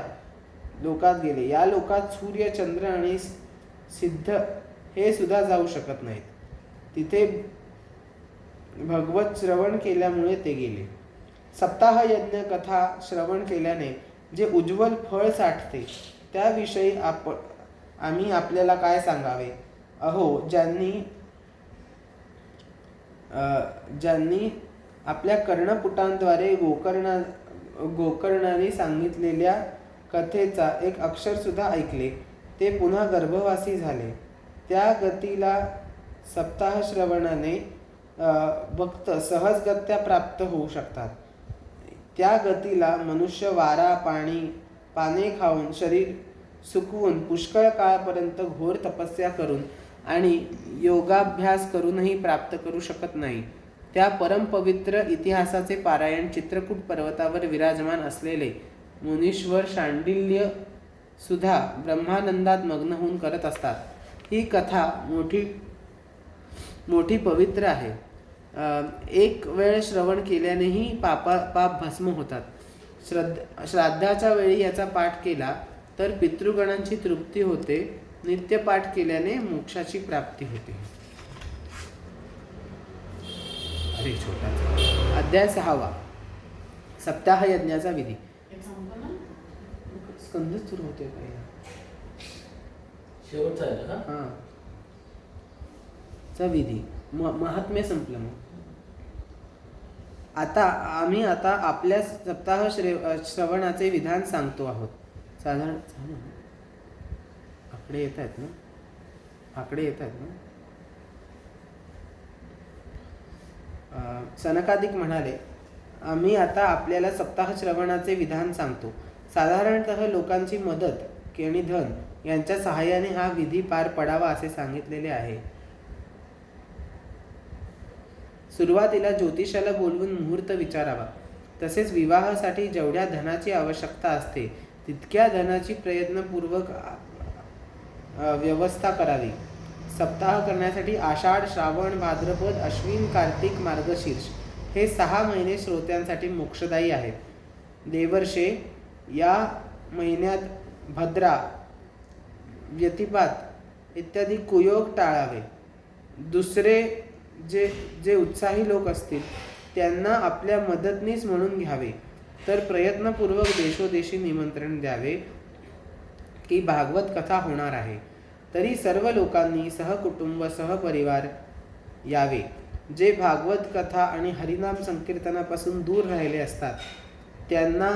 लोकात गेले. या लोकात सूर्य, चंद्र आणि सिद्ध हे सुद्धा जाऊ शकत नाहीत. तिथे भगवत श्रवण केल्यामुळे ते गेले. सप्ताह यज्ञ कथा श्रवण केल्याने जे उज्ज्वल फळ साठते त्याविषयी आम्ही आपल्याला काय सांगावे. अहो, ज्यांनी आपल्या कर्णपुटांद्वारे गोकर्णाने सांगितलेल्या कथेचा एक अक्षर सुद्धा ऐकले ते पुन्हा गर्भवासी झाले. त्या गतीला सप्ताह श्रवणाने भक्त सहजगत्या प्राप्त होऊ शकतात. त्या गतीला मनुष्य वारा पाने खाऊन शरीर सुकवून पुष्कळ काळापर्यंत घोर तपस्या करून आणि योगाभ्यास करूनही प्राप्त करू शकत नाही. त्या परमपवित्र इतिहासाचे पारायण चित्रकूट पर्वतावर विराजमान असलेले मुनीश्वर शांडिल्य सुद्धा ब्रह्मानंदात मग्न होऊन करत असतात. ही कथा मोठी पवित्र आहे. एक वेळ श्रवण केल्यानेही पाप भस्म होतात. श्राद्धाच्या वेळी याचा पाठ केला तर पितृगणांची तृप्ती होते. नित्य पाठ केल्याने मोक्षाची प्राप्ती होते. अध्याय 6. सप्ताह यज्ञाचा विधी. स्कंद सुरू होते काय? शेवटचा आहे का? हां, चा विधी महात्म्य संपलं. मग आम्ही आपल्या सप्ताह श्रवणाचे विधान सांगतो आहोत. साधारण आकडे येत आहेत ना? सनकादिक म्हणाले, आम्ही आता आपल्याला सप्ताह श्रवणाचे विधान सांगतो. साधारणतः लोकांची मदत आणि धन यांच्या सहाय्याने हा विधी पार पडावा असे सांगितलेले आहे. सुरुवातीला ज्योतिषाला बोलवून मुहूर्त विचारावा. तसेच विवाहासाठी जेवढ्या धनाची आवश्यकता असते तितक्या धनाची प्रयत्नपूर्वक व्यवस्था करावी. सप्ताह करण्यासाठी आषाढ, श्रावण, भाद्रपद, अश्विन, कार्तिक, मार्गशीर्ष हे 6 महिने श्रोत्यांसाठी मोक्षदायी आहेत. देवर्षे या महिन्यात भद्रा, व्यतिपात इत्यादी कुयोग टाळावे. दुसरे जे उत्साही लोक असतील त्यांना आपल्या मदतनीस म्हणून घ्यावे. तर प्रयत्नपूर्वक देशोदेशी निमंत्रण द्यावे की भागवत कथा होणार आहे. तरी सर्व लोकांनी सहकुटुंब सहपरिवार यावे. जे भागवत कथा आणि हरिनाम संकीर्तनापासून दूर राहिले असतात त्यांना,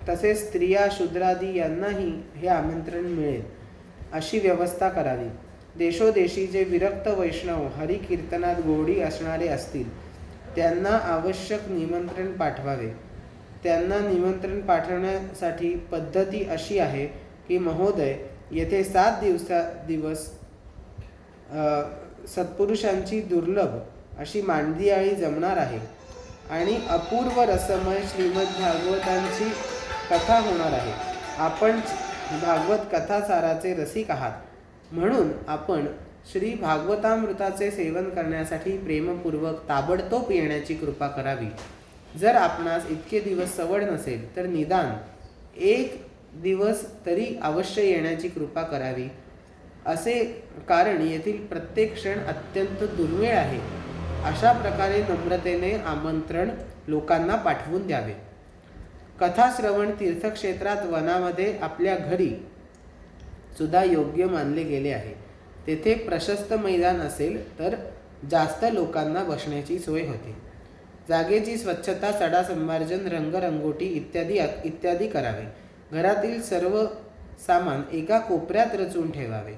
तसेच स्त्रिया शूद्रादी यांनाही हे आमंत्रण मिळेल अशी व्यवस्था करावी. देशोदेशी जे विरक्त वैष्णव हरिकीर्तनात गोडी असणारे असतील त्यांना आवश्यक निमंत्रण पाठवावे. त्यांना निमंत्रण पाठवण्यासाठी पद्धती अशी आहे की महोदय, येथे 7 दिवस सत्पुरुषांची दुर्लभ अशी मांदियाळी जमणार आहे आणि अपूर्व रसमय श्रीमद भागवतांची कथा होणार आहे. आपण भागवत कथासाराचे रसिक आहात, म्हणून आपण श्री भागवतामृताचे सेवन करण्यासाठी प्रेमपूर्वक ताबडतोब येण्याची कृपा करावी. जर आपणास इतके दिवस सवड नसेल तर निदान 1 दिवस तरी अवश्य येण्याची कृपा करावी. असे कारण येथील प्रत्येक क्षण अत्यंत दुर्मिळ आहे. अशा प्रकारे नम्रतेने आमंत्रण लोकांना पाठवून द्यावे. कथाश्रवण तीर्थक्षेत्रात वनामध्ये आपल्या घरी सुद्धा योग्य मानले गेले आहे. तेथे प्रशस्त मैदान असेल तर जास्त लोकांना बसण्याची सोय होते. जागेची स्वच्छता, सडा संमार्जन, रंगरंगोटी इत्यादी करावे. घरातील सर्व सामान एका कोपऱ्यात रचून ठेवावे.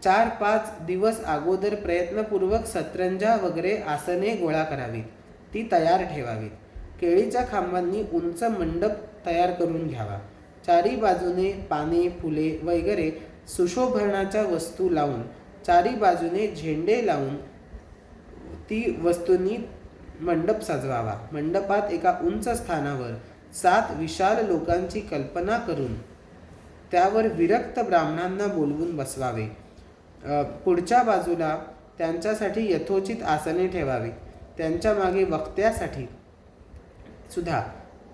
4-5 दिवस अगोदर प्रयत्नपूर्वक सतरंजा वगैरे आसने गोळा करावीत, ती तयार ठेवावीत. केळीच्या खांबांनी उंच मंडप तयार करून घ्यावा. 4ही बाजूने पाने, फुले वगैरे सुशोभनाच्या वस्तू लावून, 4ही बाजूने झेंडे लावून ती वस्तूंनी मंडप सजवावा. मंडपात एका उंच स्थानावर 7 विशाल लोकांची कल्पना करून त्यावर विरक्त ब्राह्मणांना बोलवून बसवावे. पुढच्या बाजूला त्यांच्यासाठी यथोचित आसने ठेवावी. त्यांच्या मागे वक्त्यासाठी सुद्धा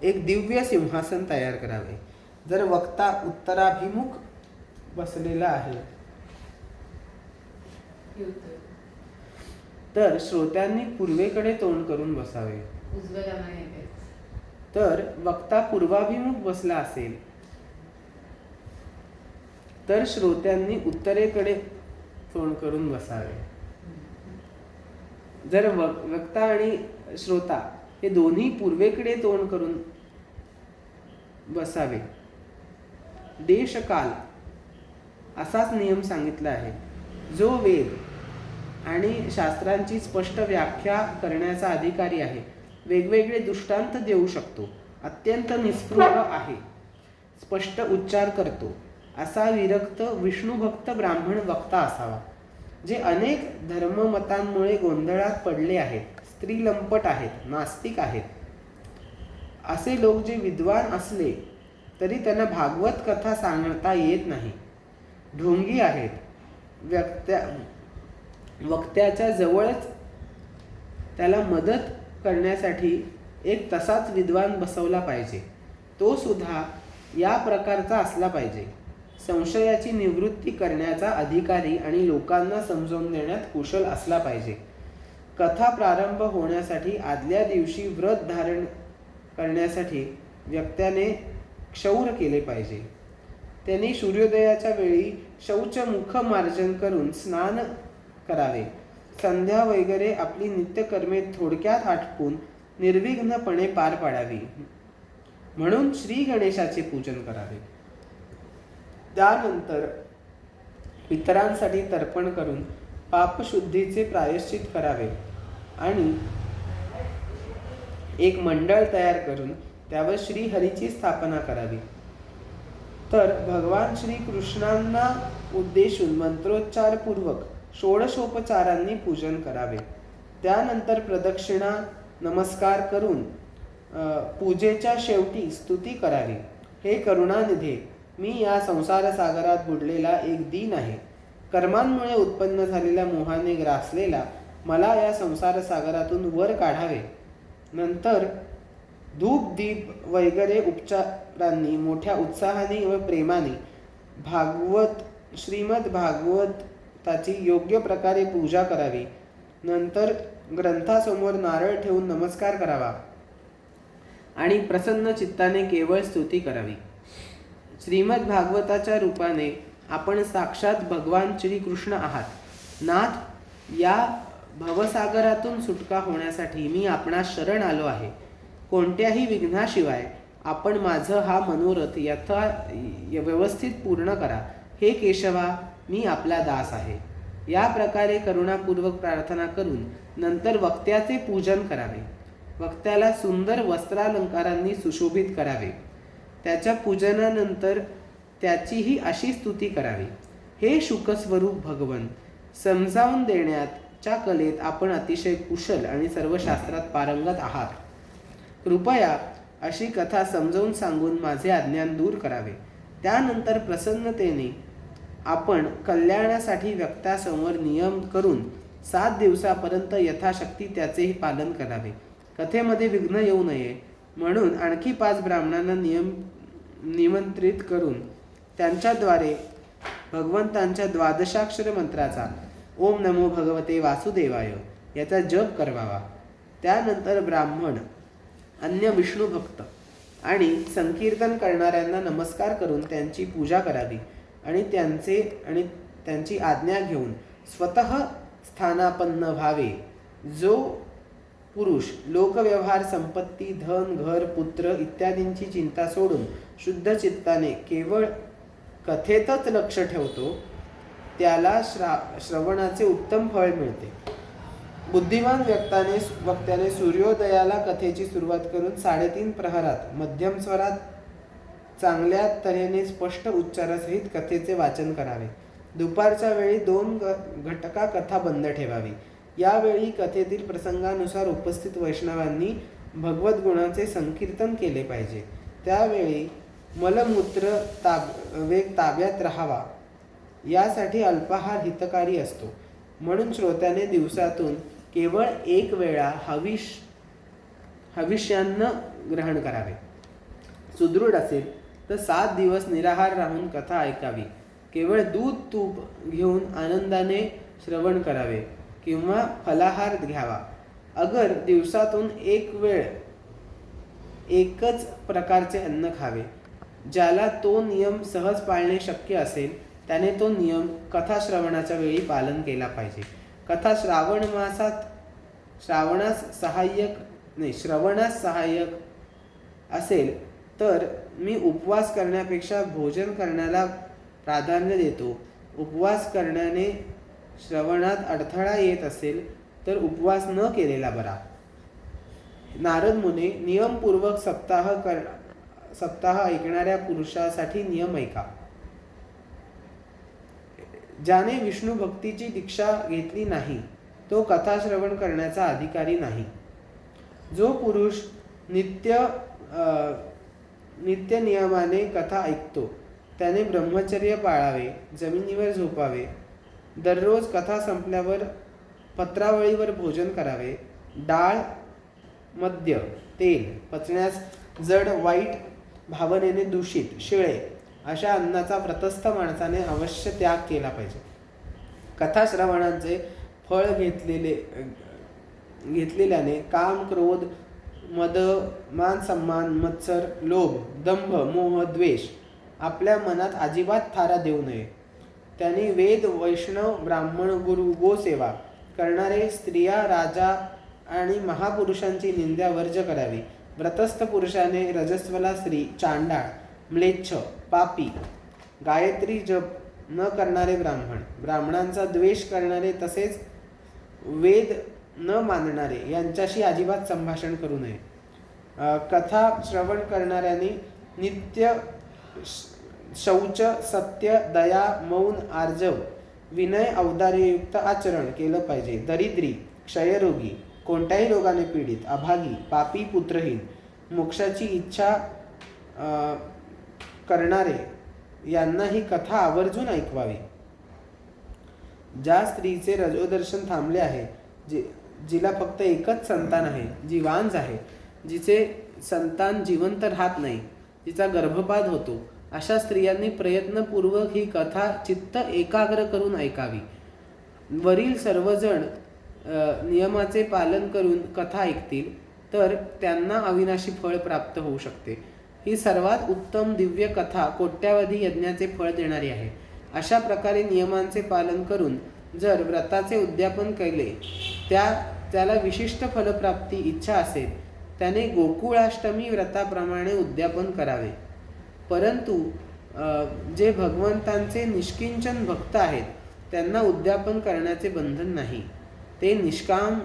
एक दिव्य सिंहासन तयार करावे. जर वक्ता उत्तराभिमुख बसलेला आहे तर श्रोत्यांनी पूर्वेकडे तोंड करून बसावे. तर वक्ता पूर्वाभिमुख बसला असेल तर श्रोत्यांनी उत्तरेकडे तोंड करून बसावे. जर वक्ता आणि श्रोता हे दोन्ही पूर्वेकडे तोंड करून बसावे. देशकाल असाच नियम सांगितला आहे. जो वेद आणि शास्त्रांची स्पष्ट व्याख्या करण्याचा अधिकारी आहे, वेगवेगळे दृष्टांत देऊ शकतो, अत्यंत निस्पृह आहे, स्पष्ट उच्चार करतो, असा विरक्त विष्णुभक्त ब्राह्मण वक्ता असावा. जे अनेक धर्ममतांमुळे गोंधळात पडले आहेत, स्त्रीलंपट आहेत, नास्तिक आहेत, असे लोक जे विद्वान असले तरी त्यांना भागवत कथा सांगता येत नाही, ढोंगी आहेत, वक्त्याच्या जवळच त्याला मदत करण्यासाठी एक तसाच विद्वान बसवला पाहिजे. तो सुद्धा या प्रकारचा असला पाहिजे. संशयाची निवृत्ती करण्याचा अधिकारी आणि लोकांना समजावून देण्यात कुशल असला पाहिजे. कथा प्रारंभ होण्यासाठी आदल्या दिवशी व्रत धारण करण्यासाठी वक्त्याने क्षौर केले पाहिजे. त्यांनी सूर्योदयाच्या वेळी शौचमुख मार्जन करून स्नान करावे. संध्या वगैरे आपली नित्यकर्मे थोडक्यात आटपून निर्विघ्नपणे पार पाडावी. म्हणून श्री गणेशाचे पूजन करावे. त्यानंतर पितरांसाठी तर्पण करून पापशुद्धीचे प्रायश्चित करावे आणि एक मंडळ तयार करून त्यावर श्रीहरीची स्थापना करावी. तर भगवान श्रीकृष्णांना उद्देशून मंत्रोच्चारपूर्वक षोडशोपचारांनी पूजन करावे. त्यानंतर प्रदक्षिणा नमस्कार करून पूजेच्या शेवटी स्तुती करावी. हे करुणानिधे, मी या संसार सागरात बुडलेला एक दीन आहे. कर्मांमुळे उत्पन्न झालेल्या मोहाने ग्रासलेला मला या संसार सागरातून वर काढावे. नंतर धूप दीप वगैरे उपचारांनी मोठ्या उत्साहाने व प्रेमाने श्रीमद भागवताची योग्य प्रकारे पूजा करावी. नंतर ग्रंथासमोर नारळ ठेवून नमस्कार करावा. आणि प्रसन्न चित्ताने केवळ स्तुती करावी. श्रीमद भागवताच्या रूपाने आपण साक्षात भगवान श्रीकृष्ण आहात. नाथ, या भवसागरातून सुटका होण्यासाठी मी आपणास शरण आलो आहे. कोणत्याही विघ्नाशिवाय आपण माझं हा मनोरथ व्यवस्थित पूर्ण करा. हे केशवा, मी आपला दास आहे. या प्रकारे करुणापूर्वक प्रार्थना करून नंतर वक्त्याचे पूजन करावे. वक्त्याला सुंदर वस्त्रालंकारांनी सुशोभित करावे. त्याच्या पूजनानंतर त्याचीही अशी स्तुती करावी. हे शुकस्वरूप भगवन, समजावून देण्याच्या कलेत आपण अतिशय कुशल आणि सर्व शास्त्रात पारंगत आहात. कृपया अशी कथा समजावून सांगून माझे अज्ञान दूर करावे. त्यानंतर प्रसन्नतेने आपण कल्याणासाठी व्यक्तासमोर नियम करून 7 दिवसापर्यंत यथाशक्ती त्याचेही पालन करावे. कथेमध्ये विघ्न येऊ नये म्हणून आणखी 5 ब्राह्मणांना निमंत्रित करून त्यांच्याद्वारे भगवंतांच्या 12 मंत्राचा ओम नमो भगवते वासुदेवाय याचा जप करावा. त्यानंतर ब्राह्मण, अन्य विष्णू भक्त आणि संकीर्तन करणाऱ्यांना नमस्कार करून त्यांची पूजा करावी आणि त्यांची आज्ञा घेऊन स्वतः स्थानापन्न व्हावे. जो पुरुष लोकव्यवहार, संपत्ती, धन, घर, पुत्र इत्यादींची चिंता सोडून शुद्ध चित्ताने केवळ कथेतच लक्ष ठेवतो त्याला श्रवणाचे उत्तम फळ मिळते. बुद्धिमान वक्त्याने सूर्योदयाला कथेची सुरुवात करून 3.5 प्रहरात मध्यम स्वरात चांगल्या तऱ्हेने स्पष्ट उच्चारासहित कथेचे वाचन करावे. दुपारच्या वेळी 2 घटका कथा बंद ठेवावी. यावेळी कथेतील प्रसंगानुसार उपस्थित वैष्णवांनी भगवत गुणाचे संकीर्तन केले पाहिजे. त्यावेळी मलमूत्र ताब्यात राहावा. यासाठी अल्पाहार हितकारी असतो. म्हणून श्रोत्याने दिवसातून केवळ 1 वेळा हविष्यान्न ग्रहण करावे. सुदृढ असेल तर 7 दिवस निराहार राहून कथा ऐकावी. केवळ दूध तूप घेऊन आनंदाने श्रवण करावे किंवा फलाहार घ्यावा. अगर दिवसातून 1 वेळ एकच प्रकारचे अन्न खावे. ज्याला तो नियम सहज पाळणे शक्य असेल त्याने तो नियम कथा श्रवणाच्या वेळी पालन केला पाहिजे. कथा श्रवणास सहाय्यक असेल तर मी उपवास करण्यापेक्षा भोजन करण्याला प्राधान्य देतो. उपवास करण्याने श्रवणात अडथळा येत असेल तर उपवास न केलेला बरा. नारद मुने, नियमपूर्वक सप्ताह ऐकणाऱ्या पुरुषासाठी नियम ऐका. ज्याने विष्णू भक्तीची दीक्षा घेतली नाही तो कथा श्रवण करण्याचा अधिकारी नाही. जो पुरुष नित्य नियमाने कथा ऐकतो त्याने ब्रह्मचर्य पाळावे, जमिनीवर झोपावे, दररोज कथा संपल्यावर पत्रावळीवर भोजन करावे. डाळ, मद्य, तेल, पचण्यास जड, वाईट भावनेने दूषित, शिळे अशा अन्नाचा व्रतस्थ माणसाने अवश्य त्याग केला पाहिजे. कथा श्रवणाचे फळ घेतलेल्याने काम, क्रोध, मद, मान सन्मान, मत्सर, लोभ, दंभ, मोह, द्वेष आपल्या मनात अजिबात थारा देऊ नये. त्यांनी वेद, वैष्णव, ब्राह्मण, गुरु, गोसेवा करणारे, स्त्रिया, राजा आणि महापुरुषांची निंदा वर्ज करावी. व्रतस्थ पुरुषाने रजस्वला स्त्री, चांडाळ, म्लेच्छ, पापी, गायत्री जप न करणारे ब्राह्मण, ब्राह्मणांचा द्वेष करणारे तसेच वेद न मानणारे यांच्याशी अजिबात संभाषण करू नये. कथा श्रवण करणाऱ्यांनी नित्य शौच, सत्य, दया, मौन, आर्जव, विनय, औदार्ययुक्त आचरण केलं पाहिजे. दरिद्री, क्षयरोगी, कोणत्याही रोगाने पीडित, अभागी, पापी, पुत्रहीन, मोक्षाची इच्छा करणारे यांना ही कथा आवर्जून ऐकवावी. ज्या स्त्रीचे रजोदर्शन थांबले आहे, जिला फक्त एकच संतान आहे, जी वांझ आहे, जिचे संतान जिवंत राहत नाही, जिचा गर्भपात होतो, अशा स्त्रियांनी प्रयत्नपूर्वक ही कथा चित्त एकाग्र करून ऐकावी. वरील सर्वजण नियमाचे पालन करून कथा ऐकतील तर त्यांना अविनाशी फळ प्राप्त होऊ शकते. ही सर्वात उत्तम दिव्य कथा कोट्यावधी यज्ञाचे फळ देणारी आहे. अशा प्रकारे नियमांचे पालन करून जर व्रताचे उद्यापन केले, त्याला विशिष्ट फलप्राप्ती इच्छा असेल, त्याने गोकुळाष्टमी व्रताप्रमाणे उद्यापन करावे. परंतु जे भगवंतांचे निष्किंचन भक्त आहेत त्यांना उद्यापन करण्याचे बंधन नाही. ते निष्काम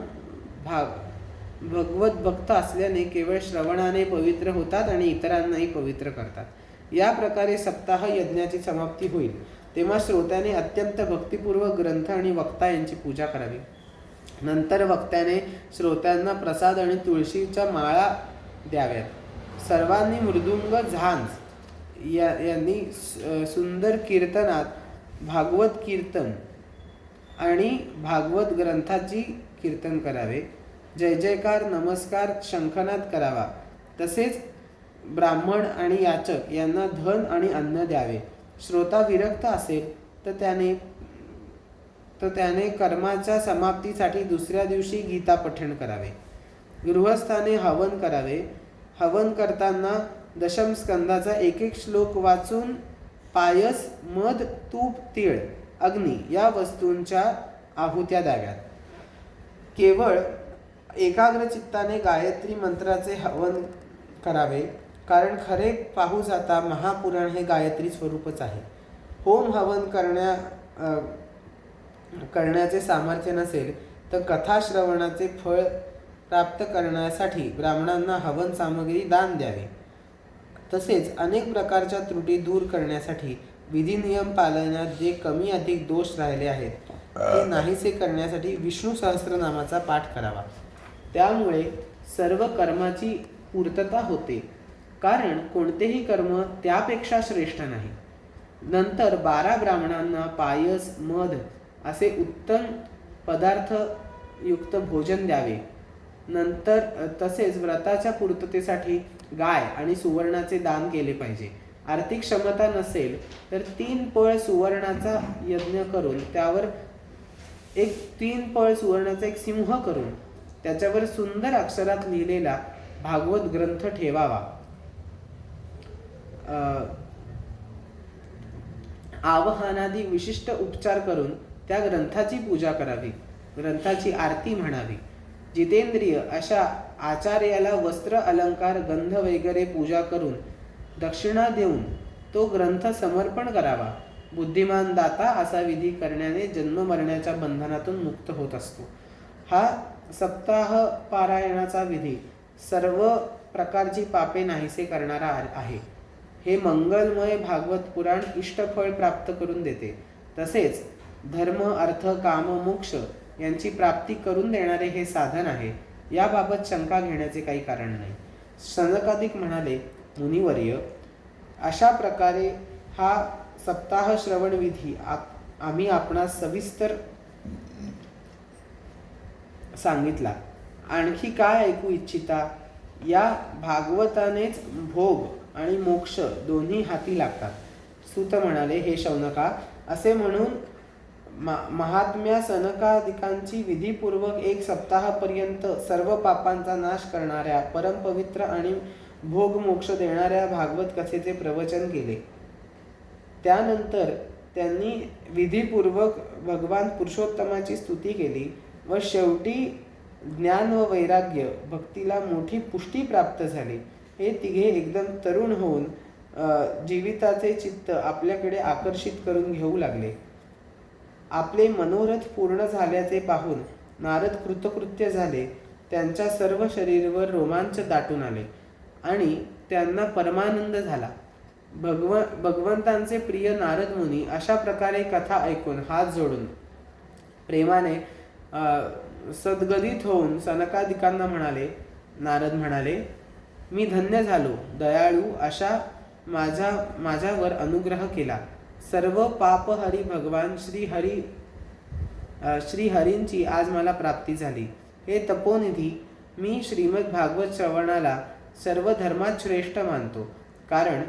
भगवत भक्त असल्याने केवळ श्रवणाने पवित्र होतात आणि इतरांनाही पवित्र करतात. या प्रकारे सप्ताह यज्ञाची समाप्ती होईल तेव्हा श्रोत्याने अत्यंत भक्तिपूर्वक ग्रंथ आणि वक्ता यांची पूजा करावी. नंतर वक्त्याने श्रोत्यांना प्रसाद आणि तुळशीच्या माळा द्याव्यात. सर्वांनी मृदुंग झांज यांनी सुंदर कीर्तनात भागवत कीर्तन आणि भागवत ग्रंथाची कीर्तन करावे. जय जयकार नमस्कार शंखनाद करावा. तसेच ब्राह्मण आणि याचक यांना धन आणि अन्न द्यावे. श्रोता विरक्त असेल तर त्याने कर्माच्या समाप्तीसाठी दुसऱ्या दिवशी गीता पठण करावे. गृहस्थाने हवन करावे. हवन करताना दशम स्कंदाचा एक एक श्लोक वाचून पायस, मध, तूप, तीळ, अग्नी या वस्तूंच्या आहुत्या द्याव्यात. केवळ एकाग्र चित्ताने गायत्री मंत्राचे हवन करावे, कारण खरे पाहू जाता महापुराण हे गायत्री स्वरूपच आहे. होम हवन करण्याचे सामर्थ्य नसेल तर कथाश्रवणाचे फळ प्राप्त करण्यासाठी ब्राह्मणांना हवन सामग्री दान द्यावे. तसेच अनेक प्रकारच्या त्रुटी दूर करण्यासाठी विधिनियम पालनात जे कमी अधिक दोष राहिले आहेत ते नाहीसे करण्यासाठी विष्णू सहस्त्रनामाचा पाठ करावा. त्यामुळे सर्व कर्माची पूर्तता होते, कारण कोणतेही कर्म त्यापेक्षा श्रेष्ठ नाही. नंतर 12 ब्राह्मणांना पायस, मध असे उत्तम पदार्थयुक्त भोजन द्यावे. नंतर तसेच व्रताच्या पूर्ततेसाठी गाय आणि सुवर्णाचे दान केले पाहिजे. आर्थिक क्षमता नसेल तर 3 पळ सुवर्णाचा यज्ञ करून त्यावर 3 पळ सुवर्णाचा एक सिंह करून त्याच्यावर सुंदर अक्षरात लिहिलेला भागवत ग्रंथ ठेवावा. आवाहनादी विशिष्ट उपचार करून त्या ग्रंथाची पूजा करावी. ग्रंथाची आरती म्हणावी. जितेंद्रिय अशा आचार्याला वस्त्र अलंकार गंध वगैरे पूजा करून दक्षिणा देऊन तो ग्रंथ समर्पण करावा. बुद्धिमान दाता असा विधी करण्याने जन्म मरण्याच्या बंधनातून मुक्त होत असतो. हा सप्ताह पारायणाचा विधी सर्व प्रकारची पापे नाहीसे करणारा आहे. हे मंगलमय भागवत पुराण इष्टफळ प्राप्त करून देते. तसेच धर्म, अर्थ, काम, मोक्ष यांची प्राप्ती करून देणारे हे साधन आहे. याबाबत शंका घेण्याचे काही कारण नाही. सनकादिक म्हणाले, मुनिवर्य, अशा प्रकारे हा सप्ताह श्रवण विधी आम्ही आपणास सविस्तर सांगितला. आणखी काय ऐकू इच्छिता? या भागवतानेच भोग आणि मोक्ष दोन्ही हाती लागतात. सूत म्हणाले, हे शौनका, असे म्हणून महात्म्या सनकादिकांची विधीपूर्वक 1 सप्ताहापर्यंत सर्व पापांचा नाश करणाऱ्या परमपवित्र आणि भोग मोक्ष देणाऱ्या भागवत कथेचे प्रवचन केले. त्यानंतर त्यांनी विधीपूर्वक भगवान पुरुषोत्तमाची स्तुती केली व शेवटी ज्ञान व वैराग्य भक्तीला मोठी पुष्टी प्राप्त झाली. हे तिघे एकदम तरुण होऊन जीविताचे चित्त आपल्याकडे आकर्षित करून घेऊ लागले. आपले मनोरथ पूर्ण झाल्याचे पाहून नारद कृतकृत्य झाले. त्यांच्या सर्व शरीरावर रोमांच दाटून आले आणि त्यांना परमानंद झाला. भगवंतांचे प्रिय नारद मुनी अशा प्रकारे कथा ऐकून हात जोडून प्रेमाने सद्गदित होऊन सनकादिकांना म्हणाले. नारद म्हणाले, मी धन्य झालो. दयाळू अशा माझ्यावर अनुग्रह केला. सर्व पापहरी भगवान श्रीहरींची आज मला प्राप्ती झाली. हे तपोनिधी, मी श्रीमद भागवत श्रवणाला सर्व धर्मात श्रेष्ठ मानतो, कारण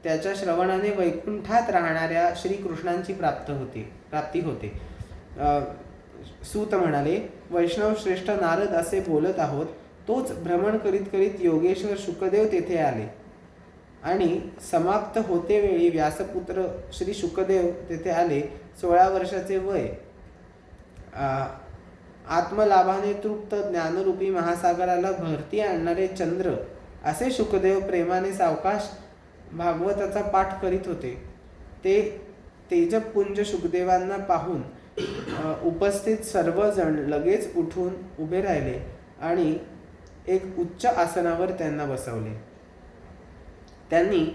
त्याच्या श्रवणाने वैकुंठात राहणाऱ्या श्रीकृष्णांची प्राप्ती होते. सूत म्हणाले, वैष्णव श्रेष्ठ नारद असे बोलत आहोत. तोच भ्रमण करीत करीत योगेश्वर शुकदेव तेथे आले आणि समाप्त होते वेळी व्यासपुत्र श्री शुकदेव तेथे आले. 16 वर्षाचे वय, आत्मलाभाने तृप्त ज्ञानरूपी महासागराला भरती आणणारे चंद्र असे शुकदेव प्रेमाने सावकाश भागवताचा पाठ करीत होते. ते तेजपुंज शुकदेवांना पाहून उपस्थित सर्वजण लगेच उठून उभे राहिले आणि एक उच्च आसनावर त्यांना बसवले. त्यांनी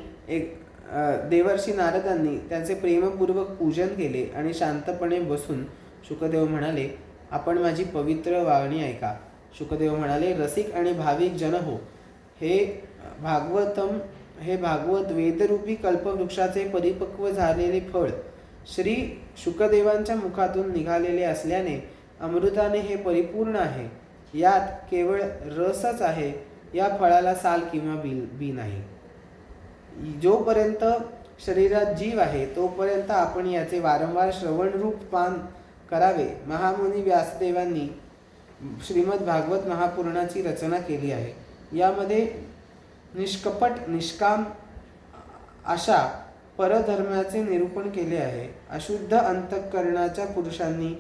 देवर्षी नारदांनी त्यांचे प्रेमपूर्वक पूजन केले आणि शांतपणे बसून शुकदेव म्हणाले, आपण माझी पवित्र वागणी ऐका. शुकदेव म्हणाले, रसिक आणि भाविक जन हो, हे भागवत वेदरूपी कल्पवृक्षाचे परिपक्व झालेले फळ श्री शुकदेवांच्या मुखातून निघालेले असल्याने अमृताने हे परिपूर्ण आहे. यात केवळ रसच आहे, या फळाला साल किंवा बी नाही. जोपर्यंत शरीरात जीव आहे तोपर्यंत आपण याचे वारंवार श्रवणरूप पान करावे. महामुनी व्यासदेवांनी श्रीमद भागवत महापुराणाची रचना केली आहे. यामध्ये निष्कपट निष्काम अशा परधर्माचे निरूपण केले आहे. अशुद्ध अंतःकरणाच्या पुरुषांनी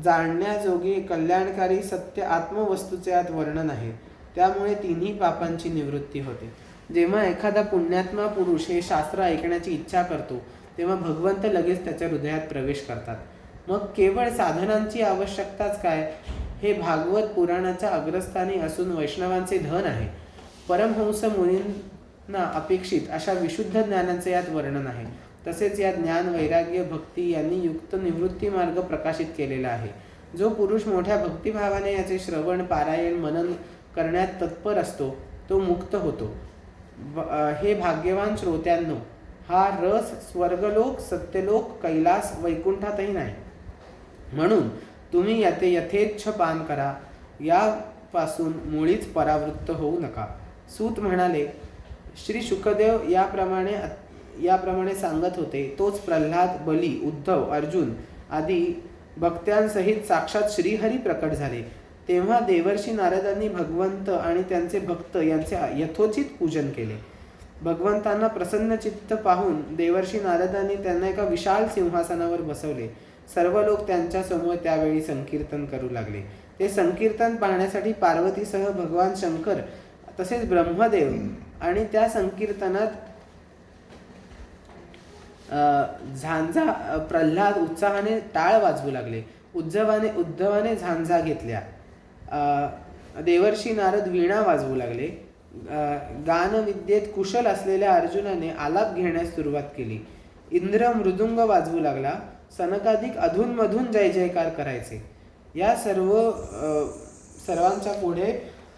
जाणण्याजोगे कल्याणकारी सत्य आत्मवस्तूचे यात वर्णन आहे. त्यामुळे तिन्ही पापांची निवृत्ती होते. जेव्हा एखादा पुण्यात्मा पुरुष हे शास्त्र ऐकण्याची इच्छा करतो तेव्हा भगवंत लगेच त्याच्या हृदयात प्रवेश करतात. मग केवळ साधनांची आवश्यकताच काय? हे भागवत पुराणाच्या अग्रस्थानी असून वैष्णवांचे धन आहे. परमहंस मुनींना अपेक्षित अशा विशुद्ध ज्ञानाचे यात वर्णन आहे. तसेच यात ज्ञान, वैराग्य, भक्ती यांनी युक्त निवृत्ती मार्ग प्रकाशित केलेला आहे. जो पुरुष मोठ्या भक्तिभावाने याचे श्रवण, पारायण, मनन करण्यात तत्पर असतो तो मुक्त होतो. हे भाग्यवान श्रोत्यांनो, हा रस स्वर्गलोक, सत्यलोक, कैलास, वैकुंठातही नाही. म्हणून तुम्ही याचे यथेच्छ पान करा. यापासून मुळीच परावृत्त होऊ नका. सूत म्हणाले, श्री शुकदेव याप्रमाणे सांगत होते. तोच प्रल्हाद, बली, उद्धव, अर्जुन आदी भक्त्यांसहित साक्षात श्रीहरी प्रकट झाले. तेव्हा देवर्षी नारदांनी भगवंत आणि त्यांचे भक्त यांचे यथोचित पूजन केले. भगवंतांना प्रसन्न चित्त पाहून देवर्षी नारदांनी त्यांना एका विशाल सिंहासनावर बसवले. सर्व लोक त्यांच्या समोर त्यावेळी संकीर्तन करू लागले. ते संकीर्तन पाहण्यासाठी पार्वतीसह भगवान शंकर तसेच ब्रह्मदेव आणि त्या संकीर्तनात झांजा प्रल्हाद उत्साहाने टाळ वाजवू लागले. उद्धवाने झांजा घेतल्या. देवर्षी नारद वीणा वाजवू लागले. गानविद्येत कुशल असलेल्या अर्जुनाने आलाप घेण्यास सुरुवात केली. इंद्र मृदुंग वाजवू लागला. सनकाधिक अधूनमधून जय जयकार करायचे. या सर्वांच्या पुढे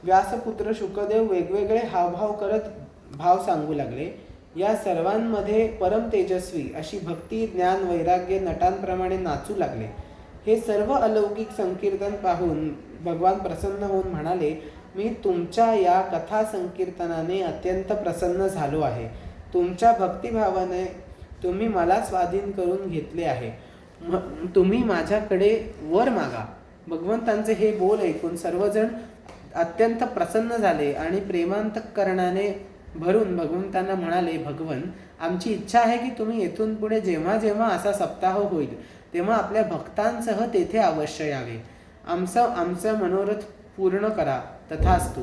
व्यासपुत्र शुकदेव वेगवेगळे हावभाव करत भाव सांगू लागले. या सर्वांमध्ये परम तेजस्वी अशी भक्ती, ज्ञान, वैराग्य नटांप्रमाणे नाचू लागले. हे सर्व अलौकिक संकीर्तन पाहून भगवान प्रसन्न होऊन म्हणाले, मी तुमच्या या कथा संकीर्तनाने अत्यंत प्रसन्न झालो आहे. तुमच्या भक्तिभावाने तुम्ही मला स्वाधीन करून घेतले आहे. तुम्ही माझ्याकडे वर मागा. भगवंतांचे हे बोल ऐकून सर्वजण अत्यंत प्रसन्न झाले आणि प्रेमांतःकरणाने भरून भगवंतांना म्हणाले, भगवन, आमची इच्छा आहे की तुम्ही येथून पुढे जेव्हा जेव्हा असा सप्ताह होईल तेव्हा आपल्या भक्तांसह तेथे अवश्य यावे. आमचं मनोरथ पूर्ण करा. तथास्तु.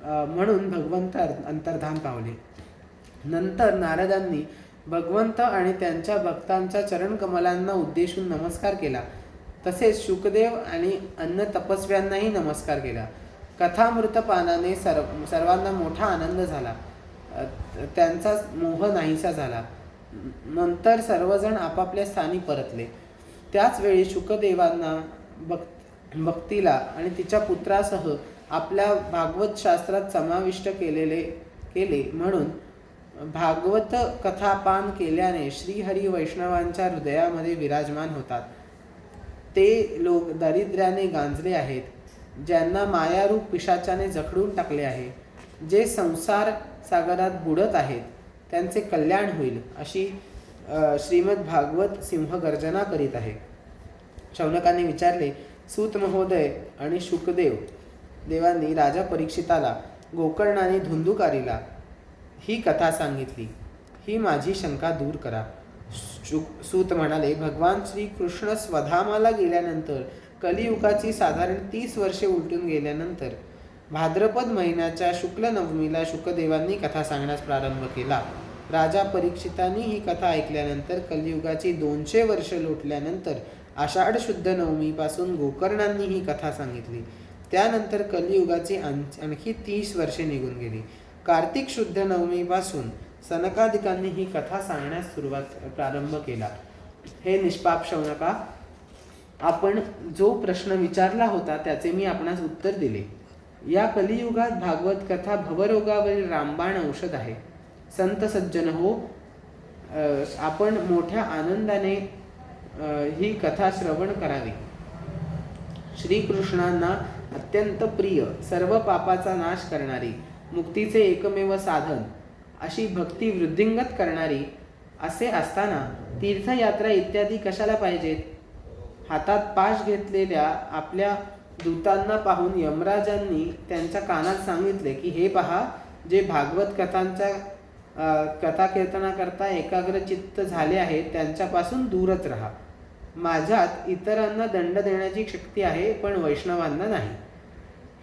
म्हणून भगवंत अंतर्धान पावले. नंतर नारदांनी भगवंत आणि त्यांच्या भक्तांच्या चरणकमलांना उद्देशून नमस्कार केला. तसेच शुकदेव आणि अन्य तपस्व्यांनाही नमस्कार केला. कथामृतपानाने सर्वांना मोठा आनंद झाला. त्यांचा मोह नाहीसा झाला. नंतर सर्वजण आपापल्या स्थानी परतले. त्याच वेळी शुकदेवांना भक्तीला आणि तिच्या पुत्रासह आपल्या भागवत शास्त्रात समाविष्ट केले. म्हणून भागवत कथापान केल्याने श्रीहरी वैष्णवांच्या हृदयामध्ये विराजमान होतात. ते लोक दारिद्र्याने गांजले आहेत, ज्यांना मायारूप पिशाचाने जखडून टाकले आहे, जे संसार सागरात बुडत आहेत, त्यांचे कल्याण होईल अशी श्रीमद भागवत सिंह गर्जना करीत आहे. शौनकाने विचारले, सूत महोदय आणि शुकदेव, देवांनी राजा परीक्षिताला गोकर्णाने धुंदुकारीला ही कथा सांगितली. ही माझी शंका दूर करा. सूत म्हणाले, भगवान श्रीकृष्ण स्वधामाला गेल्यानंतर कलियुगाची साधारण 30 वर्षे उलटून गेल्यानंतर भाद्रपद महिन्याच्या शुक्ल नवमीला शुकदेवांनी कथा सांगण्यास प्रारंभ केला. राजा परीक्षितांनी ही कथा ऐकल्यानंतर कलियुगाची 200 वर्ष लोटल्यानंतर आषाढ शुद्ध नवमीपासून गोकर्णांनी ही कथा सांगितली. त्यानंतर कलियुगाची आणखी 30 वर्षे निघून गेली. कार्तिक शुद्ध नवमीपासून सनकादिकांनी ही कथा सांगण्यास प्रारंभ केला. हे निष्पाप शौनका, आपण जो प्रश्न विचारला होता त्याचे मी आपणास उत्तर दिले. या कलियुगात भागवत कथा भवरोगावरील रामबाण औषध आहे. संत सज्जन हो, आपण मोठ्या आनंदाने ही कथा श्रवण करावी. श्रीकृष्णांना अत्यंत प्रिय, सर्व पापाचा नाश करणारी, मुक्तीचे एकमेव साधन अशी भक्ती वृद्धिंगत करणारी असे असताना तीर्थयात्रा इत्यादी कशाला पाहिजेत? हातात पाश घेतलेल्या आपल्या दूतांना पाहून यमराजांनी त्यांच्या कानात सांगितले की हे पहा, जे भागवत कथा कीर्तनाकरता एकाग्र चित्त झाले आहेत त्यांच्यापासून दूरच राहा. माझ्यात इतरांना दंड देण्याची शक्ती आहे, पण वैष्णवांना नाही.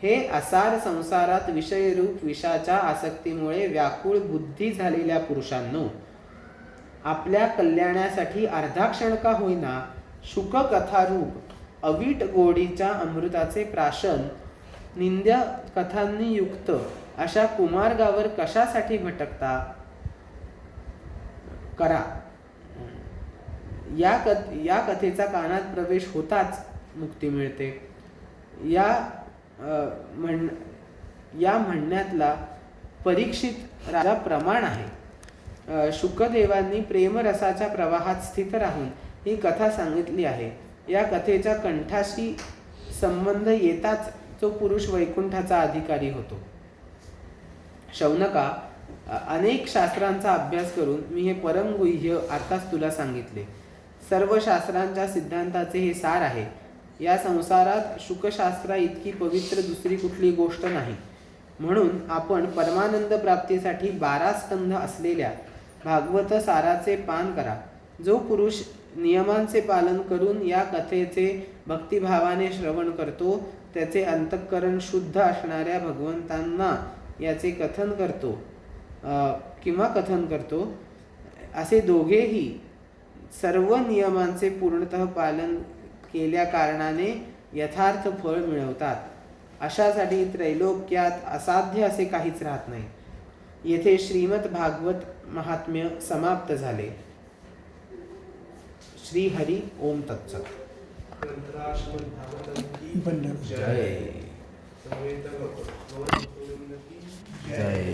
हे असार संसारात विषयरूप विषाच्या आसक्तीमुळे व्याकुळ बुद्धी झालेल्या पुरुषांनो, आपल्या कल्याणासाठी अर्धा क्षण का होईना शुककथारूप अवीट गोडीच्या अमृताचे प्राशन निंद्य कथांनी युक्त अशा कुमार्गावर कशासाठी भटकता? करा. या कथेचा कानात प्रवेश होताच मुक्ती मिळते. या म्हणण्यातला परीक्षित राजा प्रमाण आहे. शुकदेवांनी प्रेमरसाच्या प्रवाहात स्थित राहून ही कथा सांगितली आहे. या कथेच्या कंठाशी संबंध येताच तो पुरुष वैकुंठाचा अधिकारी होतो. शौनका, अनेक शास्त्रांचा अभ्यास करून मी हे परमगुह्य आताच तुला सांगितले. सर्व शास्त्रांच्या सिद्धांताचे हे सार आहे. या संसारात शुकशास्त्रा इतकी पवित्र दुसरी कुठली गोष्ट नाही. म्हणून आपण परमानंद प्राप्तीसाठी 12 स्कंध असलेल्या भागवत साराचे पान करा. जो पुरुष नियमांचे पालन करून या कथेचे भक्तिभावाने श्रवण करतो, त्याचे अंतःकरण शुद्ध असणाऱ्या भगवंतांना याचे कथन करतो, असे दोघेही सर्व नियमांचे पूर्णतः पालन केल्या कारणाने यथार्थ फळ मिळवतात. अशासाठी त्रैलोक्यात असाध्य असे काहीच राहत नाही. येथे श्रीमद भागवत महात्म्य समाप्त झाले. श्री हरी ओम तत्सत. जय.